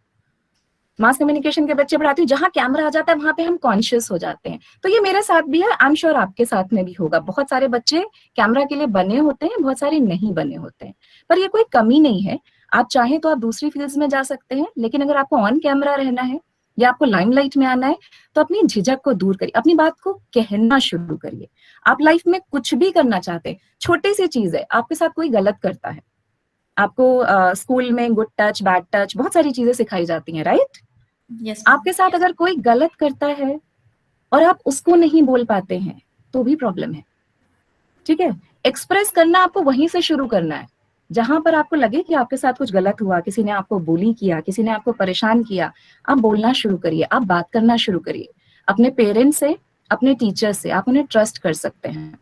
मास कम्युनिकेशन के बच्चे पढ़ाती हूँ, जहां कैमरा आ जाता है वहां पे हम कॉन्शियस हो जाते हैं। तो ये मेरे साथ भी है, आई एम श्योर आपके साथ में भी होगा। बहुत सारे बच्चे कैमरा के लिए बने होते हैं, बहुत सारे नहीं बने होते हैं, पर ये कोई कमी नहीं है। आप चाहें तो आप दूसरी फील्ड्स में जा सकते हैं, लेकिन अगर आपको ऑन कैमरा रहना है या आपको लाइमलाइट में आना है तो अपनी झिझक को दूर करिए, अपनी बात को कहना शुरू करिए। आप लाइफ में कुछ भी करना चाहते हैं, छोटी सी चीज है, आपके साथ कोई गलत करता है, आपको स्कूल में गुड टच, बैड टच, बहुत सारी चीजें सिखाई जाती हैं, राइट? Yes. आपके साथ अगर कोई गलत करता है और आप उसको नहीं बोल पाते हैं तो भी प्रॉब्लम है, ठीक है? एक्सप्रेस करना आपको वहीं से शुरू करना है, जहां पर आपको लगे कि आपके साथ कुछ गलत हुआ, किसी ने आपको बुली किया, किसी ने आपको परेशान किया, आप बोलना शुरू करिए, आप बात करना शुरू करिए। अपने पेरेंट्स से, अपने टीचर से आप उन्हें ट्रस्ट कर सकते हैं।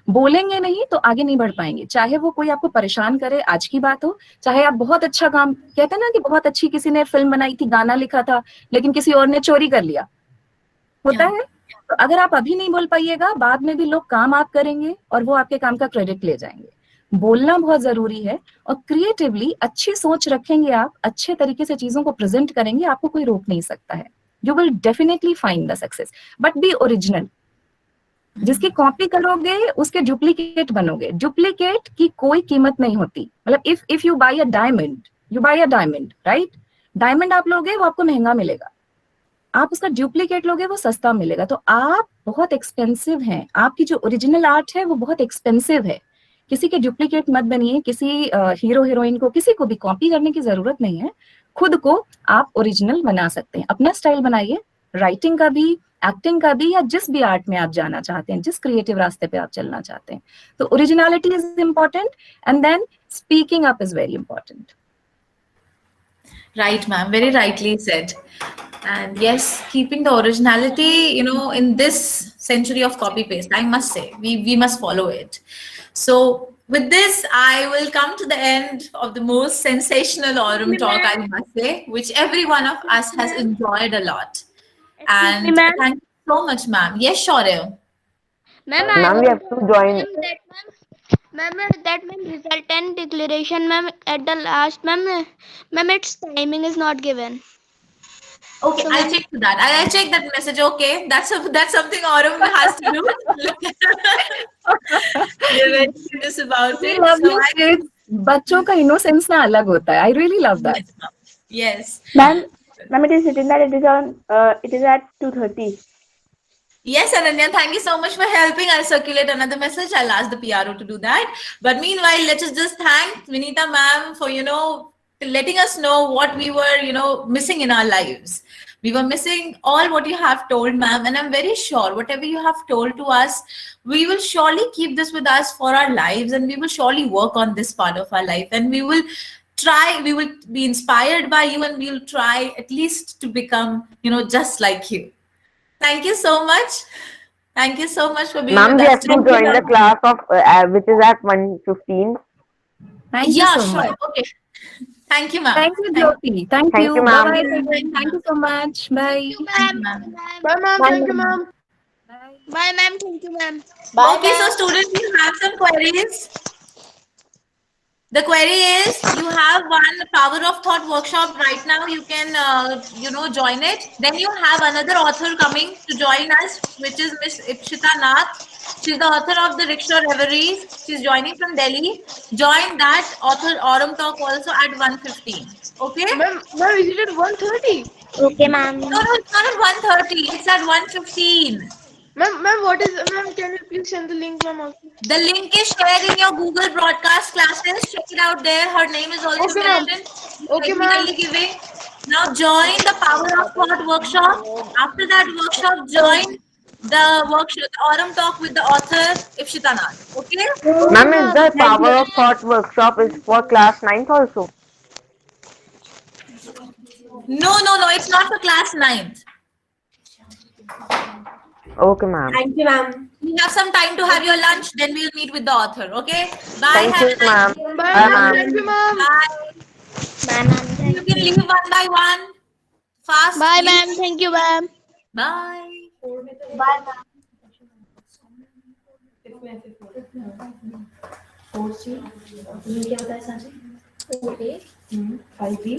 बोलेंगे नहीं तो आगे नहीं बढ़ पाएंगे, चाहे वो कोई आपको परेशान करे, आज की बात हो, चाहे आप बहुत अच्छा काम, कहते हैं ना कि बहुत अच्छी किसी ने फिल्म बनाई थी, गाना लिखा था, लेकिन किसी और ने चोरी कर लिया, होता है। तो अगर आप अभी नहीं बोल पाइएगा, बाद में भी लोग काम आप करेंगे और वो आपके काम का क्रेडिट ले जाएंगे। बोलना बहुत जरूरी है, और क्रिएटिवली अच्छी सोच रखेंगे, आप अच्छे तरीके से चीजों को प्रेजेंट करेंगे, आपको कोई रोक नहीं सकता है। You will definitely find the success, but B original. जिसकी कॉपी करोगे उसके डुप्लीकेट बनोगे। डुप्लीकेट की कोई कीमत नहीं होती। मतलब if you buy a diamond, you buy a diamond, right? Diamond आप लोगे वो आपको महंगा मिलेगा, आप उसका डुप्लीकेट लोगे वो सस्ता मिलेगा। तो आप बहुत एक्सपेंसिव हैं, आपकी जो ओरिजिनल आर्ट है वो बहुत एक्सपेंसिव है। किसी के डुप्लीकेट मत बनिए, किसी हीरो हीरोइन को, किसी को भी कॉपी करने की जरूरत नहीं है। खुद को आप ओरिजिनल बना सकते हैं, अपना स्टाइल बनाइए, राइटिंग का भी, एक्टिंग का भी, या जिस भी आर्ट में आप जाना चाहते हैं, जिस क्रिएटिव रास्ते पे आप चलना चाहते हैं। तो originality is important, and then speaking up is very important. Right, ma'am. Very rightly said. And yes, keeping the originality, you know, in this century of copy paste, I must say, we must follow it. So with this, I will come to the end of the most sensational Aurum talk, I must say, which every one of us has enjoyed a lot. And thank you so much, ma'am. Yes, sure. Ma'am, Ma'am, we have to join. Ma'am, that ma'am result and declaration, ma'am, at the last, ma'am, its timing is not given. Okay, I'll check to that. I'll check that message. Okay, that's something Aurum has to do. You're very serious about it. So kids, बच्चों का innocence ना अलग होता है। I really love that. Yes. Ma'am, it is written that it is at 2:30. Yes, Ananya, thank you so much for helping. I'll circulate another message. I'll ask the PRO to do that. But meanwhile, let us just thank Vinita ma'am for, you know, letting us know what we were, you know, missing in our lives. We were missing all what you have told, ma'am. And I'm very sure whatever you have told to us, we will surely keep this with us for our lives. And we will surely work on this part of our life. And we will be inspired by you, and we'll try at least to become, you know, just like you. Thank you so much. Thank you so much for being Ma'am, with we us. have to join the class of which is at 1:15. Thank you so sure. much. Okay. Thank you, ma'am. Thank you, Jyoti. Thank you. you, ma'am. Bye-bye. Thank you so much. Bye. Ma'am. Bye, ma'am. Thank you, ma'am. Bye, ma'am. Thank you, ma'am. Okay, so students, you have some queries. The query is, you have one Power of Thought workshop right now. You can, you know, join it. Then you have another author coming to join us, which is Miss Ipshita Nath. She's the author of the Rickshaw Reveries. She's joining from Delhi. Join that author Aurum Talk also at 1:15. Okay? Ma'am, is it at 1:30? Okay, ma'am. No, it's not at 1:30. It's at 1:15. Ma'am, can you please send the link, ma'am? The link is shared in your Google Broadcast classes. Check it out there. Her name is also mentioned. Okay, ma'am. Giving. Now join the Power of Thought workshop. After that workshop, join the workshop, Aurum Talk with the author Ipshita Nath. Okay? Ma'am, is the Power of Thought workshop is for class 9th also? No. It's not for class 9th. Okay, ma'am. Thank you, ma'am. You have some time to have your lunch. Then we'll meet with the author. Okay? Bye. Thank you, ma'am. Bye, ma'am. Thank you, ma'am. Bye. Bye, ma'am. You can leave one by one. Fast. Bye, please. ma'am. Thank you, ma'am. Bye. Bye, ma'am. 4C, तुम्हें क्या बताया Sanchi? 4A, 5B,